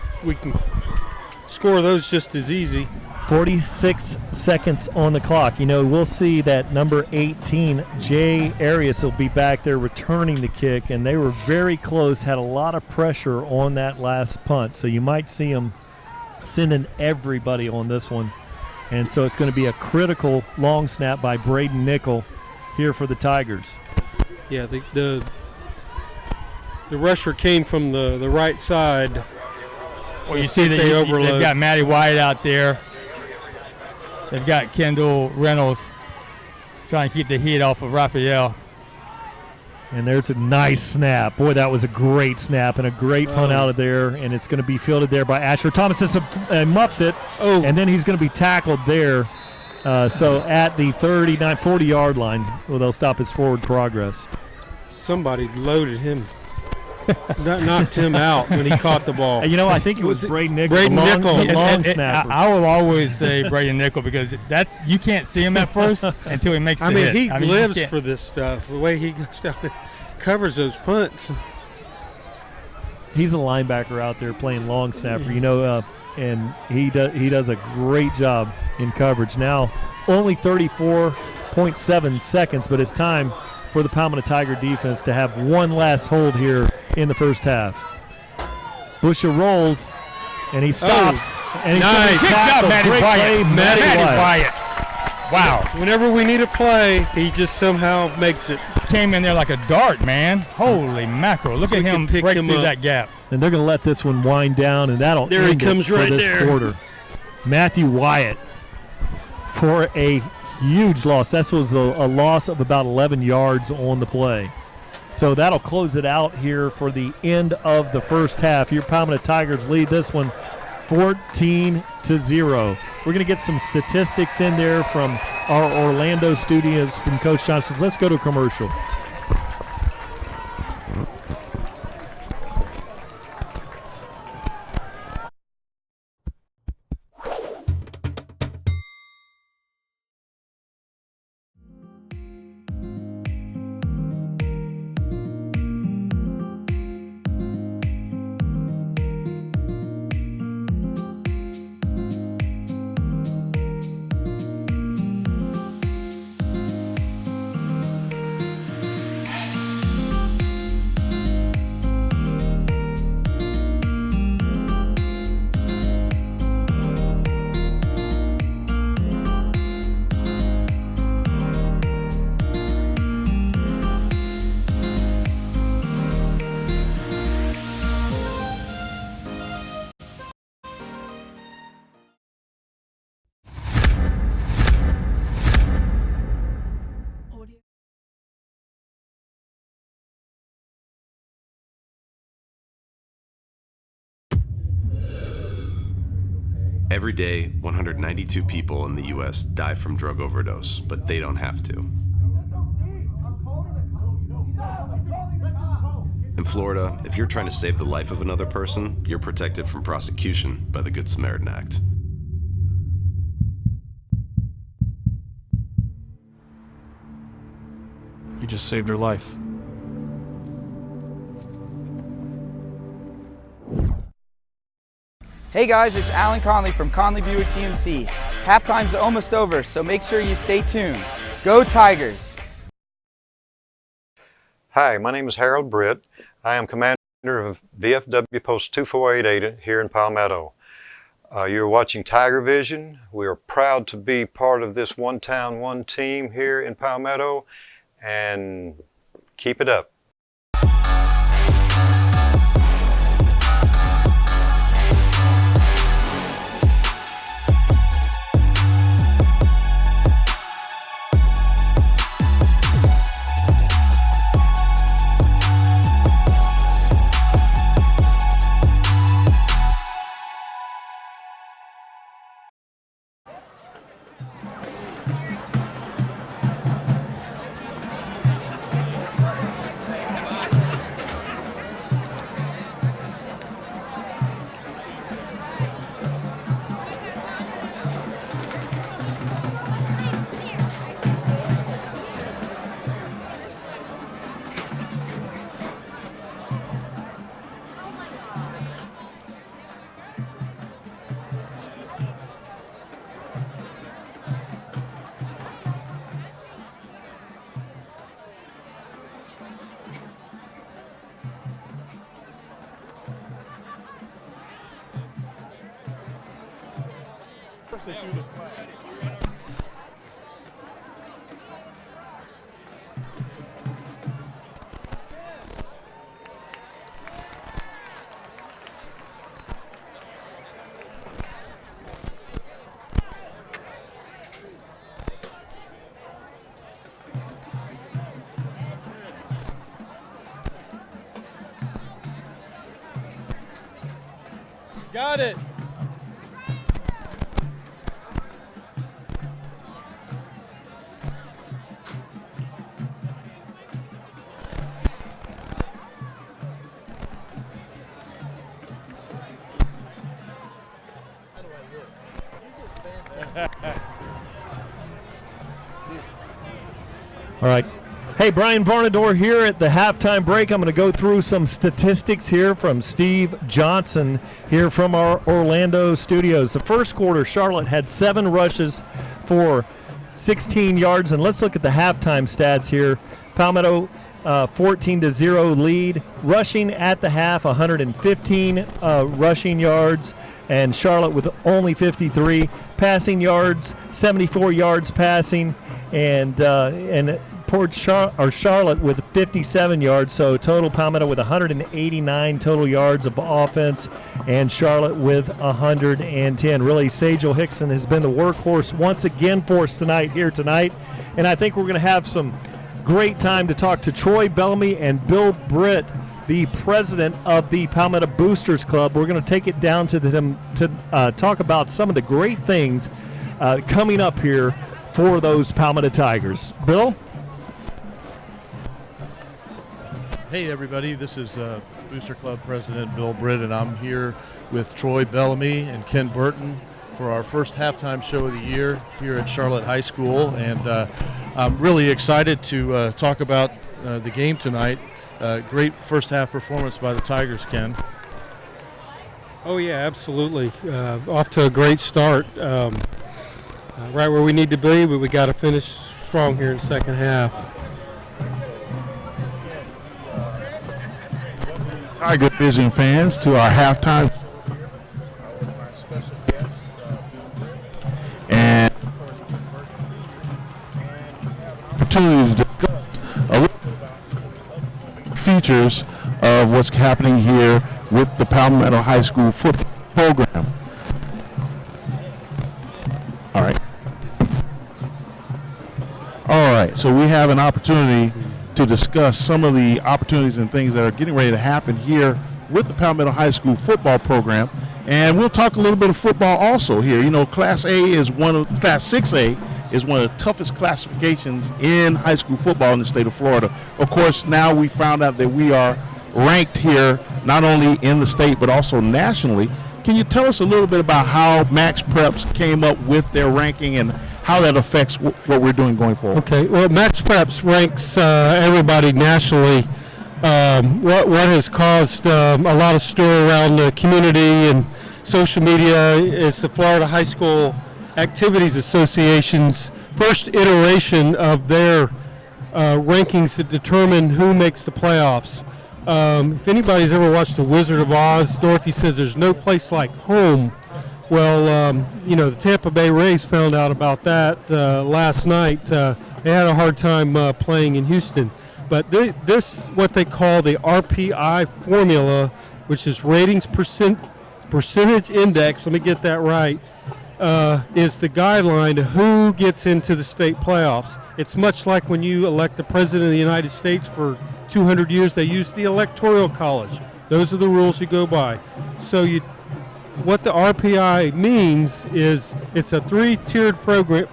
score those just as easy. 46 seconds on the clock. We'll see that number 18, Jay Arias, will be back there returning the kick, and they were very close, had a lot of pressure on that last punt. So you might see them sending everybody on this one. And so it's going to be a critical long snap by Braden Nickel here for the Tigers. Yeah, the rusher came from the right side. Well, you see that they've got Matty White out there. They've got Kendall Reynolds trying to keep the heat off of Raphael. And there's a nice snap. Boy, that was a great snap and a great punt out of there. And it's going to be fielded there by Asher Thomas. And muffs it. And then he's going to be tackled there. So at the 39, 40-yard line, they'll stop his forward progress. Somebody loaded him. Knocked him out when he caught the ball. I think it was Braden Nickel. Long snapper. I will always say Braden Nickel because you can't see him at first until he makes the hit. He lives for this stuff. The way he goes down and covers those punts. He's the linebacker out there playing long snapper, and he does a great job in coverage. Now, only 34.7 seconds, but it's time for the Palmetto Tiger defense to have one last hold here in the first half. Busher rolls, and he stops. And he's nice. Good job, Matty Wyatt. Matty Wyatt. Wow. Whenever we need a play, he just somehow makes it. Came in there like a dart, man. Holy mackerel. Look at him break through that gap. And they're going to let this one wind down, and that'll there end he comes it for right this there. quarter. Matthew Wyatt for a huge loss. That was a loss of about 11 yards on the play. So that'll close it out here for the end of the first half. Your Palmetto Tigers lead this one 14-0. We're going to get some statistics in there from our Orlando studios from Coach Johnson. Let's go to commercial. Every day, 192 people in the U.S. die from drug overdose, but they don't have to. In Florida, if you're trying to save the life of another person, you're protected from prosecution by the Good Samaritan Act. You just saved her life. Hey guys, it's Alan Conley from Conley Buick GMC. Halftime's almost over, so make sure you stay tuned. Go Tigers! Hi, my name is Harold Britt. I am commander of VFW Post 2488 here in Palmetto. You're watching TigerVision. We are proud to be part of this one town, one team here in Palmetto, and keep it up. Got it. All right. Hey, Brian Varnador here at the halftime break. I'm going to go through some statistics here from Steve Johnson here from our Orlando studios. The first quarter, Charlotte had 7 rushes for 16 yards. And let's look at the halftime stats here. Palmetto 14-0 lead. Rushing at the half, 115 rushing yards. And Charlotte with only 53. Passing yards, 74 yards passing. And Charlotte with 57 yards, so total Palmetto with 189 total yards of offense, and Charlotte with 110. Really, Sajel Hickson has been the workhorse once again for us tonight, and I think we're going to have some great time to talk to Troy Bellamy and Bill Britt the president of the Palmetto Boosters Club. We're going to take it down to them to talk about some of the great things coming up here for those Palmetto Tigers. Bill? Hey, everybody. This is Booster Club President Bill Britt, and I'm here with Troy Bellamy and Ken Burton for our first halftime show of the year here at Charlotte High School. And I'm really excited to talk about the game tonight. Great first half performance by the Tigers, Ken. Oh, yeah, absolutely. Off to a great start. Right where we need to be, but we got to finish strong here in the second half. TigerVision fans to our halftime. And opportunity to discuss a little bit about features of what's happening here with the Palmetto High School football program. All right, so we have an opportunity to discuss some of the opportunities and things that are getting ready to happen here with the Palmetto High School football program. And we'll talk a little bit of football also here. You know, Class 6A is one of the toughest classifications in high school football in the state of Florida. Of course, now we found out that we are ranked here not only in the state but also nationally. Can you tell us a little bit about how Max Preps came up with their ranking and how that affects what we're doing going forward? Okay, well, Max Preps ranks everybody nationally. What has caused a lot of stir around the community and social media is the Florida High School Activities Association's first iteration of their rankings that determine who makes the playoffs. If anybody's ever watched The Wizard of Oz, Dorothy says there's no place like home. Well, you know, the Tampa Bay Rays found out about that last night. They had a hard time playing in Houston. But this, what they call the RPI formula, which is ratings percentage index, let me get that right, is the guideline to who gets into the state playoffs. It's much like when you elect the President of the United States for 200 years, they use the Electoral College. Those are the rules you go by. So what the RPI means is it's a three-tiered program,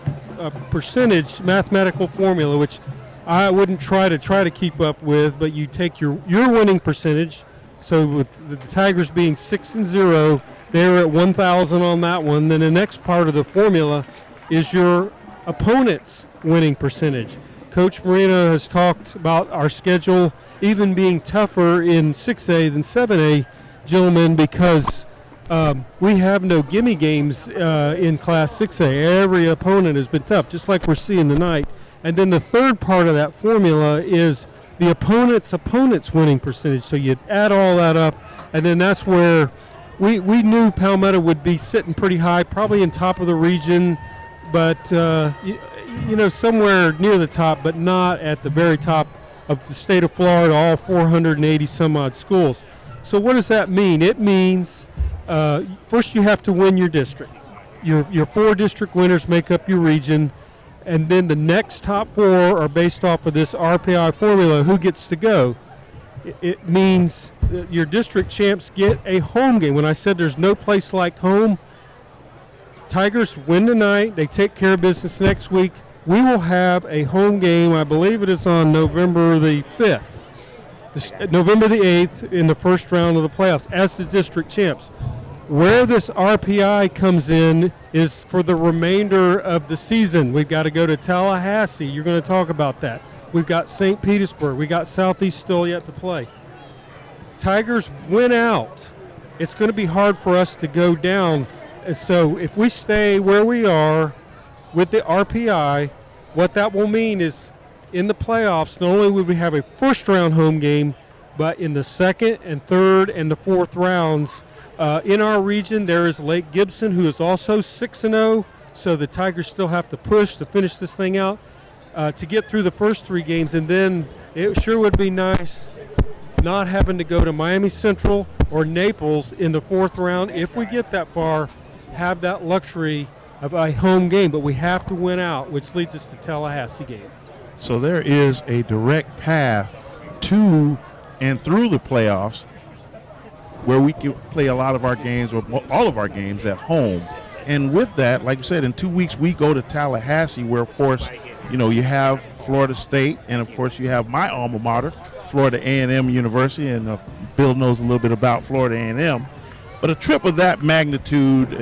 percentage mathematical formula, which I wouldn't try to keep up with, but you take your winning percentage. So with the Tigers being 6-0, they're at 1,000 on that one. Then the next part of the formula is your opponent's winning percentage. Coach Marino has talked about our schedule even being tougher in 6A than 7A, gentlemen, because we have no gimme games in Class 6A. Every opponent has been tough, just like we're seeing tonight. And then the third part of that formula is the opponent's winning percentage. So you add all that up, and then that's where we knew Palmetto would be sitting pretty high, probably in top of the region, but you know, somewhere near the top, but not at the very top of the state of Florida, all 480 some odd schools. So what does that mean? It means first you have to win your district. Your 4 district winners make up your region, and then the next top 4 are based off of this RPI formula, who gets to go. It means that your district champs get a home game. When I said there's no place like home, Tigers win tonight, they take care of business next week. We will have a home game, I believe it is on November the 5th, November the 8th in the first round of the playoffs as the district champs. Where this RPI comes in is for the remainder of the season. We've got to go to Tallahassee. You're going to talk about that. We've got St. Petersburg. We got Southeast still yet to play. Tigers win out. It's going to be hard for us to go down. So if we stay where we are with the RPI, what that will mean is in the playoffs, not only will we have a first round home game, but in the second and third and the fourth rounds, in our region, there is Lake Gibson, who is also 6-0, so the Tigers still have to push to finish this thing out to get through the first 3 games, and then it sure would be nice not having to go to Miami Central or Naples in the 4th round. If we get that far, have that luxury of a home game, but we have to win out, which leads us to Tallahassee game. So there is a direct path to and through the playoffs, where we can play a lot of our games, or all of our games, at home. And with that, like I said, in 2 weeks we go to Tallahassee, where, of course, you have Florida State, and of course you have my alma mater, Florida A&M University, and Bill knows a little bit about Florida A&M. But a trip of that magnitude,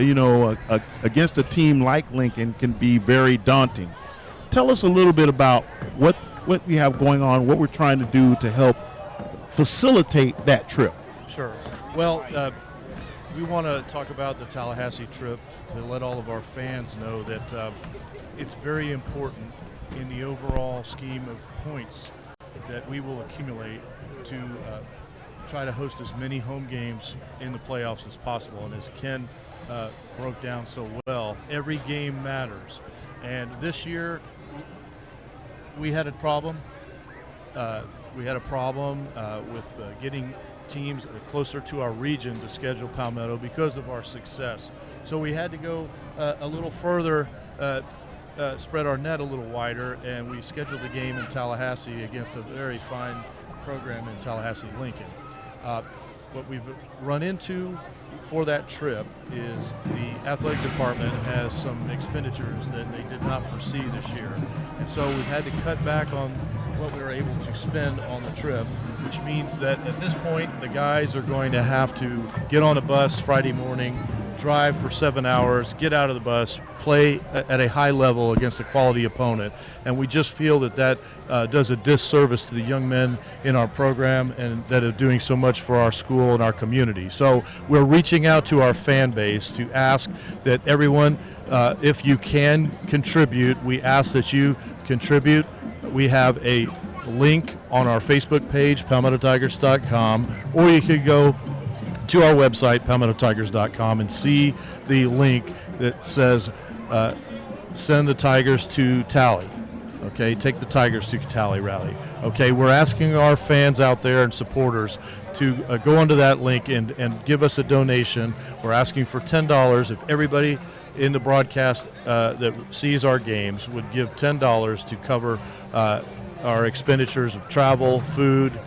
against a team like Lincoln can be very daunting. Tell us a little bit about what we have going on, what we're trying to do to help facilitate that trip. Sure. Well, we want to talk about the Tallahassee trip to let all of our fans know that it's very important in the overall scheme of points that we will accumulate to try to host as many home games in the playoffs as possible. And as Ken broke down so well, every game matters. And this year we had a problem. With getting teams closer to our region to schedule Palmetto because of our success. So we had to go a little further, spread our net a little wider, and we scheduled the game in Tallahassee against a very fine program in Tallahassee Lincoln. What we've run into for that trip is the athletic department has some expenditures that they did not foresee this year. And so we've had to cut back on what we were able to spend on the trip, which means that at this point the guys are going to have to get on a bus Friday morning, drive for 7 hours, get out of the bus, play at a high level against a quality opponent. And we just feel that does a disservice to the young men in our program and that are doing so much for our school and our community. So we're reaching out to our fan base to ask that everyone, if you can contribute, we ask that you contribute. We have a link on our Facebook page, PalmettoTigers.com, or you could go to our website, PalmettoTigers.com, and see the link that says send the Tigers to Tally. Okay, take the Tigers to Tally Rally. Okay, we're asking our fans out there and supporters to go onto that link and give us a donation. We're asking for $10. If everybody in the broadcast that sees our games would give $10 to cover our expenditures of travel, food,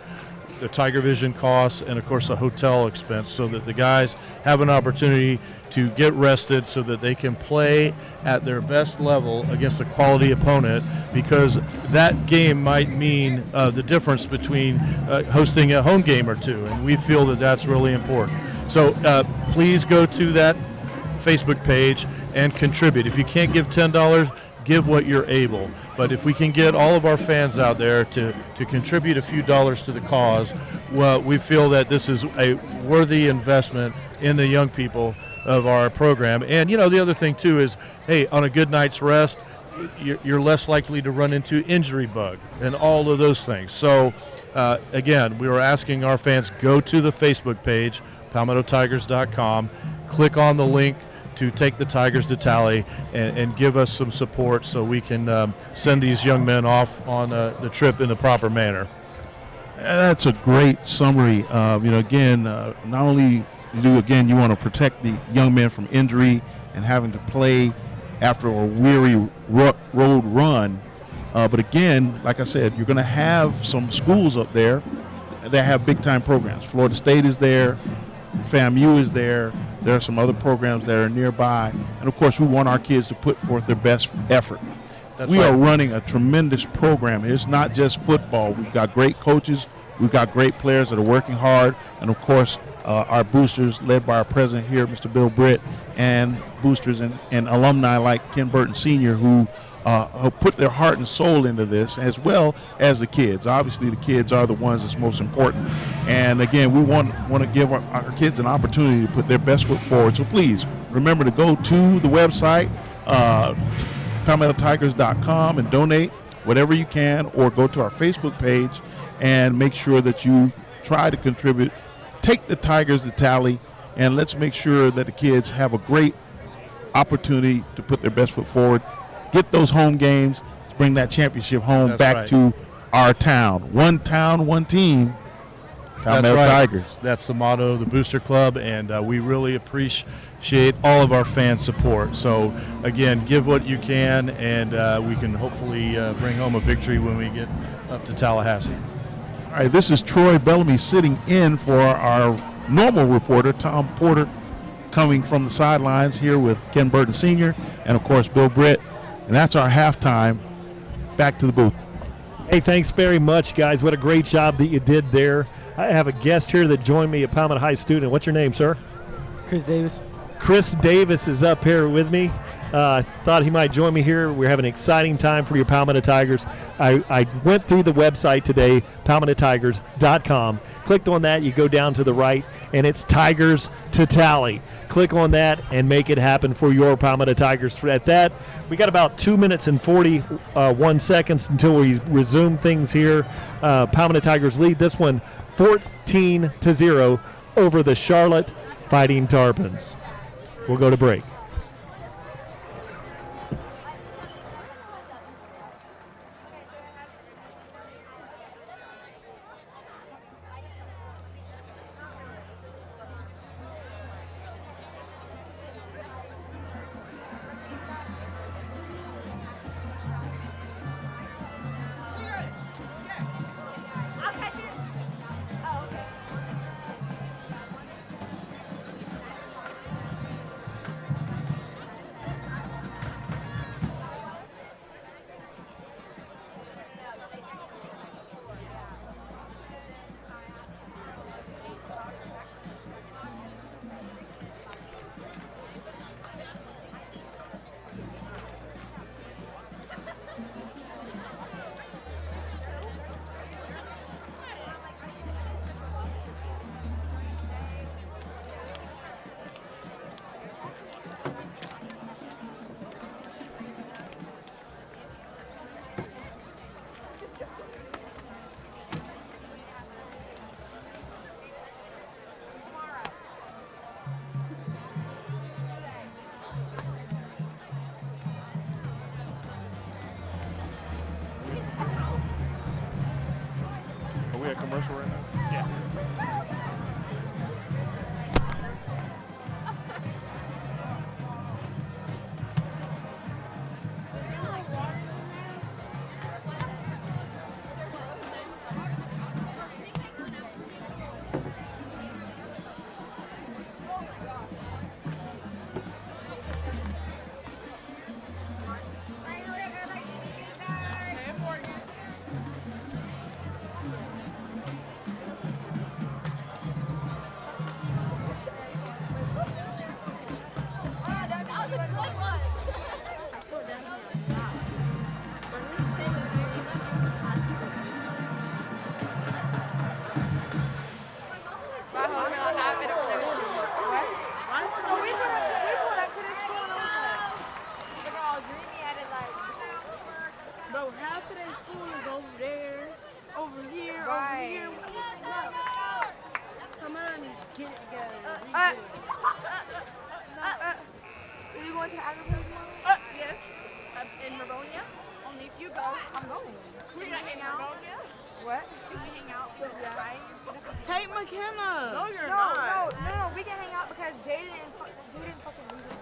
the TigerVision costs, and of course the hotel expense, so that the guys have an opportunity to get rested so that they can play at their best level against a quality opponent, because that game might mean the difference between hosting a home game or two, and we feel that that's really important. So please go to that Facebook page and contribute. If you can't give $10, give what you're able. But if we can get all of our fans out there to contribute a few dollars to the cause, well, we feel that this is a worthy investment in the young people of our program. And the other thing too is, hey, on a good night's rest, you're less likely to run into injury bug and all of those things. So again, we were asking our fans, go to the Facebook page, PalmettoTigers.com, click on the link to take the Tigers to Tally and give us some support so we can send these young men off on the trip in the proper manner. That's a great summary. Again, not only you want to protect the young men from injury and having to play after a weary road run, but again, like I said, you're going to have some schools up there that have big-time programs. Florida State is there, FAMU is there. There are some other programs that are nearby. And, of course, we want our kids to put forth their best effort. We are running a tremendous program. It's not just football. We've got great coaches. We've got great players that are working hard. And, of course, our boosters led by our president here, Mr. Bill Britt, and boosters and alumni like Ken Burton Sr., who put their heart and soul into this, as well as the kids. Obviously, the kids are the ones that's most important. And again, we want to give our kids an opportunity to put their best foot forward. So please remember to go to the website, PalmettoTigers.com, and donate whatever you can, or go to our Facebook page and make sure that you try to contribute. Take the Tigers to Tally, and let's make sure that the kids have a great opportunity to put their best foot forward. Get those home games. Let's bring that championship home. That's back right. To our town. One town, one team. Palmetto Tigers. That's the motto of the Booster Club, and we really appreciate all of our fan support. So, again, give what you can, and we can hopefully bring home a victory when we get up to Tallahassee. All All right, this is Troy Bellamy sitting in for our normal reporter, Tom Porter, coming from the sidelines here with Ken Burton Sr. and, of course, Bill Britt. And that's our halftime. Back to the booth. Hey, thanks very much, guys. What a great job that you did there. I have a guest here that joined me, a Palmetto High student. What's your name, sir? Chris Davis. Chris Davis is up here with me. Thought he might join me here. We're having an exciting time for your Palmetto Tigers. I went through the website today, palmettotigers.com. Clicked on that, you go down to the right, and it's Tigers to Tally. Click on that and make it happen for your Palmetto Tigers. At that, we got about 2 minutes and 41 seconds until we resume things here. Palmetto Tigers lead this one 14-0 over the Charlotte Fighting Tarpons. We'll go to break. Are we at commercial right now? Yeah. Bro, half of their school is over there, over here, Right. over here. Come on, get it together. So you going to the agriculture? Yes. In Mavonia. Only if you go, I'm going. We're gonna hang out. What? Can we hang out with the guys? Take McKenna. No, you're not. No. We can hang out because Jaden fucking leave it.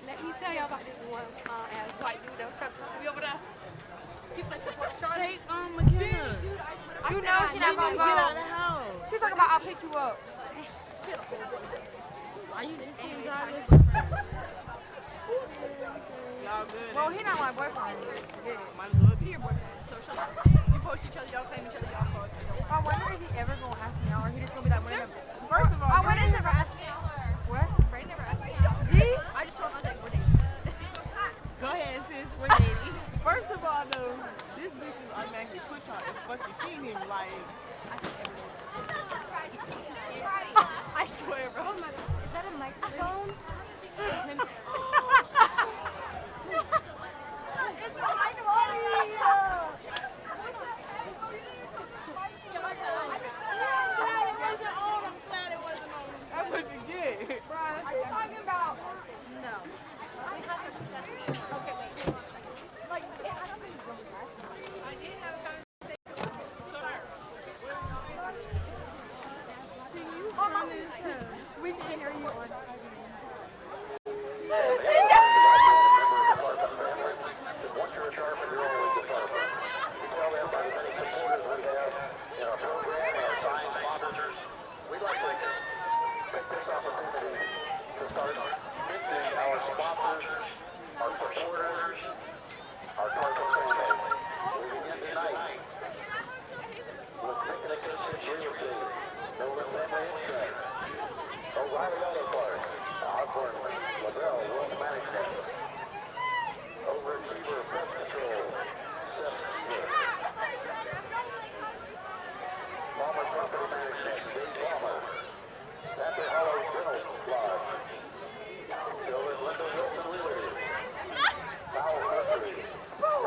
Let me tell you about this one ass white dude that was trying to be over there. He's like, take McKenna. You know she's not gonna go. Get out of the house. She's talking about I'll pick you up. Are you just gonna drive this? Y'all good. Well, he's not my boyfriend. Yeah, might as well be your boyfriend. So shut up. You post each other, y'all claim each other, y'all fuck. I wonder if he ever gonna ask me out or he just gonna be like, whatever. First of all, I wonder if never asked me out. What? Brady never asked me out. G? I just told her that we're dating. Go ahead, sis. We're dating. First of all, though, this bitch is automatically put on as fucking. She ain't even like. I swear, bro. Is that a microphone? That's what you sponsors, our supporters, our Tarpons family. We begin tonight with Lincoln Associates Real Estate, Nolan Family Insurance, O'Reilly Auto Parts, Osborne, LaBelle Wealth Management, Overachiever Pest Control, Seth Smith, Palmer Property Management, Dave Palmer, Panther Hollow Dental Lodge, Joe and Linda Wilson Wheeler, Powell Nursery,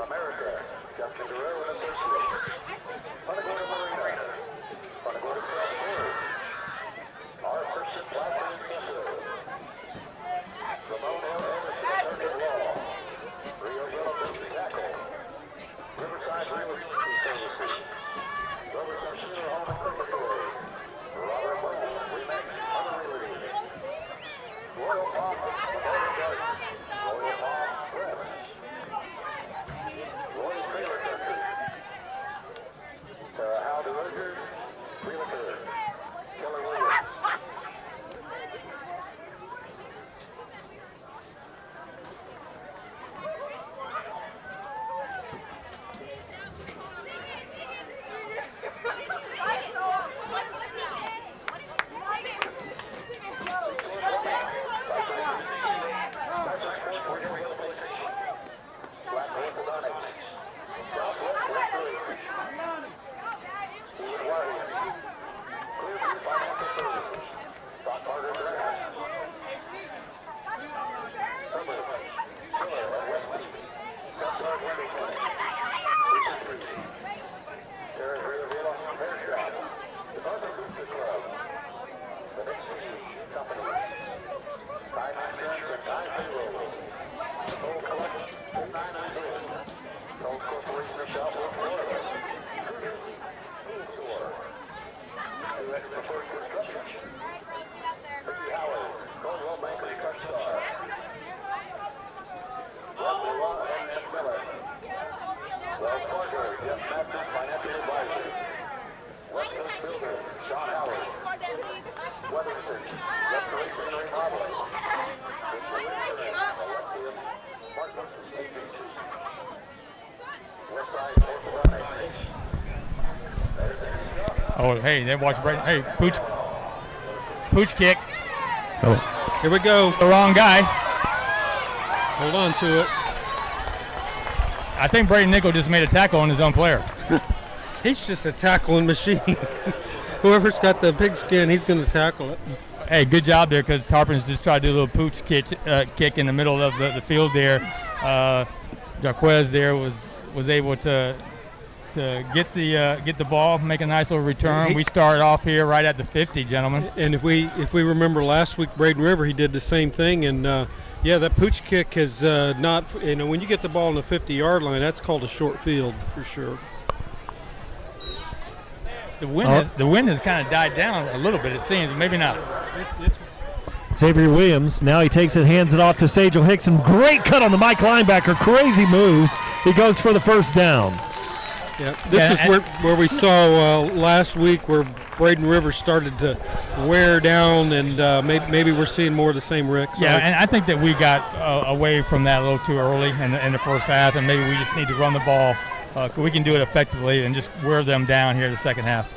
America, Justin Guerrero and Associates, Punta Gorda Marina, Punta Gorda Self Storage, R. Friction Plastic and Center, Ramon L. Anderson Attorney Law, Rio Yellow Baby Tackle, Riverside Real Estate Services, Robertson Shooter Home and Inventory, Robert Bowman, Remax Unrealty, Royal Palm, Memorial Gardens, Royal Palm Press, Roy's Trailer Country, Sarah Howe DeRogers, Realtor, Keller Williams. Oh, hey, they watch Brady. Hey, pooch kick. Oh. Here we go. The wrong guy. Hold on to it. I think Brady Nickel just made a tackle on his own player. He's just a tackling machine. Whoever's got the pigskin, he's going to tackle it. Hey, good job there, because Tarpons just tried to do a little pooch kick in the middle of the field there. Jaquez there was able to get the ball, make a nice little return. We start off here right at the 50, gentlemen. And if we remember last week, Braden River, he did the same thing. And yeah, that pooch kick has not. When you get the ball on the 50-yard line, that's called a short field for sure. The wind has kind of died down a little bit, it seems. Maybe not. Xavier Williams, now he takes it, hands it off to Sajel Hickson. Great cut on the Mike linebacker, crazy moves. He goes for the first down. Yeah, this is where we saw last week where Braden Rivers started to wear down, and maybe we're seeing more of the same Rick. Yeah, and I think that we got away from that a little too early in the first half, and maybe we just need to run the ball. We can do it effectively and just wear them down here in the second half.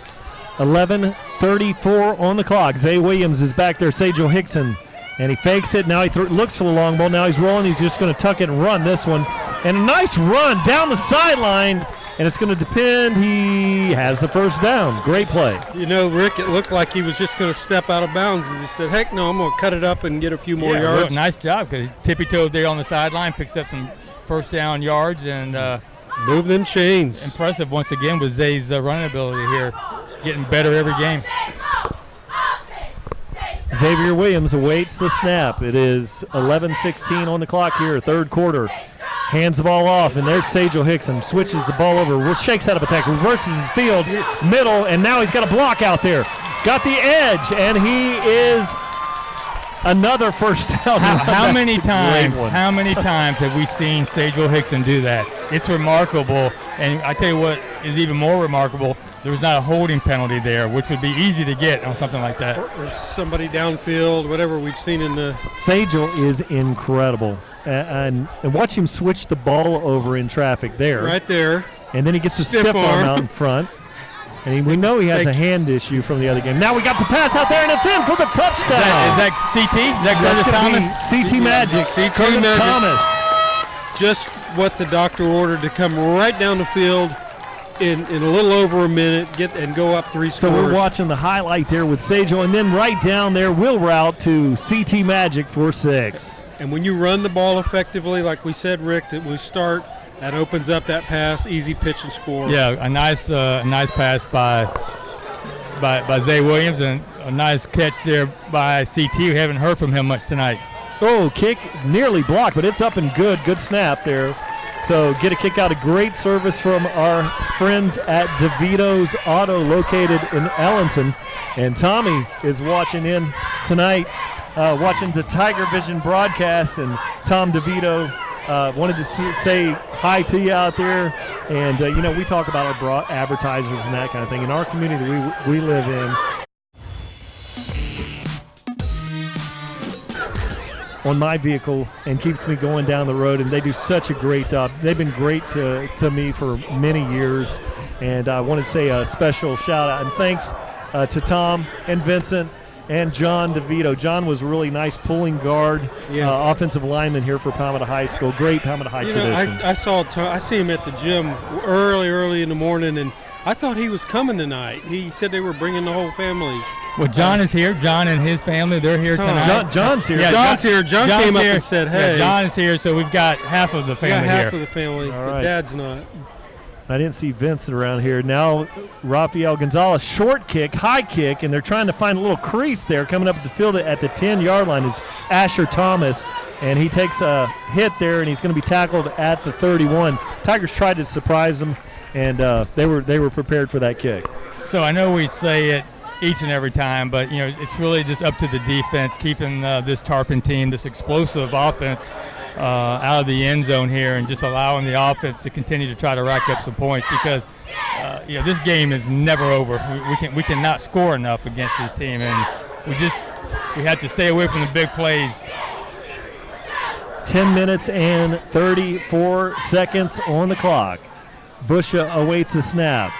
11:34 on the clock. Zay Williams is back there, Sajel Hickson, and he fakes it. Now he looks for the long ball. Now he's rolling. He's just going to tuck it and run this one. And a nice run down the sideline. And it's going to depend. He has the first down. Great play. You know, Rick, it looked like he was just going to step out of bounds. He said, heck no, I'm going to cut it up and get a few more yards. Well, nice job, because he tippy-toed there on the sideline, picks up some first down yards, and move them chains. Impressive once again with Zay's running ability here, getting better every game. Xavier Williams awaits the snap. It is 11:16 on the clock here, third quarter. Hands the ball off, and there's Sajel Hickson. Switches the ball over, shakes out of attack, reverses his field, middle, and now he's got a block out there. Got the edge, and he is another first down. How many times have we seen Sajel Hickson do that? It's remarkable, and I tell you what is even more remarkable. there was not a holding penalty there, which would be easy to get on something like that. Or somebody downfield, whatever we've seen in the. Sajel is incredible. And watch him switch the ball over in traffic there. Right there. And then he gets a stiff arm out in front. And we know he has a hand issue from the other game. Now we got the pass out there, and it's in for the touchdown. Is that CT? Is that Curtis Thomas? CT Magic. Curtis Thomas. Just what the doctor ordered, to come right down the field in a little over a minute, and go up 3 scores. So we're watching the highlight there with Sajel, and then right down there, wheel route to CT Magic for 6. And when you run the ball effectively, like we said, Rick, that we start, that opens up that pass, easy pitch and score. Yeah, a nice pass by Zay Williams, and a nice catch there by CT. We haven't heard from him much tonight. Oh, kick nearly blocked, but it's up and good. Good snap there. So get a kick out. A great service from our friends at DeVito's Auto, located in Ellington. And Tommy is watching in tonight, watching the TigerVision broadcast. And Tom DeVito wanted to say hi to you out there. And, we talk about our advertisers and that kind of thing. In our community that we live in, on my vehicle, and keeps me going down the road, and they do such a great job. They've been great to me for many years, and I want to say a special shout out and thanks to Tom and Vincent and John DeVito. John was a really nice pulling guard, offensive lineman here for Palmetto High School. Great Palmetto High tradition. I see him at the gym early in the morning, and I thought he was coming tonight. He said they were bringing the whole family. Well, John is here. John and his family, they're here tonight. John's here. Yeah, John's here. John came up and said, hey. Yeah, John is here, so we've got half of the family here. Half of the family, but Dad's not. I didn't see Vincent around here. Now Rafael Gonzalez, short kick, high kick, and they're trying to find a little crease there. Coming up the field at the 10-yard line is Asher Thomas, and he takes a hit there, and he's going to be tackled at the 31. Tigers tried to surprise them, and they were prepared for that kick. So I know we say it each and every time, but it's really just up to the defense, keeping this Tarpon team, this explosive offense, out of the end zone here, and just allowing the offense to continue to try to rack up some points, because this game is never over. We cannot score enough against this team, and we have to stay away from the big plays. 10 minutes and 34 seconds on the clock. Busha awaits the snap.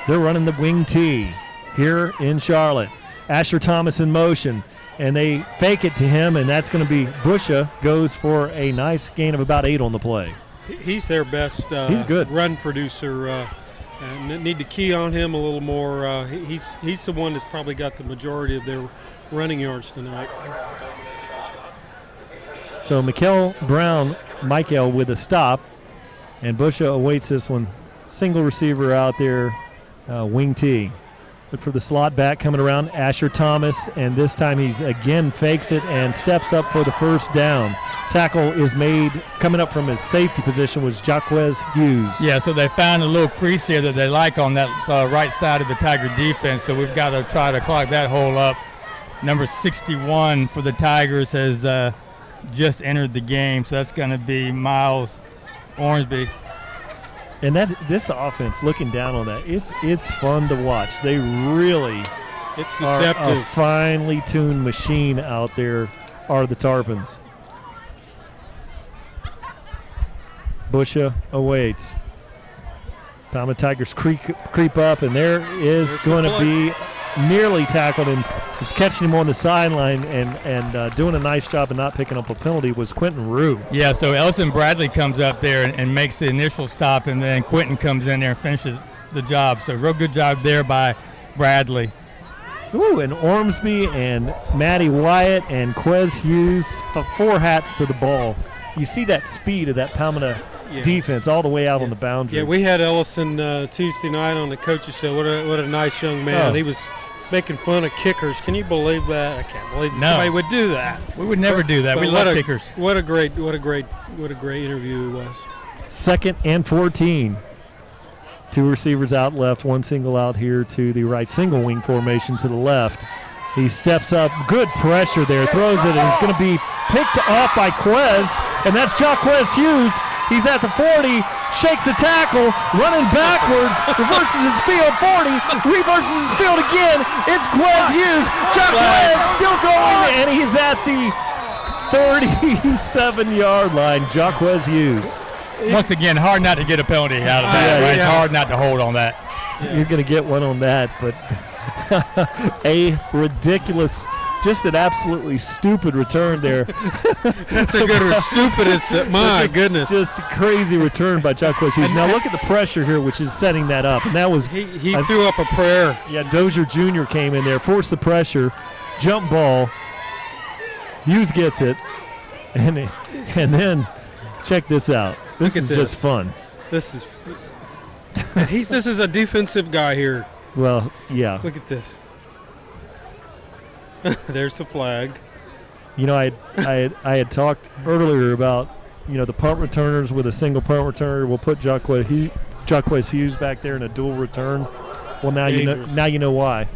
They're running the wing T here in Charlotte. Asher Thomas in motion, and they fake it to him, and that's going to be Busha goes for a nice gain of about 8 on the play. He's their best he's good. Run producer. And need to key on him a little more. He's the one that's probably got the majority of their running yards tonight. So Michael Brown, with a stop, and Busha awaits this one. Single receiver out there, wing T. Look for the slot back coming around, Asher Thomas, and this time he's again fakes it and steps up for the first down. Tackle is made coming up from his safety position was Jaquez Hughes. Yeah, so they found a little crease here that they like on that right side of the Tiger defense, so we've got to try to clog that hole up. Number 61 for the Tigers has just entered the game, so that's going to be Miles Ormsby. And this offense, looking down on that, it's fun to watch. They really are a finely tuned machine out there, are the Tarpons. Busha awaits. Palmetto Tigers creep up, and there's going to be nearly tackled, and catching him on the sideline and doing a nice job of not picking up a penalty was Quentin Rue. Yeah, so Ellison Bradley comes up there and makes the initial stop, and then Quentin comes in there and finishes the job. So real good job there by Bradley. Ooh, and Ormsby and Matty Wyatt and Quez Hughes, 4 hats to the ball. You see that speed of that Palmetto defense all the way out on the boundary. Yeah, we had Ellison Tuesday night on the coaches show. What a nice young man. He was making fun of kickers. Can you believe that? I can't believe somebody would do that. We would never do that. We love kickers. What a great interview it was. 2nd and 14. 2 receivers out left, 1 single out here to the right, single wing formation to the left. He steps up, good pressure there, throws it, and it's going to be picked up by Quez, and that's Jaquez Hughes. He's at the 40, shakes the tackle, running backwards, reverses his field, 40, reverses his field again. It's Quez Hughes. Quez still going, and he's at the 37-yard line. Quez Hughes. Once again, hard not to get a penalty out of that. Right? Yeah. Hard not to hold on that. You're going to get one on that, but a ridiculous, just an absolutely stupid return there. That's a good one. Stupidest. My goodness. Just a crazy return by Quez Hughes. Now look at the pressure here, which is setting that up. And that was he threw up a prayer. Yeah, Dozier Jr. came in there, forced the pressure, jump ball. Hughes gets it, and then check this out. This is just fun. This is this is a defensive guy here. Well, yeah. Look at this. There's the flag. You know, I had talked earlier about, the punt returners with a single punt returner. We'll put Quez Hughes back there in a dual return. Well, now you know why.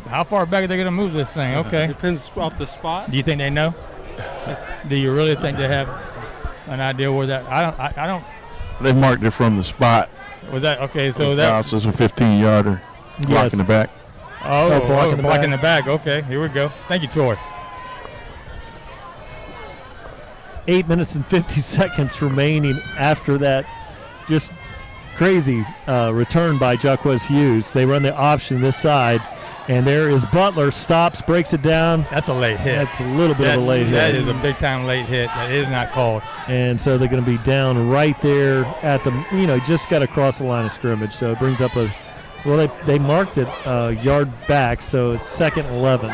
How far back are they going to move this thing? Okay. Depends off the spot. Do you think they know? Do you really think they have an idea where that? I don't. They marked it from the spot. Was that okay? So that was a 15-yarder. Blocking the back. Blocking the back. Okay, here we go. Thank you, Troy. 8 minutes and 50 seconds remaining after that. Just crazy return by Quez Hughes. They run the option this side. And there is Butler, stops, breaks it down. That's a late hit. That's a little bit of a late hit. That is a big-time late hit. That is not called. And so they're going to be down right there at the, just got across the line of scrimmage. So it brings up they marked it a yard back, so it's 2nd and 11.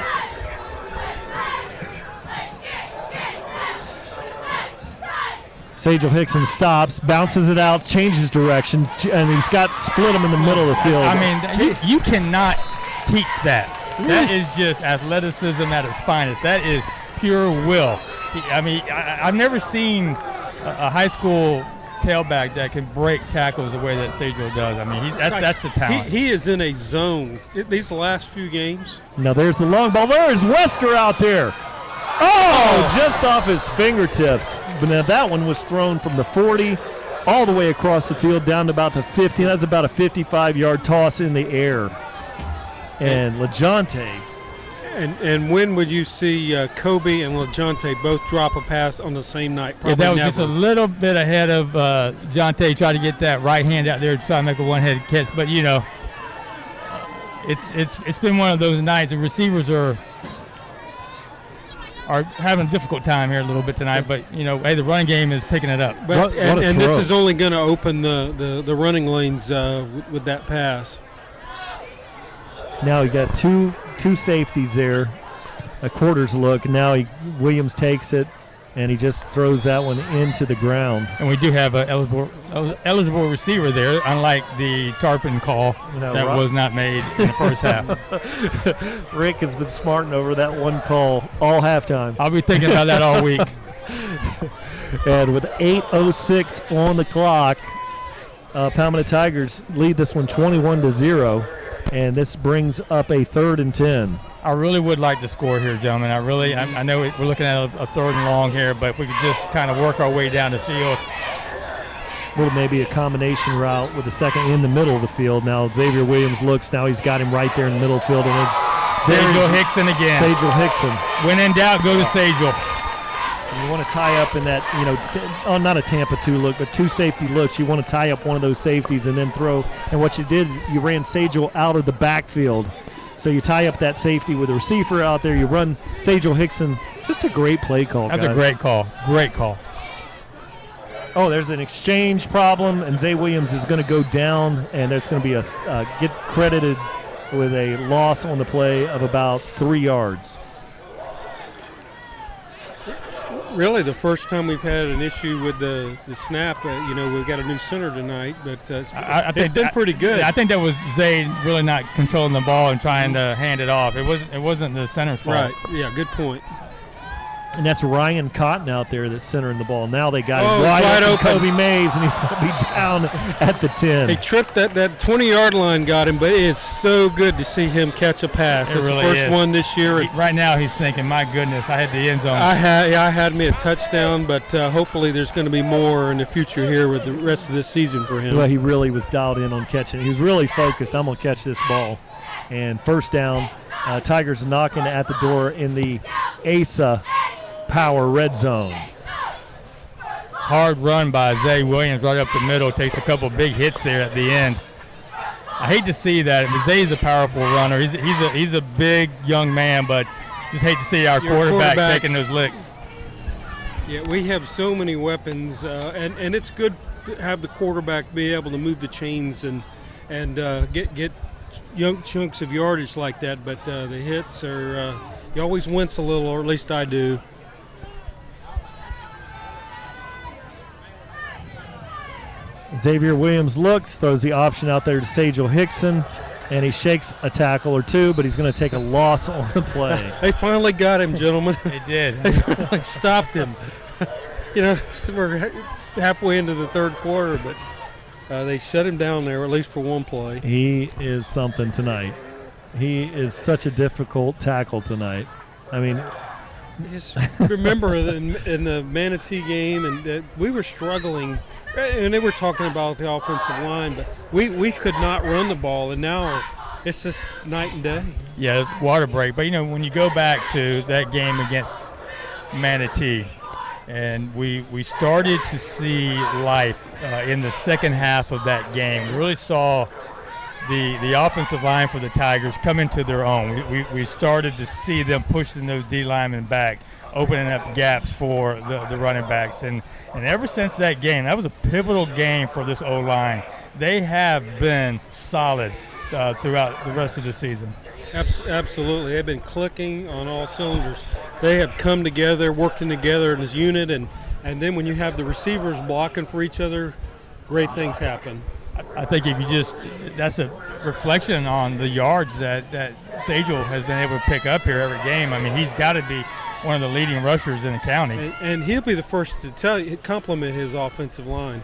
Sajal Hickson stops, bounces it out, changes direction, and he's got split him in the middle of the field. I mean, you cannot teach that. That is just athleticism at its finest. That is pure will. I mean, I've never seen a high school tailback that can break tackles the way that Sajal does. I mean, that's the talent. He is in a zone. These last few games. Now there's the long ball. There's Wester out there. Oh, just off his fingertips. But now that one was thrown from the 40 all the way across the field down to about the 50. That's about a 55-yard toss in the air. And LaJonte. And when would you see Kobe and LaJonte both drop a pass on the same night? Probably that was never. just a little bit ahead of Jonte trying to get that right hand out there to try to make a one-handed catch. But, it's been one of those nights. The receivers are having a difficult time here a little bit tonight. But, hey, the running game is picking it up. But, and this is only going to open the running lanes with that pass. Now you got two safeties there, a quarter's look. Now Williams takes it, and he just throws that one into the ground. And we do have an eligible receiver there, unlike the Tarpon call that was not made in the first half. Rick has been smarting over that one call all halftime. I'll be thinking about that all week. And with 8:06 on the clock, Palmetto Tigers lead this one 21-0. And this brings up a 3rd and 10. I really would like to score here, gentlemen. I know we're looking at a 3rd and long here, but if we could just kind of work our way down the field. Little maybe a combination route with the second in the middle of the field. Now Xavier Williams looks. Now he's got him right there in the middle of the field. And it's Sajal Hickson again. Sajal Hickson. When in doubt, go to Sajal. You want to tie up in that, not a Tampa 2 look, but 2 safety looks. You want to tie up one of those safeties and then throw. And what you did, you ran Sajal out of the backfield. So you tie up that safety with a receiver out there. You run Sajal Hickson. Just a great play call, That's guys. A great call. Great call. Oh, there's an exchange problem, and Zay Williams is going to go down, and there's going to be get credited with a loss on the play of about 3 yards. Really, the first time we've had an issue with the snap. We've got a new center tonight, but it's been pretty good. I think that was Zay really not controlling the ball and trying to hand it off. It wasn't the center's fault. Right. Yeah. Good point. And that's Ryan Cotton out there that's centering the ball. Now they got Oh, him wide wide open, open. Kobe Mays, and he's going to be down at the 10. He tripped that 20-yard line, got him, but it is so good to see him catch a pass. It It's really the first is. one this year. Right now he's thinking, my goodness, I had the end zone. I had me a touchdown, but hopefully there's going to be more in the future here with the rest of this season for him. Well, he really was dialed in on catching. He was really focused. I'm going to catch this ball. And first down, Tigers knocking at the door in the ASA Power red zone. Hard run by Zay Williams right up the middle. Takes a couple big hits there at the end. I hate to see that. I mean, Zay's a powerful runner. He's a big young man, but just hate to see our quarterback taking those licks. Yeah, we have so many weapons, and it's good to have the quarterback be able to move the chains and get young chunks of yardage like that. But the hits are you always wince a little, or at least I do. Xavier Williams looks, throws the option out there to Sajel Hickson, and he shakes a tackle or two, but he's going to take a loss on the play. They finally got him, gentlemen. They did. They finally stopped him. You know, we're halfway into the third quarter, but they shut him down there, at least for one play. He is something tonight. He is such a difficult tackle tonight. I mean, just remember in the Manatee game, and we were struggling, and they were talking about the offensive line, but we could not run the ball, and now it's just night and day. Yeah, water break. But, you know, when you go back to that game against Manatee, and we started to see life in the second half of that game. We really saw the offensive line for the Tigers come into their own. We started to see them pushing those D linemen back, opening up gaps for the running backs. And ever since that game, that was a pivotal game for this O-line. They have been solid throughout the rest of the season. Absolutely. They've been clicking on all cylinders. They have come together, working together as a unit, and then when you have the receivers blocking for each other, great things happen. I think if you that's a reflection on the yards that Sajel has been able to pick up here every game. I mean, he's got to be one of the leading rushers in the county. And he'll be the first to compliment his offensive line.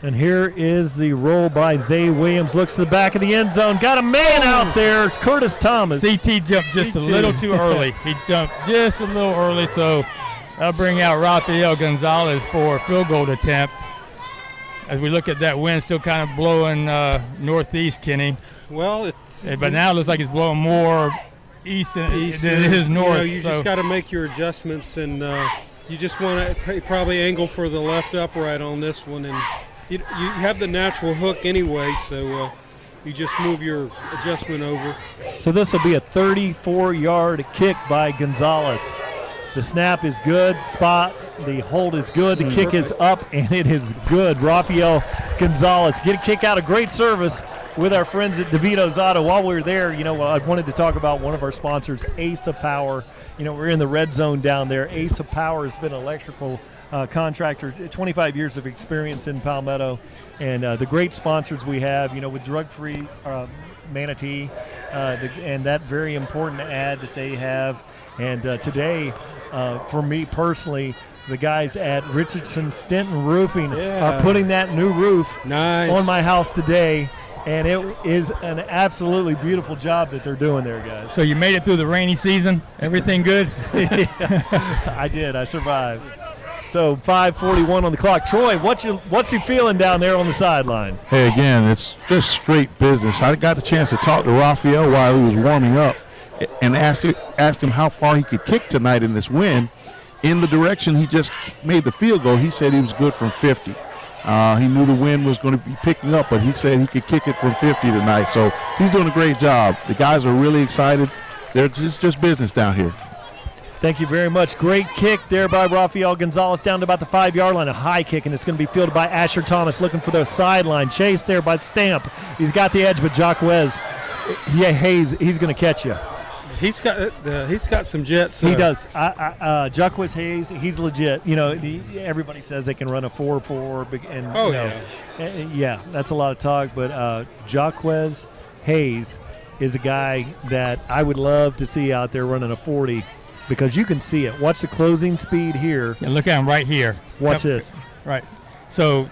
and here is the roll by Zay Williams. Looks to the back of the end zone. Got a man out there, Curtis Thomas. CT jumped just a little too early. He jumped just a little early, so that'll bring out Rafael Gonzalez for a field goal attempt. As we look at that wind, still kind of blowing northeast, Kenny. Well, but now it looks like it's blowing more east than it is north. You just got to make your adjustments, and you just want to probably angle for the left upright on this one, and you have the natural hook anyway, so you just move your adjustment over. So this will be a 34-yard kick by Gonzalez. The snap is good, spot, the hold is good, the kick is up, and it is good. Rafael Gonzalez get a kick out, a great service with our friends at DeVito's Auto. While we were there, I wanted to talk about one of our sponsors, ASA Power. We're in the red zone down there. ASA Power has been an electrical contractor, 25 years of experience in Palmetto, and the great sponsors we have, with drug-free Manatee, and that very important ad that they have. And today, for me personally, the guys at Richardson Stenton Roofing are putting that new roof on my house today. And it is an absolutely beautiful job that they're doing there, guys. So you made it through the rainy season? Everything good? I did. I survived. So 5:41 on the clock. Troy, what's he feeling down there on the sideline? Hey, again, it's just straight business. I got the chance to talk to Rafael while he was warming up and asked him how far he could kick tonight in this wind. In the direction he just made the field goal, he said he was good from 50. He knew the wind was going to be picking up, but he said he could kick it from 50 tonight. So he's doing a great job. The guys are really excited. It's just business down here. Thank you very much. Great kick there by Rafael Gonzalez down to about the 5-yard line. A high kick, and it's going to be fielded by Asher Thomas looking for the sideline. Chase there by Stamp. He's got the edge, but Jacquez, he's going to catch you. He's got some jets. He does. Jacquez Hayes, he's legit. Everybody says they can run a 4.4, and yeah, that's a lot of talk. But Jacquez Hayes is a guy that I would love to see out there running a 40. because you can see it. Watch the closing speed here. Yeah, look at him right here. Watch this. Right. So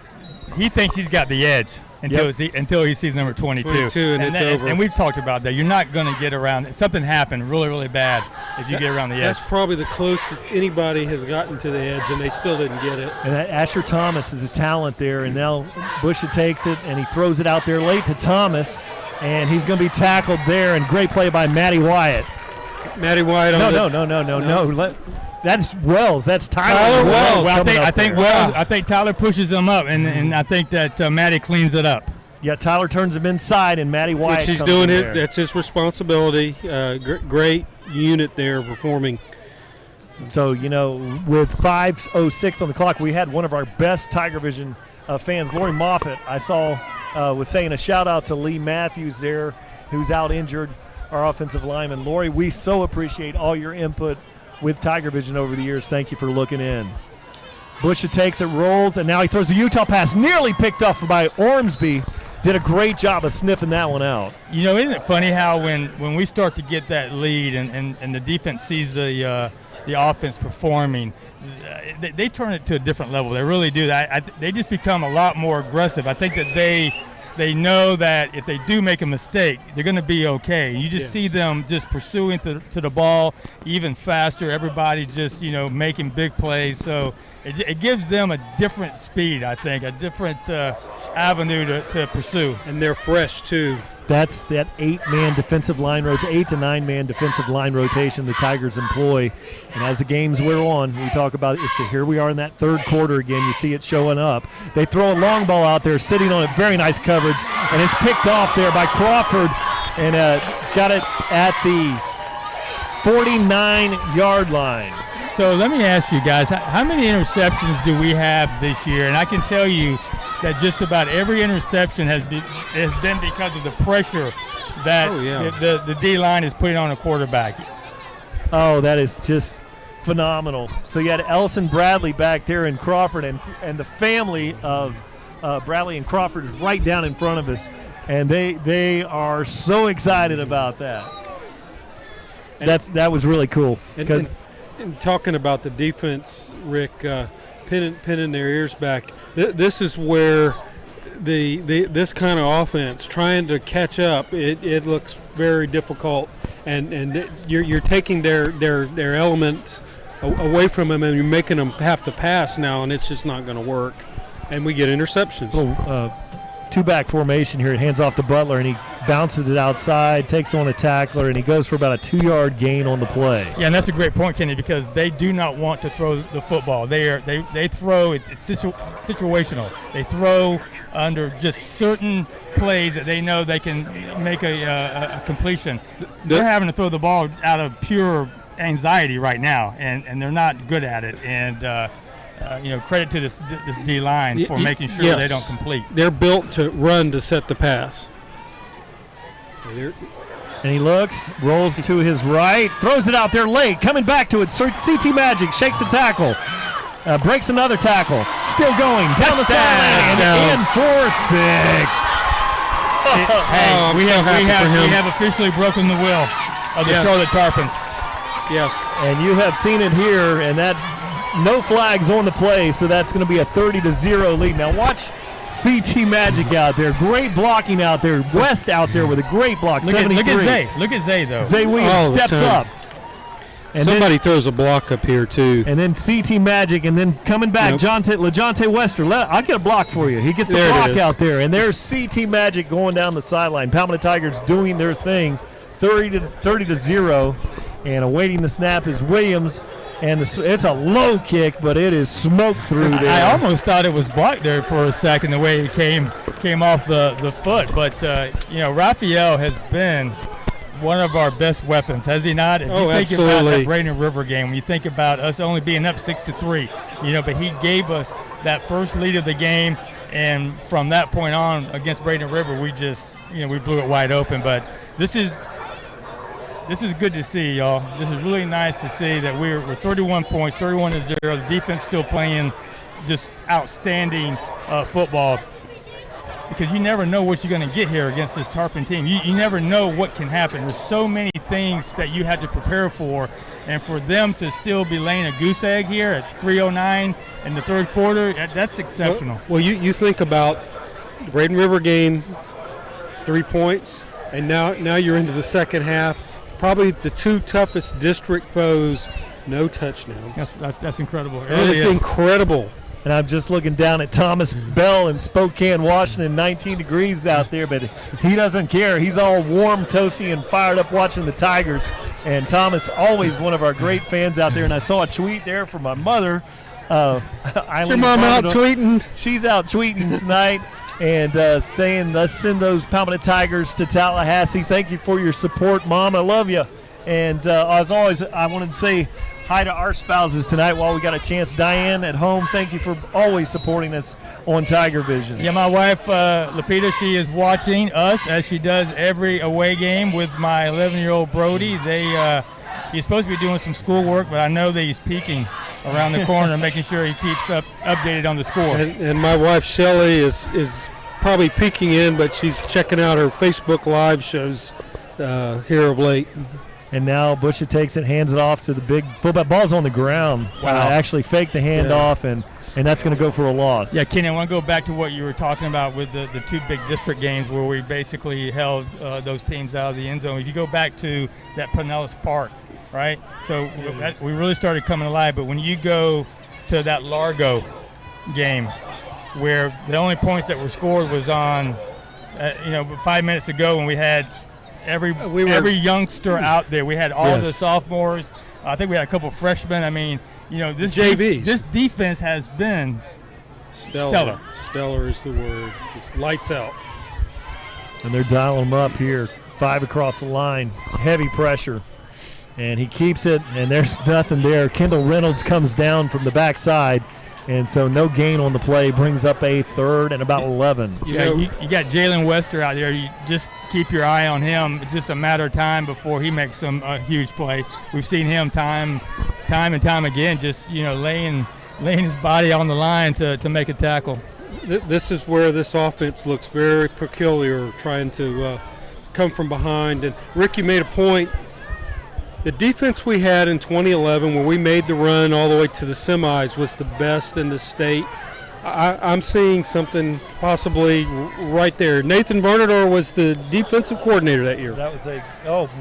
he thinks he's got the edge until he sees number 22. And it's over. And we've talked about that. You're not going to get around. Something happened really, really bad if you get around the edge. That's probably the closest anybody has gotten to the edge, and they still didn't get it. And that Asher Thomas is a talent there, and now Busha takes it, and he throws it out there late to Thomas, and he's going to be tackled there, and great play by Matty Wyatt. Matty Wyatt No. That's Wells. That's Tyler Wells. Well, I think Tyler pushes him up, and I think that Matty cleans it up. Yeah, Tyler turns him inside, and Matty Wyatt He's comes doing in his. there. That's his responsibility. Great unit there performing. So, with 5:06 on the clock, we had one of our best TigerVision fans, Lori Moffitt, I saw was saying a shout-out to Lee Matthews there, who's out injured, our offensive lineman. Lori, we so appreciate all your input with TigerVision over the years. Thank you for looking in. Busha takes it, rolls, and now he throws a Utah pass, nearly picked off by Ormsby. Did a great job of sniffing that one out. Isn't it funny how when we start to get that lead and the defense sees the offense performing, they turn it to a different level. They really do. They just become a lot more aggressive. I think that they know that if they do make a mistake, they're going to be okay. You just see them just pursuing to the ball even faster. Everybody just, making big plays. So it gives them a different speed, I think, a different avenue to pursue. And they're fresh, too. That's that 8-man defensive line 8 to 9-man defensive line rotation the Tigers employ. And as the games wear on, we talk about it. Here we are in that third quarter again. You see it showing up. They throw a long ball out there, sitting on a very nice coverage, and it's picked off there by Crawford, and it's got it at the 49-yard line. So let me ask you guys, how many interceptions do we have this year? And I can tell you that just about every interception has been because of the pressure that the D-line is putting on a quarterback. Oh, that is just phenomenal. So you had Ellison Bradley back there in Crawford, and the family of Bradley and Crawford is right down in front of us, and they are so excited about that. That was really cool. And talking about the defense, Rick, pinning their ears back. This is where this kind of offense trying to catch up. It looks very difficult, and you're taking their element away from them, and you're making them have to pass now, and it's just not going to work. And we get interceptions. Two-back formation here. It hands off to Butler, and he bounces it outside, takes on a tackler, and he goes for about a 2-yard gain on the play. Yeah, and that's a great point, Kenny, because they do not want to throw the football. They throw, it's situational. They throw under just certain plays that they know they can make a completion. They're having to throw the ball out of pure anxiety right now, and they're not good at it. And credit to this D-line for making sure they don't complete. They're built to run to set the pass. And he looks, rolls to his right, throws it out there late, coming back to it. CT Magic shakes the tackle, breaks another tackle, still going down the sideline and in for 6. We have officially broken the will of the Charlotte Tarpons. Yes. And you have seen it here, and that no flags on the play, so that's going to be a 30-0 lead. Now watch CT Magic out there. Great blocking out there. West out there with a great block. Look at Zay. Look at Zay, though. Zay Williams steps up. And somebody throws a block up here, too. And then CT Magic, and then coming back, LeJonte Wester. I'll get a block for you. He gets the block out there. And there's CT Magic going down the sideline. Palmetto Tigers doing their thing, 30-0. And awaiting the snap is Williams. And it's a low kick, but it is smoked through there. I almost thought it was blocked there for a second, the way it came off the foot. But, Raphael has been one of our best weapons, has he not? If you think about that Braden River game, when you think about us only being up 6-3, but he gave us that first lead of the game. And from that point on against Braden River, we just, we blew it wide open. But this is good to see, y'all. This is really nice to see that we're 31 points, 31-0. The defense still playing just outstanding football. because you never know what you're going to get here against this Tarpon team. You never know what can happen. There's so many things that you have to prepare for, and for them to still be laying a goose egg here at 3:09 in the third quarter, that's exceptional. Well, you think about the Braden River game, 3 points, and now you're into the second half. Probably the two toughest district foes, no touchdowns. That's incredible. It's incredible. And I'm just looking down at Thomas Bell in Spokane, Washington, 19 degrees out there, but he doesn't care. He's all warm, toasty, and fired up watching the Tigers. And Thomas, always one of our great fans out there. And I saw a tweet there from my mother. Is your mom out tweeting? She's out tweeting tonight and saying, let's send those Palmetto Tigers to Tallahassee. Thank you for your support, Mom. I love you. And as always, I wanted to say hi to our spouses tonight while we got a chance. Diane at home, thank you for always supporting us on TigerVision. Yeah, my wife, Lapita, she is watching us as she does every away game with my 11-year-old Brody. He's supposed to be doing some schoolwork, but I know that he's peeking around the corner, making sure he keeps updated on the score. And my wife, Shelly, is probably peeking in, but she's checking out her Facebook Live shows here of late. And now Busha takes it, hands it off to the big fullback. Ball's on the ground. Wow. Actually faked the handoff, and that's going to go for a loss. Yeah, Kenny, I want to go back to what you were talking about with the two big district games where we basically held those teams out of the end zone. If you go back to that Pinellas Park, right? So we really started coming alive. But when you go to that Largo game where the only points that were scored was on, 5 minutes ago when we had every youngster out there. We had all the sophomores. I think we had a couple freshmen. I mean, this JVs. This defense has been stellar. Stellar is the word. Just lights out. And they're dialing them up here. 5 across the line. Heavy pressure. And he keeps it, and there's nothing there. Kendall Reynolds comes down from the backside. And so no gain on the play, brings up a third and about 11. You got Jalen Wester out there. You just keep your eye on him. It's just a matter of time before he makes some huge play. We've seen him time and time again just, laying his body on the line to make a tackle. This is where this offense looks very peculiar, trying to come from behind. And Rick, you made a point. The defense we had in 2011 when we made the run all the way to the semis was the best in the state. I'm seeing something possibly right there. Nathan Bernador was the defensive coordinator that year. That was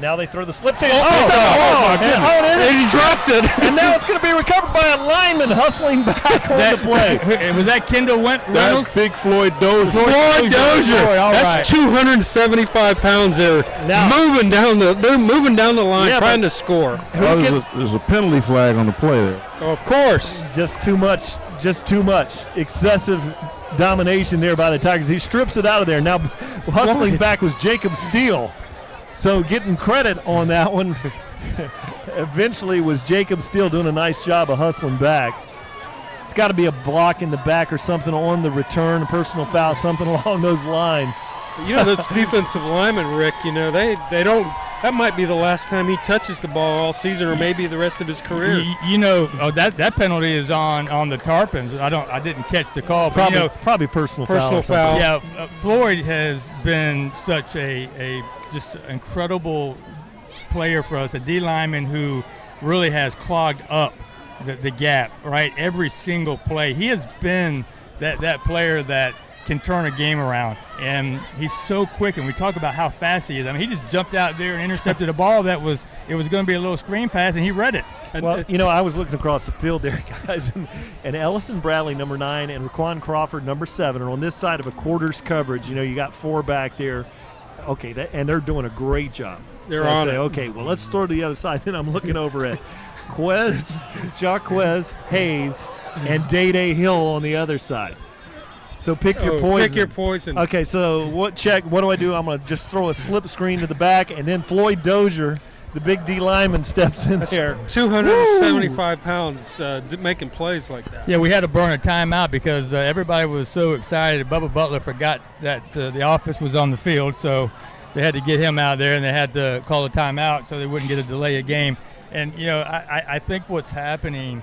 now they throw the slip to my goodness. And he dropped it. And now it's going to be recovered by a lineman hustling back on the play. Was that Kendall Reynolds? That's big Floyd Dozier. Floyd Dozier. That's 275 pounds there. Now, moving down the line, trying to score. There's a penalty flag on the play there. Oh, of course. Just too much. Excessive domination there by the Tigers. He strips it out of there. Now hustling back was Jacob Steele. So getting credit on that one eventually was Jacob Steele doing a nice job of hustling back. It's got to be a block in the back or something on the return, a personal foul, something along those lines. Those defensive linemen, Rick, they don't. That might be the last time he touches the ball all season, or maybe the rest of his career. That penalty is on the Tarpons. I didn't catch the call. Probably personal foul. Yeah, Floyd has been such a just incredible player for us, a D lineman who really has clogged up the gap. Right, every single play he has been that player that can turn a game around, and he's so quick, and we talk about how fast he is. I mean, he just jumped out there and intercepted a ball it was going to be a little screen pass, and he read it. Well, I was looking across the field there, guys, and Ellison Bradley, number 9, and Raquan Crawford, number 7, are on this side of a quarters coverage. You got 4 back there. Okay, and they're doing a great job. They're on it. Okay, well, let's throw to the other side. Then I'm looking over at Jaquez Hayes and Day Hill on the other side. So pick your poison. Pick your poison. Okay, so what do I do? I'm going to just throw a slip screen to the back, and then Floyd Dozier, the big D lineman, steps in there. 275 pounds making plays like that. Yeah, we had to burn a timeout because everybody was so excited. Bubba Butler forgot that the offense was on the field, so they had to get him out there, and they had to call a timeout so they wouldn't get a delay of game. And, I think what's happening,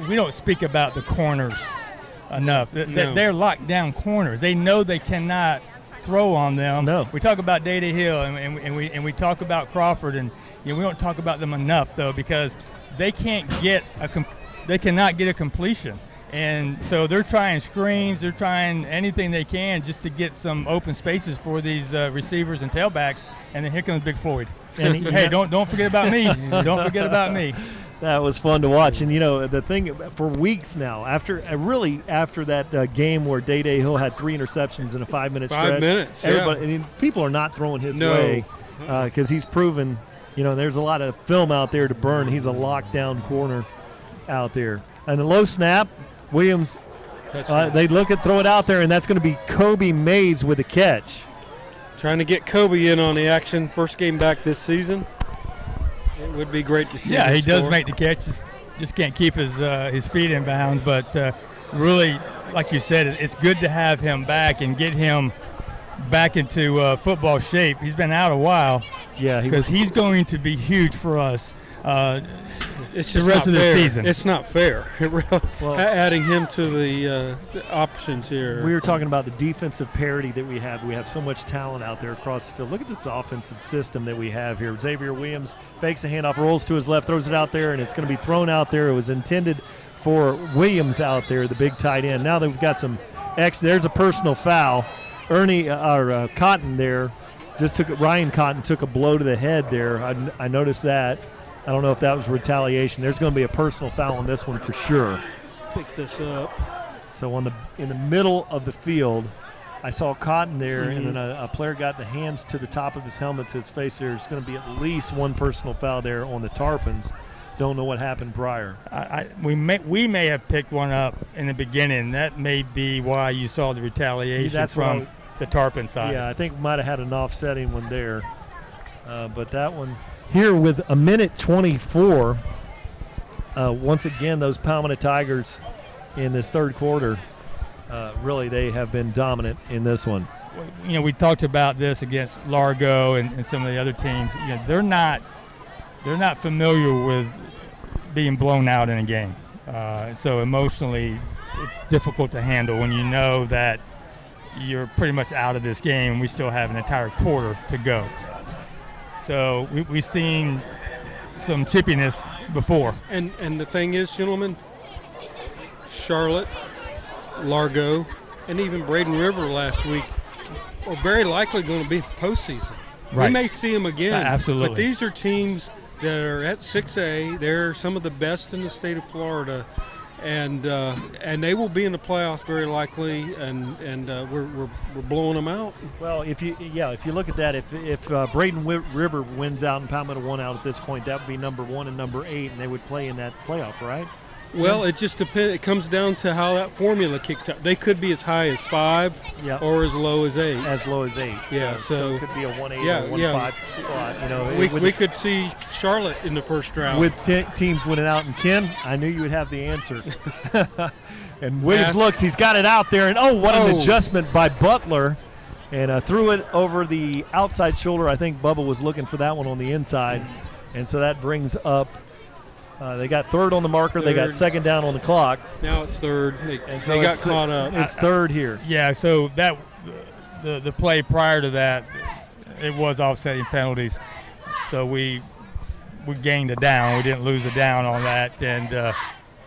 we don't speak about the corners enough. No. They're locked down corners. They know they cannot throw on them. No. We talk about Day Hill and we talk about Crawford, and we don't talk about them enough though, because they cannot get a completion. And so they're trying screens, they're trying anything they can just to get some open spaces for these receivers and tailbacks. And then here comes Big Floyd. And hey, don't forget about me. Don't forget about me. That was fun to watch. And, the thing for weeks now, after that game where Day Hill had 3 interceptions in a 5-minute stretch. 5 minutes, everybody, people are not throwing his way because he's proven, there's a lot of film out there to burn. He's a lockdown corner out there. And the low snap, Williams, they throw it out there, and that's going to be Kobe Mays with a catch. Trying to get Kobe in on the action. First game back this season. It would be great to see. Yeah, he does score. make the catch. Just can't keep his feet in bounds. But really, like you said, it's good to have him back and get him back into football shape. He's been out a while. Yeah, because he's going to be huge for us. It's the just rest of the season. It's not fair. Adding him to the options here. We were talking about the defensive parity that we have. We have so much talent out there across the field. Look at this offensive system that we have here. Xavier Williams fakes the handoff, rolls to his left, throws it out there, and it's going to be thrown out there. It was intended for Williams out there, the big tight end. Now that we've got some there's a personal foul. Cotton there Ryan Cotton took a blow to the head there. I noticed that. I don't know if that was retaliation. There's going to be a personal foul on this one for sure. Pick this up. So in the middle of the field, I saw Cotton there, and then a player got the hands to the top of his helmet to his face. There's going to be at least one personal foul there on the Tarpons. Don't know what happened prior. We may have picked one up in the beginning. That may be why you saw the retaliation from the Tarpon side. Yeah, I think we might have had an offsetting one there. But that one here with a minute 24, once again, those Palmetto Tigers in this third quarter, really they have been dominant in this one. We talked about this against Largo and some of the other teams. They're not familiar with being blown out in a game. So emotionally, it's difficult to handle when you know that you're pretty much out of this game and we still have an entire quarter to go. So we've seen some chippiness before. And the thing is, gentlemen, Charlotte, Largo, and even Braden River last week are very likely going to be postseason. Right. We may see them again. Absolutely. But these are teams that are at 6A. They're some of the best in the state of Florida, and they will be in the playoffs very likely. And we're blowing them out. Well, if you look at that, if Braden River wins out and Palmetto won out at this point, that would be number 1 and number 8, and they would play in that playoff, right? Well, it just depends. It comes down to how that formula kicks out. They could be as high as 5, or as low as 8. As low as 8. Yeah, so it could be a 1-8 or 1-5 slot. We could see Charlotte in the first round with teams winning out. And Ken, I knew you would have the answer. And Williams looks. He's got it out there, and what an adjustment by Butler, and threw it over the outside shoulder. I think Bubba was looking for that one on the inside, and so that brings up. They got third on the marker. They got second down on the clock. Now it's third. They got caught up. It's third here. Yeah, so that the play prior to that, it was offsetting penalties. So we gained a down. We didn't lose a down on that, and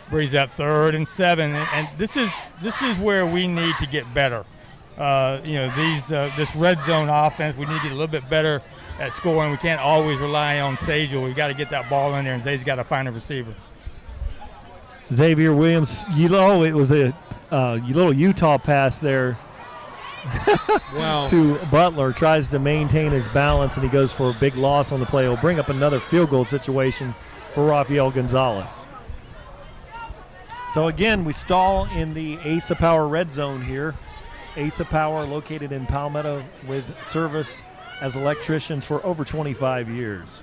brings up 3rd and 7. And this is where we need to get better. This red zone offense, we need to get a little bit better at scoring. We can't always rely on Sagel. We've got to get that ball in there, and Zay's got to find a receiver. Xavier Williams, it was a little Utah pass there. Wow. To Butler, tries to maintain his balance, and he goes for a big loss on the play. He'll bring up another field goal situation for Rafael Gonzalez. So again, we stall in the Asa Power red zone here. Asa Power located in Palmetto with service as electricians for over 25 years.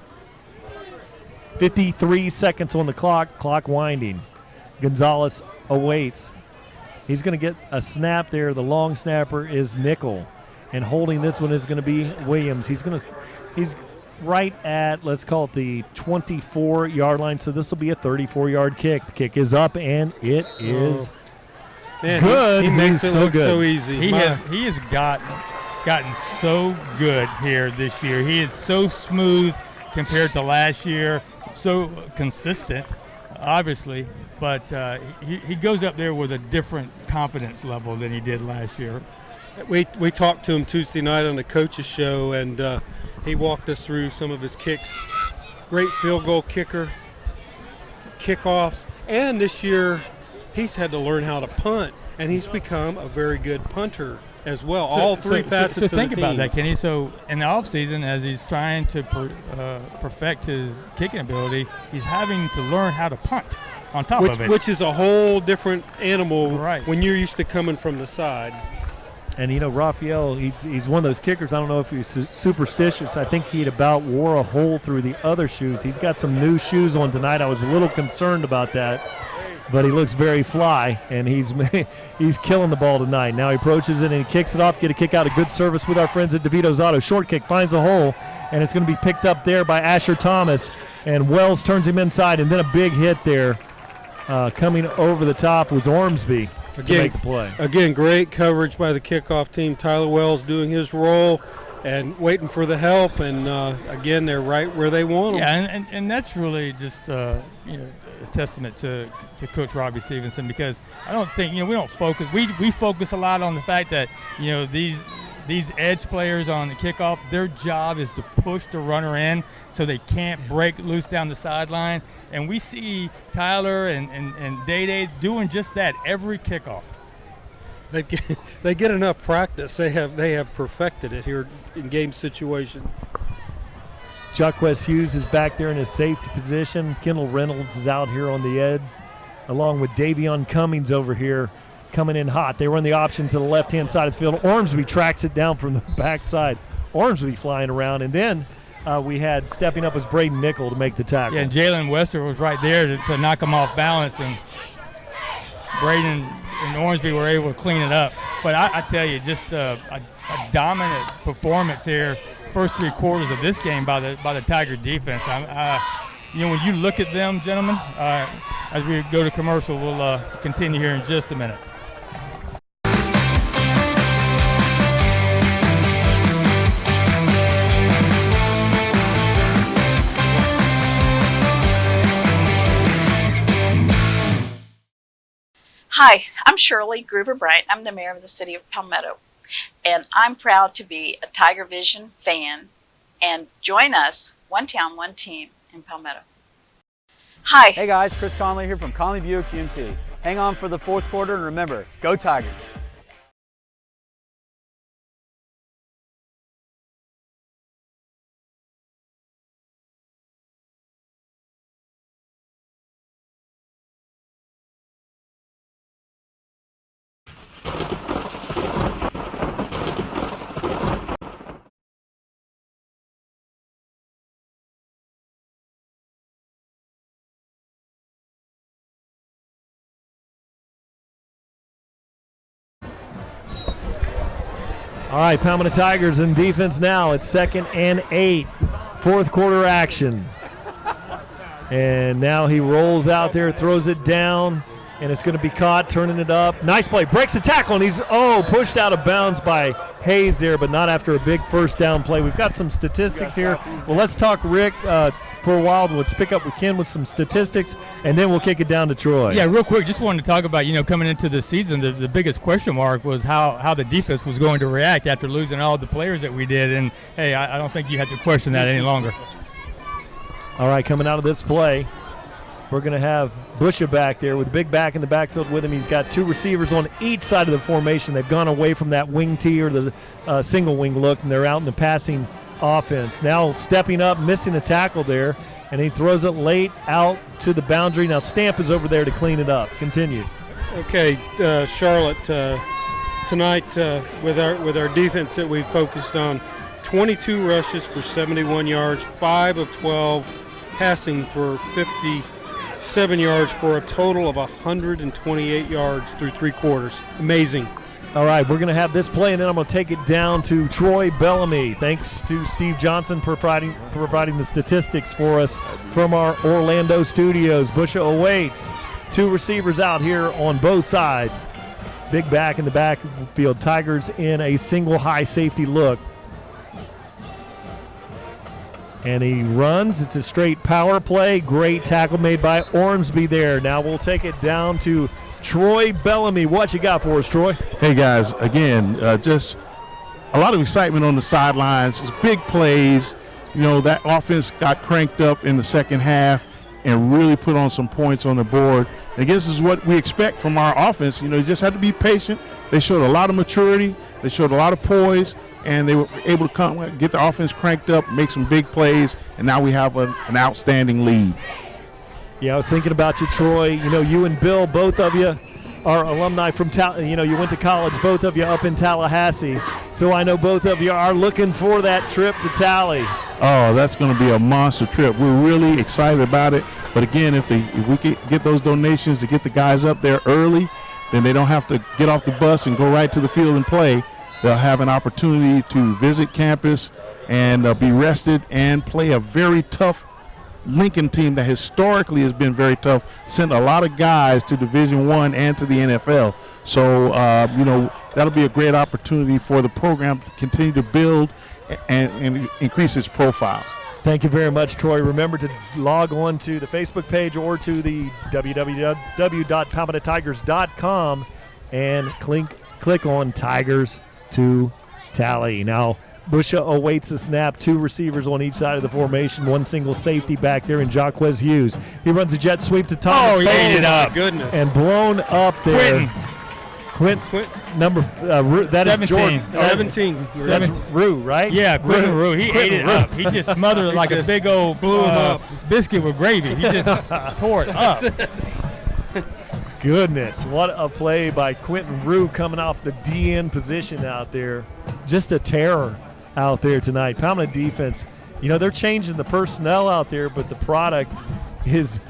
53 seconds on the clock winding. Gonzalez awaits. He's going to get a snap there. The long snapper is Nickel, and holding this one is going to be Williams. He's right at, let's call it the 24-yard line, so this will be a 34-yard kick. The kick is up, and it is Man, good. He makes He's it look good. so easy. He has gotten so good here this year. He is so smooth compared to last year, so consistent, obviously, but he goes up there with a different confidence level than he did last year. We talked to him Tuesday night on the coach's show, and he walked us through some of his kicks. Great field goal kicker, kickoffs, and this year he's had to learn how to punt, and he's become a very good punter as well. All three facets of the team. So think about that, Kenny. So in the offseason, as he's trying to perfect his kicking ability, he's having to learn how to punt on top of it. Which is a whole different animal when you're used to coming from the side. And, you know, Raphael, he's one of those kickers. I don't know if he's superstitious. I think he'd about wore a hole through the other shoes. He's got some new shoes on tonight. I was a little concerned about that, but he looks very fly, and he's killing the ball tonight. Now he approaches it, and he kicks it off. Get a kick out. A good service with our friends at DeVito's Auto. Short kick finds the hole, and it's going to be picked up there by Asher Thomas, and Wells turns him inside, and then a big hit there. Coming over the top was Ormsby. To make the play. Again, great coverage by the kickoff team. Tyler Wells doing his role and waiting for the help, and again, they're right where they want them. Yeah, and that's really just a testament to Coach Robbie Stevenson, because I don't think we don't focus. We focus a lot on the fact that these edge players on the kickoff, their job is to push the runner in so they can't break loose down the sideline. And we see Tyler and Day doing just that every kickoff. They get enough practice. They have perfected it here in game situation. Jaquez Hughes is back there in his safety position. Kendall Reynolds is out here on the edge, along with Davion Cummings over here coming in hot. They run the option to the left-hand side of the field. Ormsby tracks it down from the backside. Ormsby flying around, and then we had stepping up as Braden Nickel to make the tackle. Yeah, and Jalen Wester was right there to knock him off balance, and Braden and Ormsby were able to clean it up. But I tell you, just a dominant performance here, first 3 quarters of this game by the Tiger defense. When you look at them, gentlemen, as we go to commercial, we'll continue here in just a minute. Hi, I'm Shirley Gruber-Bryant. I'm the mayor of the city of Palmetto, and I'm proud to be a TigerVision fan and join us, one town, one team in Palmetto. Hi. Hey guys, Chris Conley here from Conley Buick GMC. Hang on for the 4th quarter, and remember, go Tigers. All right, Palmetto Tigers in defense now. It's 2nd and 8. 4th quarter action. And now he rolls out there, throws it down, and it's going to be caught, turning it up. Nice play. Breaks the tackle, and he's, pushed out of bounds by Hayes there, but not after a big first down play. We've got some statistics here. Well, let's talk, Rick, for a while. Let's pick up with Ken with some statistics, and then we'll kick it down to Troy. Yeah, real quick, just wanted to talk about, coming into the season, the biggest question mark was how the defense was going to react after losing all the players that we did. And, hey, I don't think you have to question that any longer. All right, coming out of this play, we're going to have Busha back there with the big back in the backfield with him. He's got 2 receivers on each side of the formation. They've gone away from that wing tee or the single wing look, and they're out in the passing offense. Now stepping up, missing a tackle there, and he throws it late out to the boundary. Now Stamp is over there to clean it up. Continue. Okay, Charlotte, tonight with our defense that we focused on, 22 rushes for 71 yards, 5 of 12 passing for 57 yards for a total of 128 yards through 3 quarters. Amazing. All right, we're going to have this play, and then I'm going to take it down to Troy Bellamy. Thanks to Steve Johnson for providing the statistics for us from our Orlando studios. Busha awaits. 2 receivers out here on both sides. Big back in the backfield. Tigers in a single high safety look. And he runs. It's a straight power play. Great tackle made by Ormsby there. Now we'll take it down to Troy Bellamy. What you got for us, Troy? Hey, guys, again, just a lot of excitement on the sidelines. Just big plays. You know, that offense got cranked up in the second half and really put on some points on the board. I guess this is what we expect from our offense. You know, you just have to be patient. They showed a lot of maturity. They showed a lot of poise, and they were able to get the offense cranked up, make some big plays, and now we have an outstanding lead. Yeah, I was thinking about you, Troy. You know, you and Bill, both of you are alumni from, you went to college, both of you up in Tallahassee. So I know both of you are looking for that trip to Tally. Oh, that's going to be a monster trip. We're really excited about it. But again, if we can get those donations to get the guys up there early, then they don't have to get off the bus and go right to the field and play. They'll have an opportunity to visit campus and be rested and play a very tough Lincoln team that historically has been very tough, sent a lot of guys to Division I and to the NFL. So, that'll be a great opportunity for the program to continue to build and increase its profile. Thank you very much, Troy. Remember to log on to the Facebook page or to the www.palmettotigers.com and click on Tigers to Tally. Now, Busha awaits the snap. 2 receivers on each side of the formation. 1 single safety back there in Jaquez Hughes. He runs a jet sweep to Thomas. Oh, he ate it up. Goodness. And blown up there. Quentin number that 17. Is Jordan. 17. That's Rue, right? Yeah, Quentin Rue. He ate it up. He just smothered it like a big old biscuit with gravy. He just tore it up. Goodness, what a play by Quentin Rue coming off the DN position out there. Just a terror out there tonight. Palmetto defense, they're changing the personnel out there, but the product is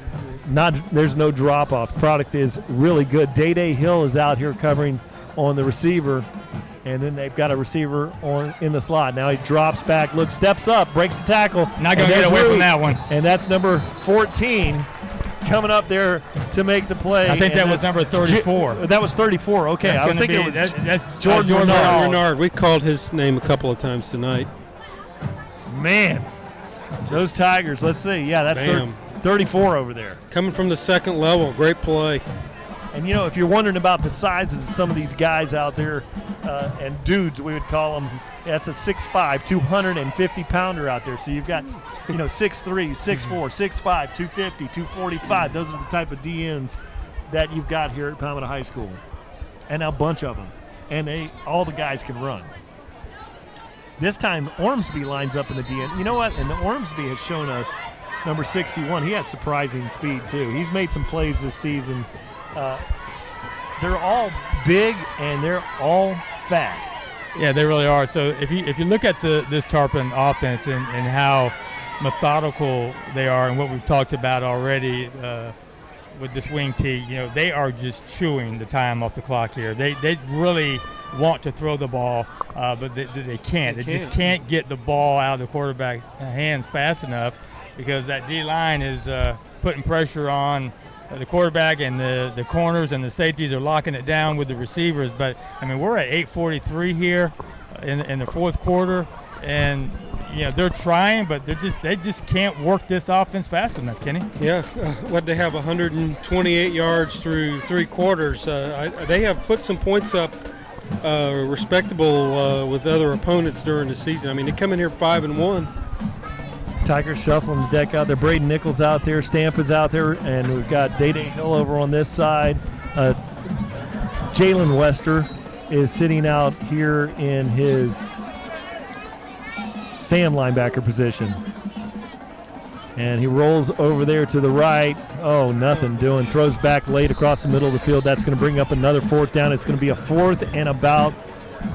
not, there's no drop off. Product is really good. Day Hill is out here covering on the receiver, and then they've got a receiver in the slot. Now he drops back, steps up, breaks the tackle. Not going to get away from that one. And that's number 14 coming up there to make the play. I think that was number 34. That was 34. Okay, I was thinking that's Jordan Renard. We called his name a couple of times tonight. Man, those Tigers. Let's see. Yeah, that's 34 over there. Coming from the second level. Great play. And, if you're wondering about the sizes of some of these guys out there, and dudes, we would call them, that's a 6'5", 250-pounder out there. So you've got, 6'3", 6'4", 6'5", 250, 245. Those are the type of DNs that you've got here at Palmetto High School. And a bunch of them. And all the guys can run. This time, Ormsby lines up in the DN. You know what? And Ormsby has shown us, number 61, he has surprising speed, too. He's made some plays this season. They're all big and they're all fast. Yeah, they really are. So if you look at this Tarpon offense and how methodical they are, and what we've talked about already with this wing tee, they are just chewing the time off the clock here. They really want to throw the ball, but they can't. They just can't get the ball out of the quarterback's hands fast enough because that D-line is putting pressure on the quarterback, and the corners and the safeties are locking it down with the receivers. But we're at 8:43 here in the fourth quarter, and they're trying, but they just can't work this offense fast enough, Kenny. Yeah, they have 128 yards through 3 quarters. They have put some points up, respectable with other opponents during the season. They come in here 5-1. Tigers shuffling the deck out there. Braden Nichols out there. Stamped's out there. And we've got Day Hill over on this side. Jalen Wester is sitting out here in his Sam linebacker position. And he rolls over there to the right. Oh, nothing doing. Throws back late across the middle of the field. That's going to bring up another 4th down. It's going to be a 4th and about,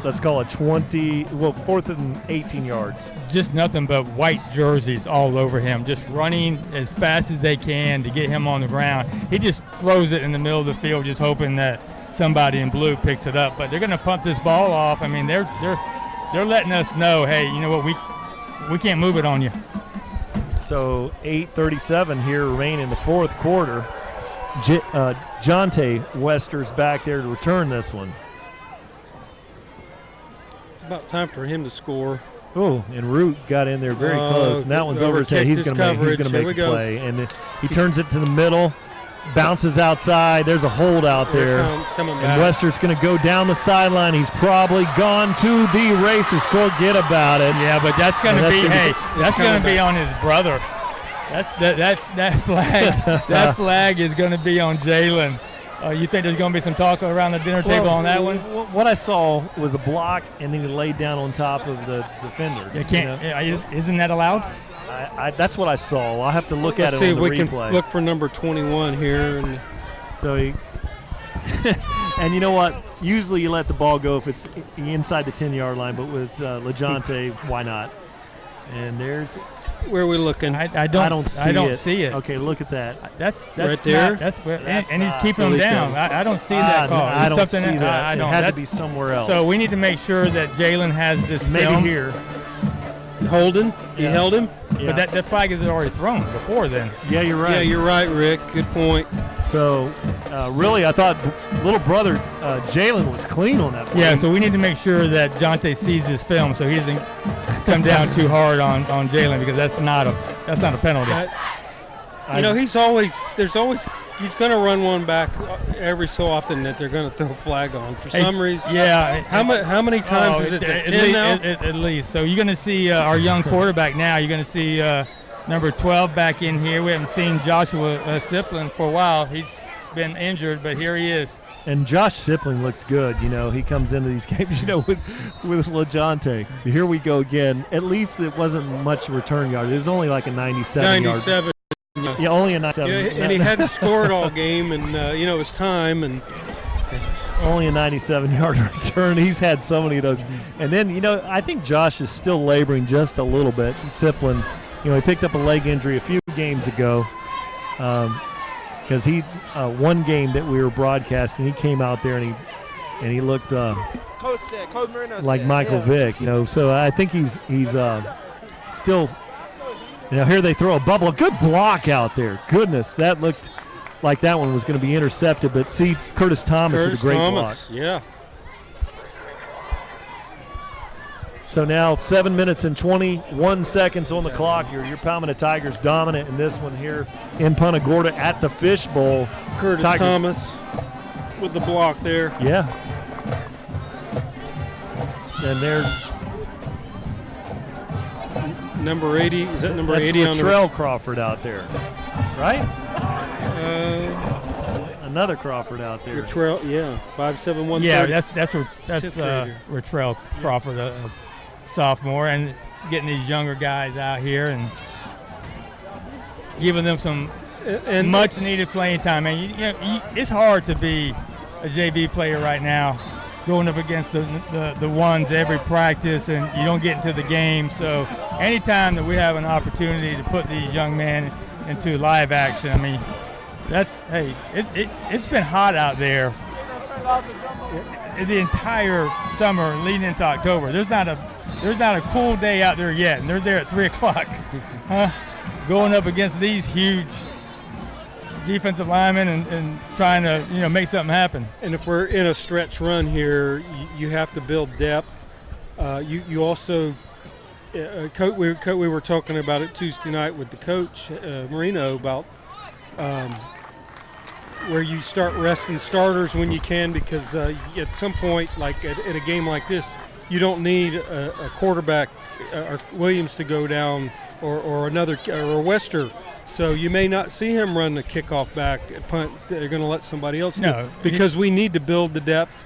let's call it 4th and 18 yards. Just nothing but white jerseys all over him, just running as fast as they can to get him on the ground. He just throws it in the middle of the field, just hoping that somebody in blue picks it up. But they're going to pump this ball off. They're letting us know, hey, you know what, we can't move it on you. So 8:37 here remaining in the fourth quarter. Jonte Wester's back there to return this one. It's about time for him to score. Oh, and Root got in there very close. And that one's over his head. He's going to make a play. And he turns it to the middle, bounces outside. There's a hold out there. And Wester's going to go down the sideline. He's probably gone to the races. Forget about it. Yeah, but that's going to be, that's going to be on his brother. That flag, that flag is going to be on Jalen. You think there's going to be some talk around the dinner table on that one? What I saw was a block, and then he laid down on top of the defender. Isn't that allowed? That's what I saw. I'll have to look at it on the replay. Let's see if we can look for number 21 here. And so he, and you know what? Usually you let the ball go if it's inside the 10-yard line, but with LeJohntay, why not? And there's. Where are we looking? I don't see it. Okay, look at that. That's right there. And he's keeping him down. I don't see that call. I don't see that. It had to be somewhere else. So we need to make sure that Jalen has this film. Here. Holden? He held him? Yeah. But that flag is already thrown before then. Yeah, you're right. Yeah, you're right, Rick. Good point. So, really, I thought little brother Jalen was clean on that play. Yeah, so we need to make sure that Jonte sees this film so he doesn't come down too hard on Jalen, because that's not a penalty. He's going to run one back every so often that they're going to throw a flag on for some reason. Yeah. How many times is it? 10 now? At least. So you're going to see our young quarterback now. You're going to see number 12 back in here. We haven't seen Joshua Sipling for a while. He's been injured, but here he is. And Josh Sipling looks good. He comes into these games, with LeJohntay. Here we go again. At least it wasn't much return yard. It was only like a 97 yard. 97. Yeah, only a 97. And he hadn't scored all game, and it was time. And only a 97-yard return. He's had so many of those. And then, I think Josh is still laboring just a little bit. Sipling, he picked up a leg injury a few games ago. Because he one game that we were broadcasting, he came out there and he looked like Michael Vick, So I think he's still. Here they throw a bubble. A good block out there. Goodness, that looked like that one was going to be intercepted. But see, Curtis Thomas with a great block. Yeah. So now 7 minutes and 21 seconds on the clock here. Your Palmetto Tigers dominant in this one here in Punta Gorda at the Fish Bowl. Curtis Thomas with the block there. Yeah. And there's number 80. Is that number that's 80 on the Latrell Crawford out there, right? Another Crawford out there. Latrell, yeah, 5'7", Yeah, that's Latrell Crawford, a sophomore, and getting these younger guys out here and giving them some much needed playing time. And it's hard to be a JV player right now, going up against the ones every practice, and you don't get into the game. So anytime that we have an opportunity to put these young men into live action, it's been hot out there the entire summer leading into October. There's not a cool day out there yet, and they're there at 3 o'clock, going up against these huge defensive linemen and trying to make something happen. And if we're in a stretch run here, you have to build depth. You also we were talking about it Tuesday night with the coach Marino about where you start resting starters when you can, because at some point, like at a game like this, you don't need a quarterback or Williams to go down or another or Wester. So you may not see him run the kickoff back at punt. They're going to let somebody else do it, because we need to build the depth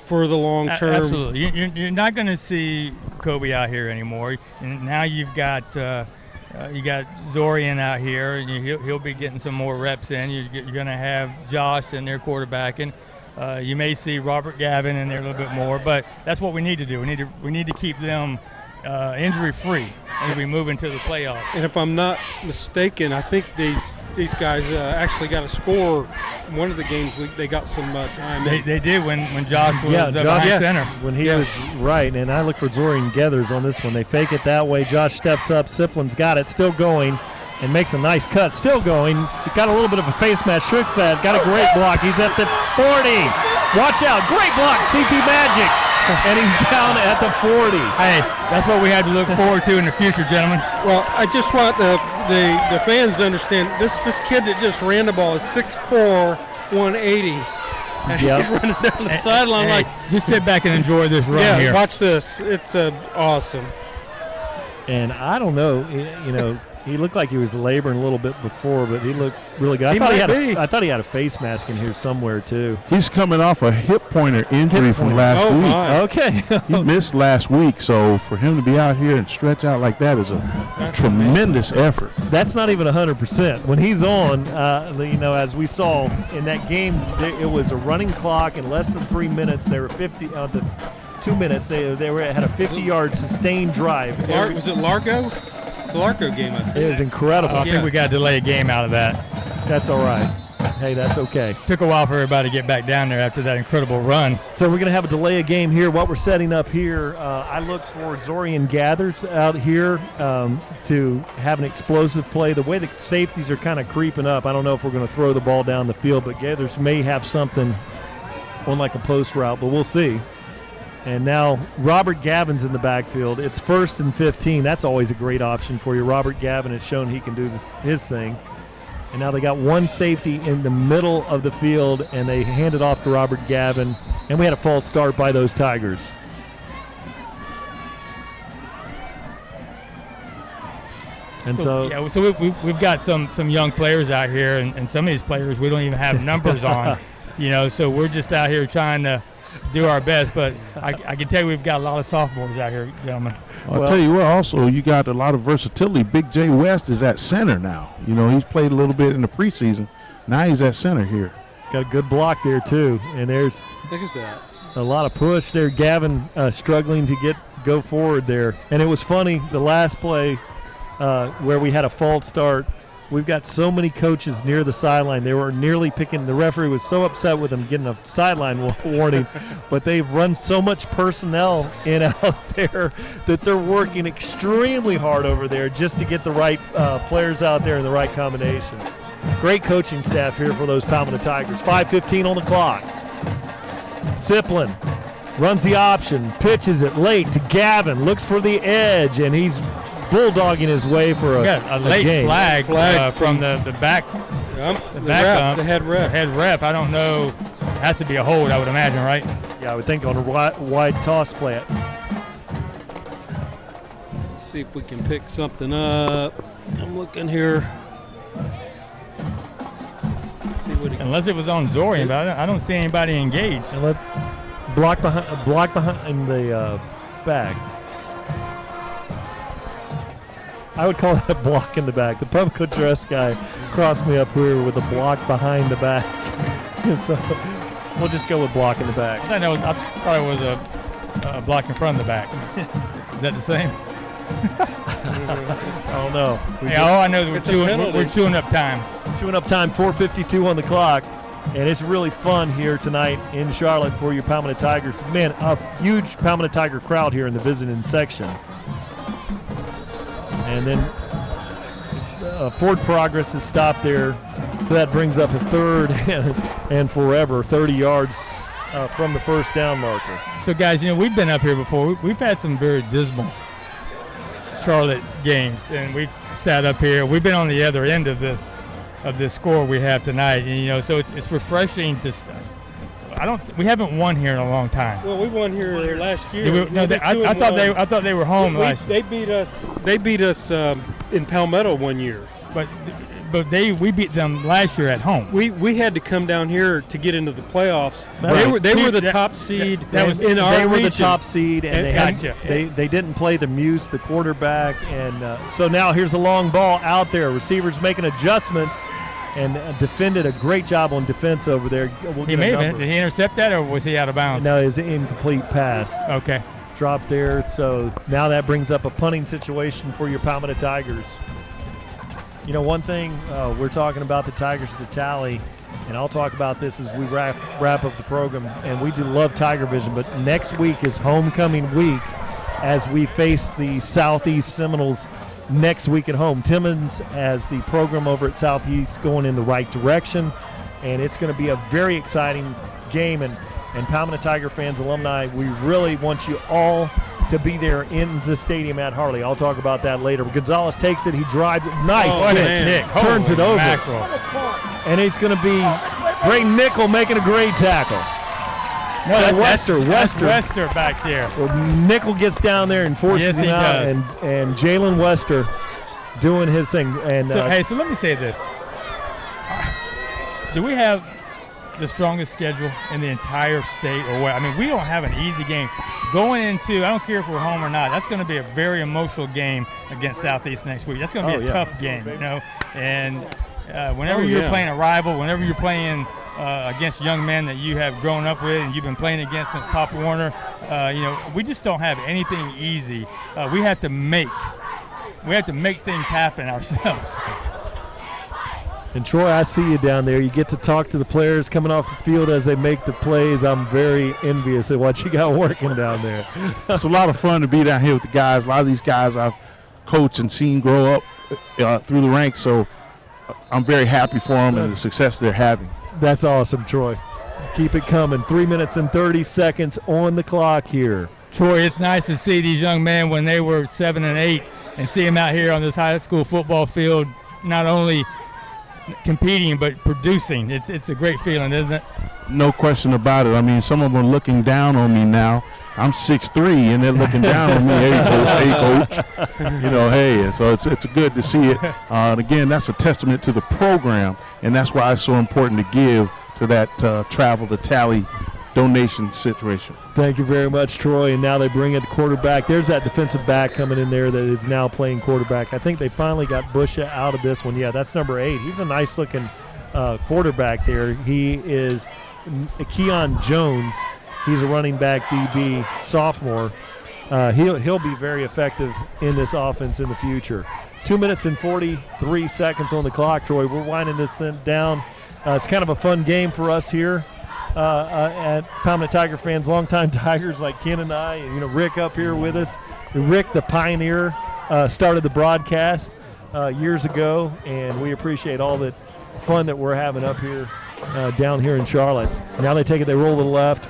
for the long term. Absolutely. You're not going to see Kobe out here anymore. And now you've got Zorian out here, and he'll be getting some more reps in. You're going to have Josh in there quarterbacking. You may see Robert Gavin in there a little bit more, but that's what we need to do. We need to keep them injury-free as we move into the playoffs. And if I'm not mistaken, I think these guys actually got a score one of the games. They got some time. They did when Josh was behind center. When he was right, and I look for Zorian Geathers on this one. They fake it that way. Josh steps up. Sipling's got it, still going. and makes a nice cut. Still going. He got a little bit of a face mask. Shook that. Got a great block. He's at the 40. Watch out. Great block. CT Magic. And he's down at the 40. Hey, that's what we have to look forward to in the future, gentlemen. Well, I just want the fans to understand this kid that just ran the ball is 6'4", 180. And Yep. he's running down the sideline Hey, like. just sit back and enjoy this run Yeah, here. watch this. It's awesome. And I don't know, you know, he looked like he was laboring a little bit before, but he looks really good. He might be. I thought he had a face mask in here somewhere too. He's coming off a hip pointer injury from last week. My. Okay. He missed last week, so for him to be out here and stretch out like that is a tremendous effort. That's not even 100%. When he's on, you know, as we saw in that game, it was a running clock in less than 3 minutes. They were 50 the 2 minutes. They had a 50-yard sustained drive. Was it Largo? It's a Largo game, I think. It was incredible. I think we got to delay a game out of that. That's all right. Hey, that's okay. Took a while for everybody to get back down there after that incredible run. So we're going to have a delay a game here. What we're setting up here, I look for Zorian Gathers out here to have an explosive play. The way the safeties are kind of creeping up, I don't know if we're going to throw the ball down the field, but Gathers may have something on like a post route, but we'll see. And now Robert Gavin's in the backfield. It's 1st and 15. That's always a great option for you. Robert Gavin has shown he can do his thing. And now they got one safety in the middle of the field, and they hand it off to Robert Gavin. And we had a false start by those Tigers. And so we've got some young players out here, and some of these players we don't even have numbers on, you know. So we're just out here trying to do our best. But I can tell you we've got a lot of sophomores out here, gentlemen. I'll tell you what, also, you got a lot of versatility. Big J West is at center now. You know, he's played a little bit in the preseason. Now he's at center here. Got a good block there, too. And there's Look at that. a lot of push there. Gavin struggling to go forward there. And it was funny, the last play where we had a false start, we've got so many coaches near the sideline. They were nearly picking. The referee was so upset with them getting a sideline warning, but they've run so much personnel in out there that they're working extremely hard over there just to get the right players out there in the right combination. Great coaching staff here for those Palmetto Tigers. 5:15 on the clock. Siplin runs the option, pitches it late to Gavin, looks for the edge, and he's bulldogging his way for a late game. flag from the back. The head ref. I don't know. It has to be a hold, I would imagine, right? Yeah, I would think on a wide toss play. Let's see if we can pick something up. I'm looking here. Let's see what Unless it was on Zorian, but I don't see anybody engaged. Block behind the back. I would call that a block in the back. The public address guy crossed me up here with a block behind the back. And so we'll just go with block in the back. I thought it was a block in front of the back. Is that the same? I don't know. All I know is we're chewing up time. Chewing up time, 4:52 on the clock. And it's really fun here tonight in Charlotte for your Palmetto Tigers. Man, a huge Palmetto Tiger crowd here in the visiting section. And then forward progress is stopped there, so that brings up a third and forever, 30 yards from the first down marker. So, guys, you know, we've been up here before. We've had some very dismal Charlotte games, and we've sat up here. We've been on the other end of this score we have tonight, and you know, so it's refreshing to. We haven't won here in a long time. Well, we won here last year. I thought they were home last year. They beat us in Palmetto one year. But we beat them last year at home. We had to come down here to get into the playoffs. Right. They were the top seed in our region. They were the top seed, and gotcha. they didn't play the Muse, the quarterback, and so now here's a long ball out there. Receivers making adjustments. And defended a great job on defense over there. He may have been. Did he intercept that, or was he out of bounds? No, it was an incomplete pass. Okay. Dropped there. So now that brings up a punting situation for your Palmetto Tigers. You know, one thing we're talking about the Tigers to tally, and I'll talk about this as we wrap up the program. And we do love TigerVision, but next week is homecoming week as we face the Southeast Seminoles next week at home. Timmons has the program over at Southeast going in the right direction, and it's going to be a very exciting game. And Palmetto Tiger fans, alumni, we really want you all to be there in the stadium at Harley. I'll talk about that later. Gonzalez takes it. He drives it. Nice kick. Turns it over. Mackerel. And it's going to be Braden Nickel making a great tackle. No, that's Wester back there. Well, Nickel gets down there and forces him out, and Jalen Wester doing his thing. And so let me say this. Do we have the strongest schedule in the entire state or what? I mean, we don't have an easy game. Going into, I don't care if we're home or not, that's going to be a very emotional game against Southeast next week. That's going to be a tough game, you know. And whenever you're playing a rival, whenever you're playing against young men that you have grown up with and you've been playing against since Pop Warner, you know, we just don't have anything easy. We have to make things happen ourselves. And Troy, I see you down there. You get to talk to the players coming off the field as they make the plays. I'm very envious of what you got working down there. It's a lot of fun to be down here with the guys. A lot of these guys I've coached and seen grow up through the ranks, so I'm very happy for them and the success they're having. That's awesome, Troy. Keep it coming. 3 minutes and 30 seconds on the clock here. Troy, it's nice to see these young men when they were 7 and 8 and see them out here on this high school football field, not only competing but producing. It's a great feeling, isn't it? No question about it. I mean, some of them are looking down on me now. I'm 6'3", and they're looking down on me. Hey, coach. You know, hey, and so it's good to see it. And again, that's a testament to the program, and that's why it's so important to give to that travel to tally donation situation. Thank you very much, Troy. And now they bring in the quarterback. There's that defensive back coming in there that is now playing quarterback. I think they finally got Busha out of this one. Yeah, that's number 8. He's a nice-looking quarterback there. He is Keon Jones. He's a running back DB sophomore. He'll be very effective in this offense in the future. 2 minutes and 43 seconds on the clock, Troy. We're winding this thing down. It's kind of a fun game for us here at Palmetto Tiger fans, longtime Tigers like Ken and I, and Rick up here with us. Rick, the pioneer, started the broadcast years ago, and we appreciate all the fun that we're having up here down here in Charlotte. Now they take it, they roll to the left.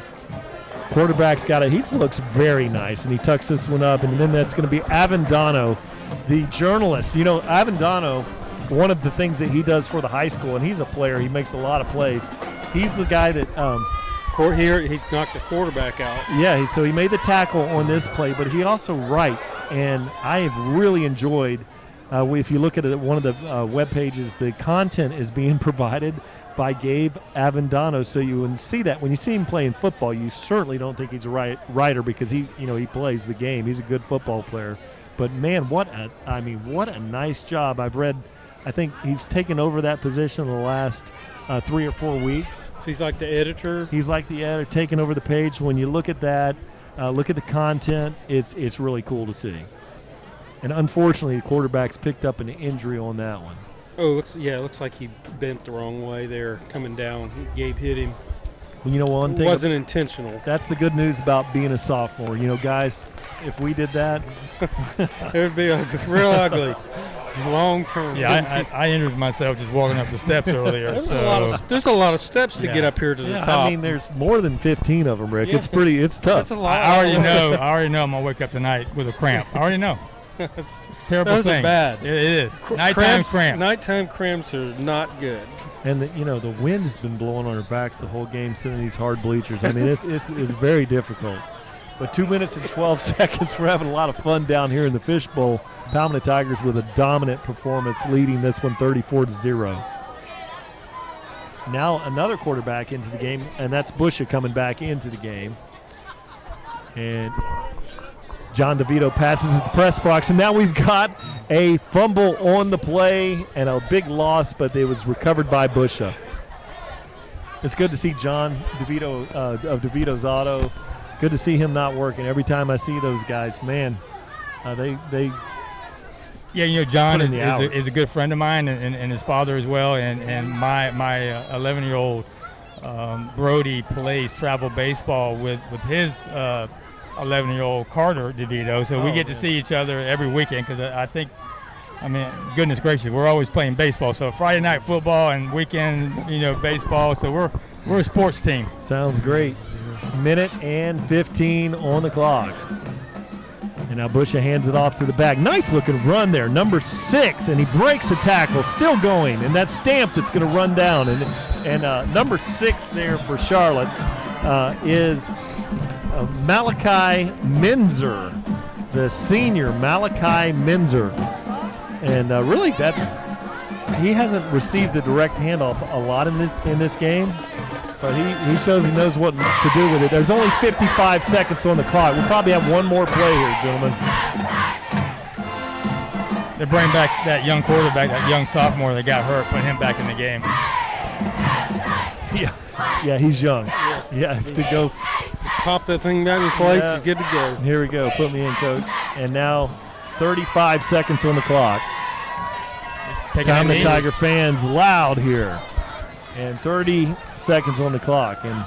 Quarterback's got it. He looks very nice, and he tucks this one up, and then that's going to be Avendano, the journalist. Avendano, one of the things that he does for the high school, and he's a player. He makes a lot of plays. He's the guy that here he knocked the quarterback out. Yeah, so he made the tackle on this play, but he also writes, and I have really enjoyed. If you look at it, one of the web pages, the content is being provided by Gabe Avendano, so you can see that when you see him playing football, you certainly don't think he's a writer because he plays the game. He's a good football player, but man, what a nice job. I think he's taken over that position in the last 3 or 4 weeks. So he's like the editor. He's like the editor, taking over the page. When you look at that, look at the content, it's really cool to see. And unfortunately, the quarterback's picked up an injury on that one. Oh, it looks like he bent the wrong way there coming down. Gabe hit him. Well, one thing. It wasn't intentional. That's the good news about being a sophomore. Guys, if we did that. It would be real ugly. Long term. Yeah, I injured myself just walking up the steps earlier. There's a lot of steps to get up here to the top. I mean, there's more than 15 of them, Rick. Yeah. It's tough. That's a lot. I already know I'm going to wake up tonight with a cramp. I already know. It's a terrible thing. Those are bad. It is. Nighttime cramps. Nighttime cramps are not good. And the wind has been blowing on our backs the whole game, sitting in these hard bleachers. I mean, it's very difficult. But 2 minutes and 12 seconds. We're having a lot of fun down here in the Fishbowl. Palmetto Tigers with a dominant performance, leading this one 34-0. Now another quarterback into the game, and that's Busha coming back into the game. And John DeVito passes at the press box, and now we've got a fumble on the play and a big loss, but it was recovered by Busha. It's good to see John DeVito of DeVito's Auto. Good to see him not working. Every time I see those guys, man, they Yeah, John is a good friend of mine, and his father as well, and my 11-year-old Brody plays travel baseball with his 11-year-old Carter DeVito, so we get to see each other every weekend because I think I mean, goodness gracious, we're always playing baseball. So Friday night football and weekend, baseball. So we're a sports team. Sounds great. Minute and 15 on the clock. And now Busha hands it off to the back. Nice looking run there, number 6, and he breaks the tackle, still going. And that stamp that's going to run down. And number 6 there for Charlotte is Malachi Minzer, the senior Malachi Minzer. And really, he hasn't received the direct handoff a lot in this game. But he shows he knows what to do with it. There's only 55 seconds on the clock. We'll probably have one more play here, gentlemen. They bring back that young quarterback, that young sophomore that got hurt, put him back in the game. Yeah, he's young. Yes. Yeah, to go. Pop that thing back in place, it's good to go. Here we go. Put me in, coach. And now 35 seconds on the clock. Time the Tiger fans loud here. And 30 seconds on the clock. And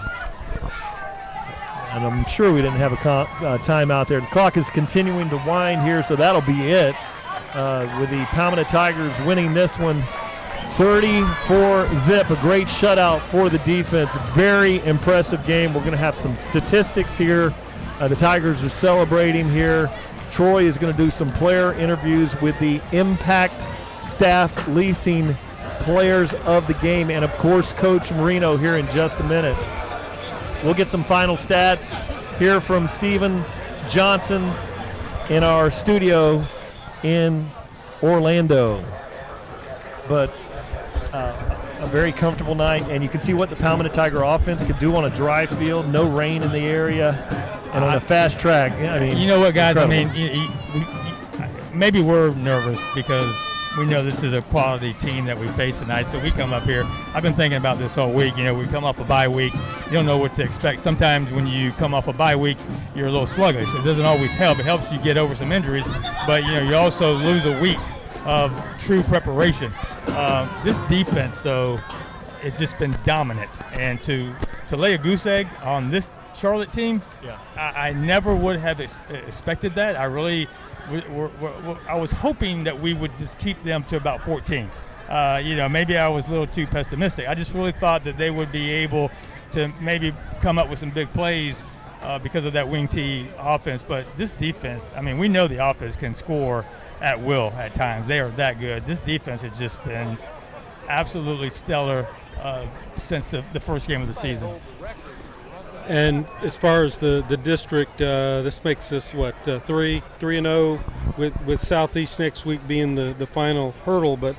I'm sure we didn't have a timeout there. The clock is continuing to wind here, so that'll be it. With the Palmetto Tigers winning this one 34-zip, a great shutout for the defense. Very impressive game. We're going to have some statistics here. The Tigers are celebrating here. Troy is going to do some player interviews with the Impact staff leasing players of the game, and of course Coach Marino here in just a minute. We'll get some final stats here from Stephen Johnson in our studio in Orlando. But a very comfortable night, and you can see what the Palmetto Tiger offense could do on a dry field, no rain in the area, and on a fast track. I mean, you know what, guys? incredible. I mean, maybe we're nervous because we know this is a quality team that we face tonight, so we come up here. I've been thinking about this all week. We come off a bye week. You don't know what to expect. Sometimes when you come off a bye week, you're a little sluggish. It doesn't always help. It helps you get over some injuries, but you also lose a week of true preparation. This defense, though, it's just been dominant, and to lay a goose egg on this Charlotte team, I never would have expected that. I really. I was hoping that we would just keep them to about 14. Maybe I was a little too pessimistic. I just really thought that they would be able to maybe come up with some big plays because of that wing T offense. But this defense, I mean, we know the offense can score at will at times. They are that good. This defense has just been absolutely stellar since the first game of the season. And as far as the district, this makes us 3-0 with Southeast next week being the final hurdle. But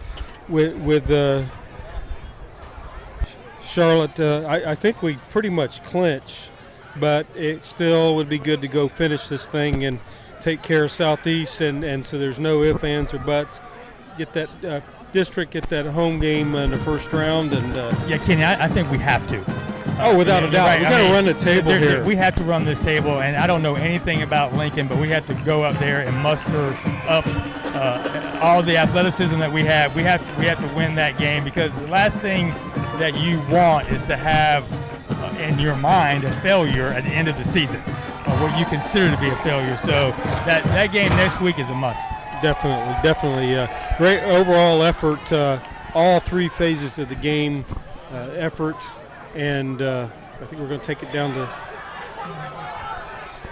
with Charlotte, I think we pretty much clinch. But it still would be good to go finish this thing and take care of Southeast, and so there's no ifs, ands, or buts. Get that district, get that home game in the first round, and Kenny, I think we have to. Oh, without a doubt. Right. We got to run the table here. We have to run this table, and I don't know anything about Lincoln, but we have to go up there and muster up all the athleticism that we have. We have to win that game, because the last thing that you want is to have in your mind a failure at the end of the season, or what you consider to be a failure. So that game next week is a must. Definitely. Great overall effort, all three phases of the game effort. And I think we're going to take it down to.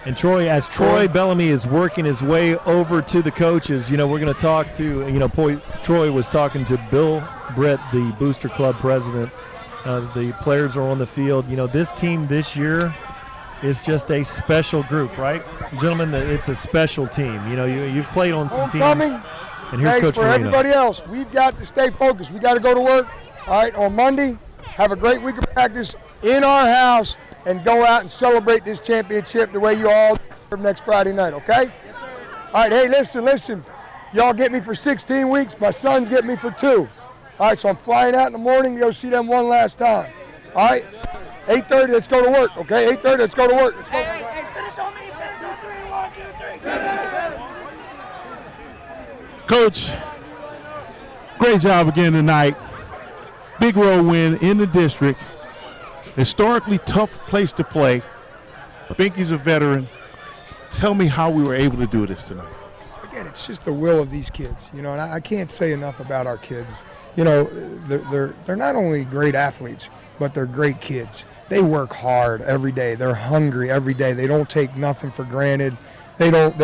And Troy Bellamy is working his way over to the coaches, we're going to talk to, Troy was talking to Bill Britt, the Booster Club president. The players are on the field. This team this year is just a special group, right? Gentlemen, it's a special team. You've played on some teams. And here's Coach for Marino. Everybody else, we've got to stay focused. We got to go to work, all right, on Monday. Have a great week of practice in our house, and go out and celebrate this championship the way you all deserve next Friday night, okay? Yes, sir. All right, hey, listen. Y'all get me for 16 weeks. My sons get me for 2. All right, so I'm flying out in the morning to go see them one last time. All right, 8:30, let's go to work, okay? 8:30, let's go to work. Let's go. Hey, finish on me. Finish on 3. 1, 2, 3. Coach, great job again tonight. Big road win in the district. Historically tough place to play. Binky's a veteran. Tell me how we were able to do this tonight. again, it's just the will of these kids, you know, and I can't say enough about our kids. You know, they're not only great athletes, but they're great kids. They work hard every day. They're hungry every day. They don't take nothing for granted. They don't,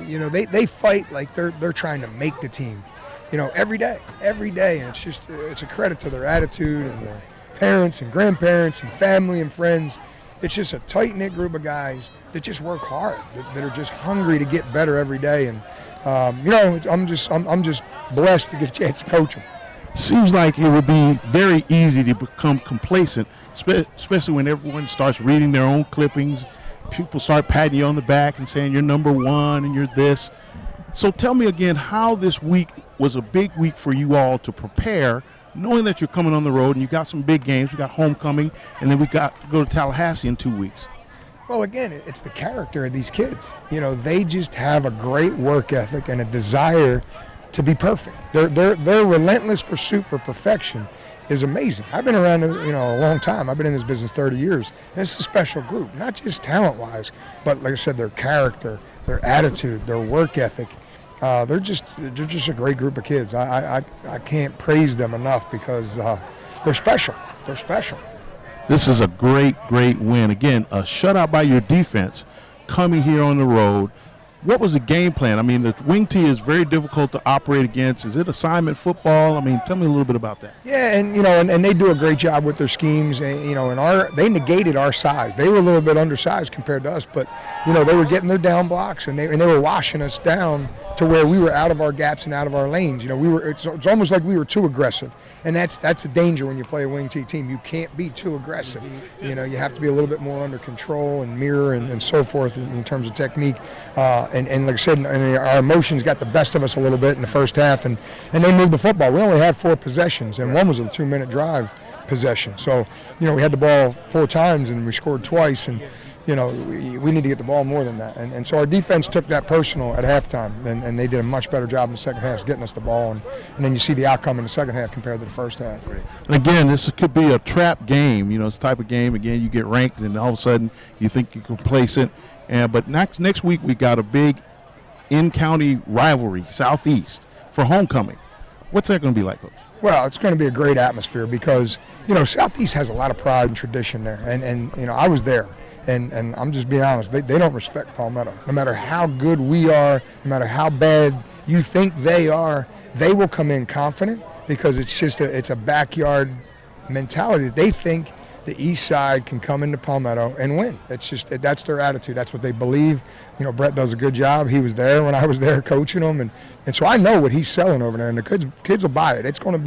you know, they fight like they're trying to make the team, you know, every day. And it's a credit to their attitude and their parents and grandparents and family and friends. It's just a tight-knit group of guys that just work hard, that are just hungry to get better every day. And, you know, I'm just blessed to get a chance to coach them. Seems like it would be very easy to become complacent, especially when everyone starts reading their own clippings. People start patting you on the back and saying you're number one and you're this. So tell me again how this week was a big week for you all to prepare, knowing that you're coming on the road and you got some big games. We got homecoming, and then we got to go to Tallahassee in 2 weeks. Well, again, it's the character of these kids. You know, they just have a great work ethic and a desire to be perfect. Their relentless pursuit for perfection is amazing. I've been around, you know, a long time. I've been in this business 30 years. And it's a special group, not just talent-wise, but like I said, their character, their attitude, their work ethic. They're just a great group of kids. I can't praise them enough because they're special. They're special. This is a great win. Again, a shutout by your defense coming here on the road. What was the game plan? I mean, the wing tee is very difficult to operate against. Is it assignment football? I mean, tell me a little bit about that. Yeah, and you know, and they do a great job with their schemes. And, you know, and they negated our size. They were a little bit undersized compared to us, but you know, they were getting their down blocks and they were washing us down to where we were out of our gaps and out of our lanes. You know, it's almost like we were too aggressive, and that's a danger when you play a wing tee team. You can't be too aggressive. You know, you have to be a little bit more under control and mirror and so forth in terms of technique. And like I said, our emotions got the best of us a little bit in the first half, and they moved the football. We only had 4 possessions, and one was a 2-minute drive possession. So, you know, we had the ball 4 times and we scored twice, and you know, we need to get the ball more than that. And so our defense took that personal at halftime, and they did a much better job in the second half getting us the ball. And then you see the outcome in the second half compared to the first half. And again, this could be a trap game. You know, it's the type of game, again, you get ranked and all of a sudden you think you're complacent. But next week we got a big in-county rivalry, Southeast, for homecoming. What's that going to be like, Coach? Well, it's going to be a great atmosphere because, you know, Southeast has a lot of pride and tradition there. And you know, I was there. And I'm just being honest, they don't respect Palmetto. No matter how good we are, no matter how bad you think they are, they will come in confident because it's a backyard mentality. They think the East Side can come into Palmetto and win. That's their attitude. That's what they believe. You know, Brett does a good job. He was there when I was there coaching them, and so I know what he's selling over there, and the kids will buy it. It's going to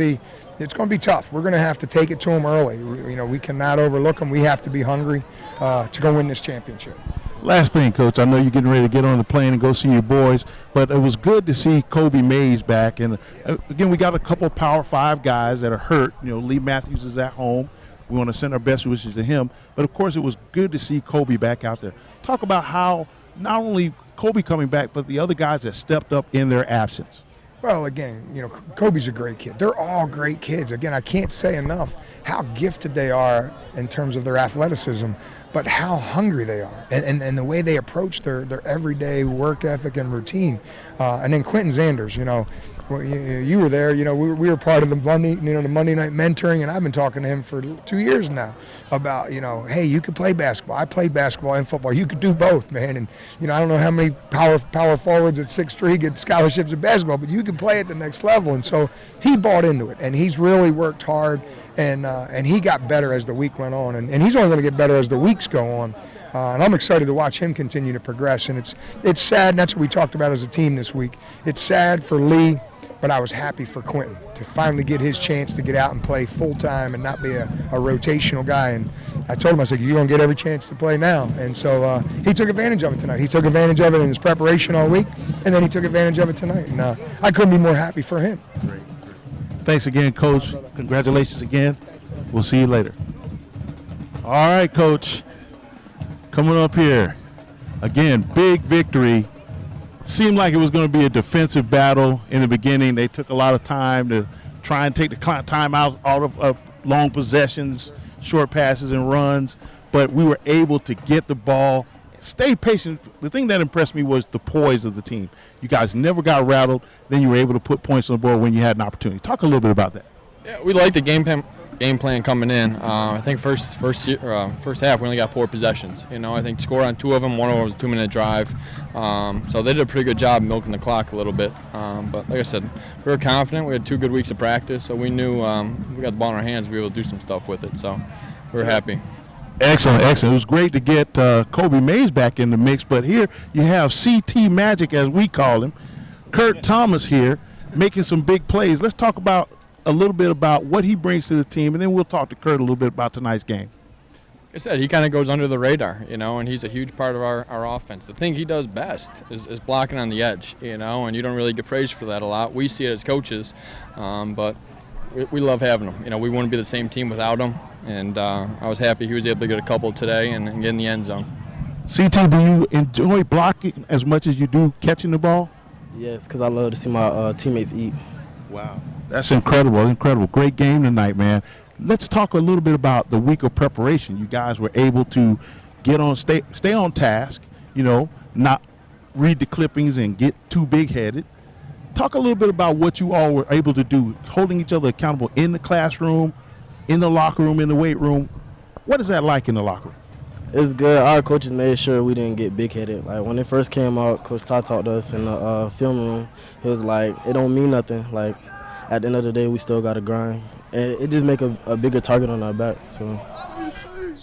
be tough. We're going to have to take it to them early. You know, we cannot overlook them. We have to be hungry to go win this championship. Last thing, Coach, I know you're getting ready to get on the plane and go see your boys, but it was good to see Kobe Mays back. And again, we got a couple of Power 5 guys that are hurt. You know, Lee Matthews is at home. We want to send our best wishes to him. But, of course, it was good to see Kobe back out there. Talk about how not only Kobe coming back, but the other guys that stepped up in their absence. Well, again, you know, Kobe's a great kid. They're all great kids. Again, I can't say enough how gifted they are in terms of their athleticism, but how hungry they are and the way they approach their everyday work ethic and routine. And then Quentin Zanders, you know, you were there. You know, we were part of the Monday night mentoring, and I've been talking to him for 2 years now about, you know, hey, you could play basketball. I played basketball and football. You could do both, man. And you know, I don't know how many power forwards at 6'3" get scholarships in basketball, but you can play at the next level. And so he bought into it, and he's really worked hard, and he got better as the week went on, and he's only going to get better as the weeks go on. And I'm excited to watch him continue to progress. And it's sad, and that's what we talked about as a team this week. It's sad for Lee, but I was happy for Quentin to finally get his chance to get out and play full-time and not be a rotational guy. And I told him, I said, you're going to get every chance to play now. And so he took advantage of it tonight. He took advantage of it in his preparation all week, and then he took advantage of it tonight. And I couldn't be more happy for him. Great. Thanks again, Coach. Congratulations again. We'll see you later. All right, Coach. Coming up here. Again, big victory. Seemed like it was going to be a defensive battle in the beginning. They took a lot of time to try and take the time out of long possessions, short passes and runs. But we were able to get the ball, stayed patient. The thing that impressed me was the poise of the team. You guys never got rattled. Then you were able to put points on the board when you had an opportunity. Talk a little bit about that. Yeah, we liked the game plan coming in. I think first half we only got 4 possessions. I think scored on 2 of them. One of them was a 2-minute drive. So they did a pretty good job milking the clock a little bit. But like I said, we were confident. We had 2 good weeks of practice, so we knew if we got the ball in our hands, we were able to do some stuff with it. So we were happy. Excellent, excellent. It was great to get Kobe Mays back in the mix. But here you have CT Magic, as we call him, Kurt Thomas here, making some big plays. Let's talk about a little bit about what he brings to the team, and then we'll talk to Kurt a little bit about tonight's game. Like I said, he kind of goes under the radar, and he's a huge part of our offense. The thing he does best is blocking on the edge, and you don't really get praised for that a lot. We see it as coaches, but we love having him. We wouldn't be the same team without him, and I was happy he was able to get a couple today and get in the end zone. CT, do you enjoy blocking as much as you do catching the ball? Yes, because I love to see my teammates eat. Wow. That's incredible, incredible. Great game tonight, man. Let's talk a little bit about the week of preparation. You guys were able to stay on task, not read the clippings and get too big-headed. Talk a little bit about what you all were able to do, holding each other accountable in the classroom, in the locker room, in the weight room. What is that like in the locker room? It's good. Our coaches made sure we didn't get big-headed. Like, when it first came out, Coach Todd talked to us in the film room. He was like, it don't mean nothing. Like, at the end of the day, we still got to grind. And it just make a bigger target on our back. So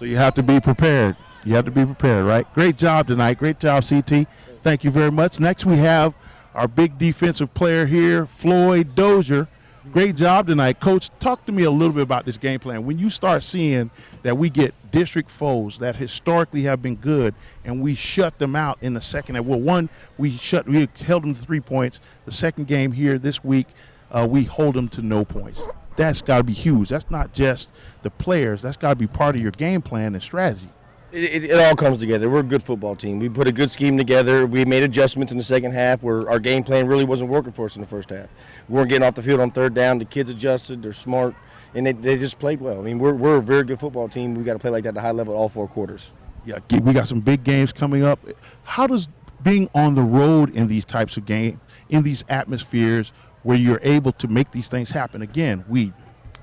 you have to be prepared. You have to be prepared, right? Great job tonight. Great job, CT. Thank you very much. Next, we have our big defensive player here, Floyd Dozier. Great job tonight. Coach, talk to me a little bit about this game plan. When you start seeing that we get district foes that historically have been good and we shut them out in the second half. Well, one, we held them to 3 points. The second game here this week, we hold them to no points. That's got to be huge. That's not just the players. That's got to be part of your game plan and strategy. It all comes together. We're a good football team. We put a good scheme together. We made adjustments in the second half where our game plan really wasn't working for us in the first half. We weren't getting off the field on third down. The kids adjusted. They're smart, and they just played well. I mean, we're a very good football team. We got to play like that at a high level all 4 quarters. Yeah, we got some big games coming up. How does being on the road in these types of games, in these atmospheres where you're able to make these things happen? Again, we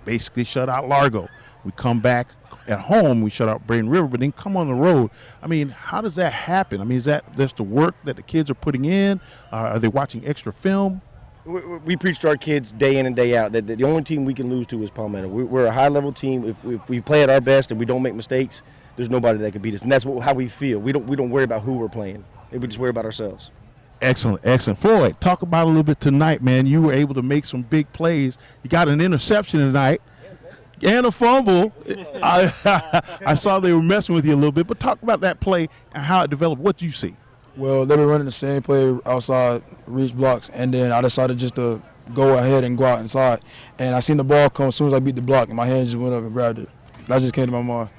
basically shut out Largo. We come back at home, we shut out Braden River, but then come on the road. I mean, how does that happen? I mean, is that just the work that the kids are putting in? Are they watching extra film? We preach to our kids day in and day out that the only team we can lose to is Palmetto. We're a high-level team. If we play at our best and we don't make mistakes, there's nobody that can beat us, and that's how we feel. We don't worry about who we're playing. We just worry about ourselves. Excellent, excellent. Floyd, talk about a little bit tonight, man. You were able to make some big plays. You got an interception tonight and a fumble. I saw they were messing with you a little bit, but talk about that play and how it developed. What did you see? Well, they were running the same play outside, reach blocks, and then I decided just to go ahead and go out inside. And I seen the ball come as soon as I beat the block, and my hand just went up and grabbed it. That just came to my mind.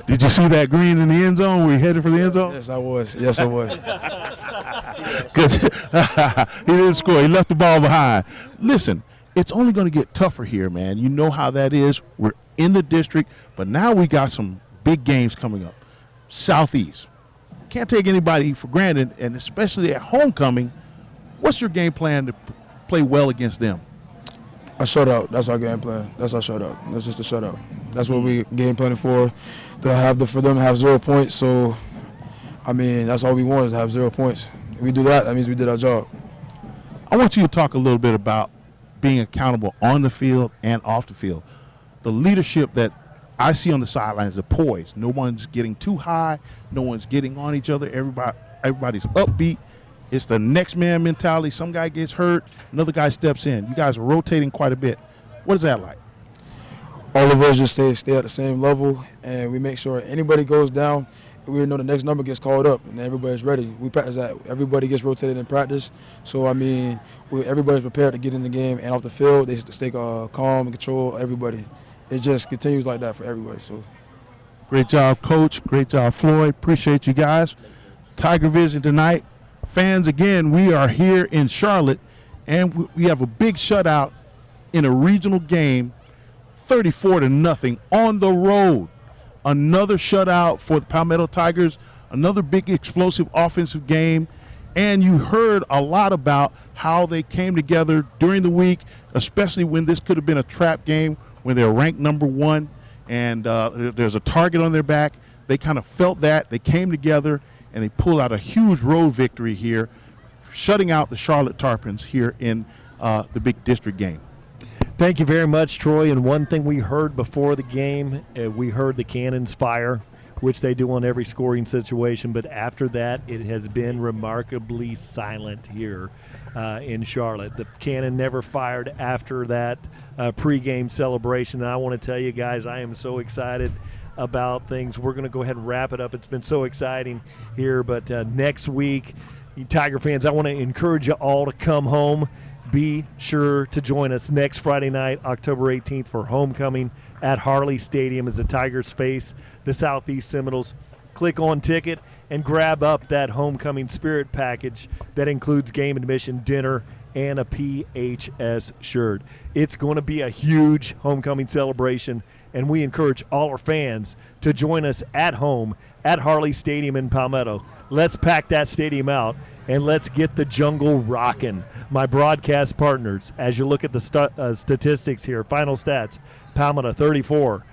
Did you see that green in the end zone? Were you headed for the end zone? Yes, I was. Yes, I was. Because he didn't score. He left the ball behind. Listen, it's only going to get tougher here, man. You know how that is. We're in the district, but now we got some big games coming up. Southeast. Can't take anybody for granted, and especially at homecoming. What's your game plan to play well against them? A shutout. That's our game plan. That's our shutout. That's just a shutout. That's what we game planning for. For them to have 0 points. So, I mean, that's all we want is to have 0 points. If we do that, that means we did our job. I want you to talk a little bit about being accountable on the field and off the field. The leadership that I see on the sidelines, the poise. No one's getting too high. No one's getting on each other. Everybody's upbeat. It's the next man mentality. Some guy gets hurt, another guy steps in. You guys are rotating quite a bit. What is that like? All of us just stay at the same level, and we make sure anybody goes down, we know the next number gets called up, and everybody's ready. We practice that. Everybody gets rotated in practice. So, I mean, everybody's prepared to get in the game and off the field. They stay calm and control everybody. It just continues like that for everybody. So, great job, Coach. Great job, Floyd. Appreciate you guys. TigerVision tonight. Fans, again, we are here in Charlotte, and we have a big shutout in a regional game, 34-0 on the road. Another shutout for the Palmetto Tigers, another big explosive offensive game. And you heard a lot about how they came together during the week, especially when this could have been a trap game when they're ranked number 1 and there's a target on their back. They kind of felt that. They came together and they pulled out a huge road victory here, shutting out the Charlotte Tarpons here in the big district game. Thank you very much, Troy. And one thing we heard before the game, we heard the cannons fire, which they do on every scoring situation. But after that, it has been remarkably silent here in Charlotte. The cannon never fired after that pregame celebration. And I want to tell you guys, I am so excited about things. We're going to go ahead and wrap it up. It's been so exciting here. But next week, you Tiger fans, I want to encourage you all to come home. Be sure to join us next Friday night, October 18th, for homecoming at Harley Stadium as the Tigers face the Southeast Seminoles. Click on ticket and grab up that homecoming spirit package that includes game admission, dinner, and a PHS shirt. It's going to be a huge homecoming celebration, and we encourage all our fans to join us at home at Harley Stadium in Palmetto. Let's pack that stadium out, and let's get the jungle rocking. My broadcast partners, as you look at the statistics here, final stats, Palmetto 34,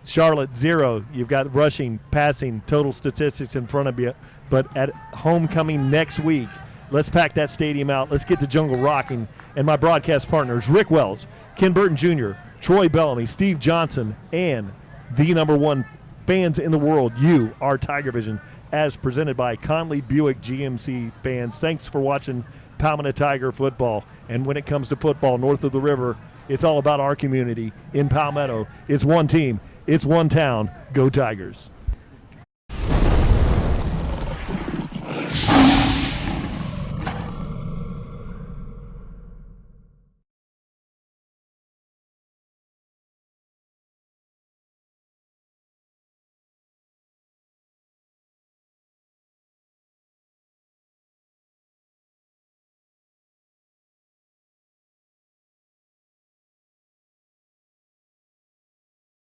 Charlotte 0. You've got rushing, passing, total statistics in front of you. But at homecoming next week, let's pack that stadium out. Let's get the jungle rocking. And my broadcast partners, Rick Wells, Ken Burton Jr., Troy Bellamy, Steve Johnson, and the number 1 fans in the world, you, our TigerVision, as presented by Conley Buick GMC fans. Thanks for watching Palmetto Tiger football. And when it comes to football north of the river, it's all about our community in Palmetto. It's one team. It's one town. Go Tigers.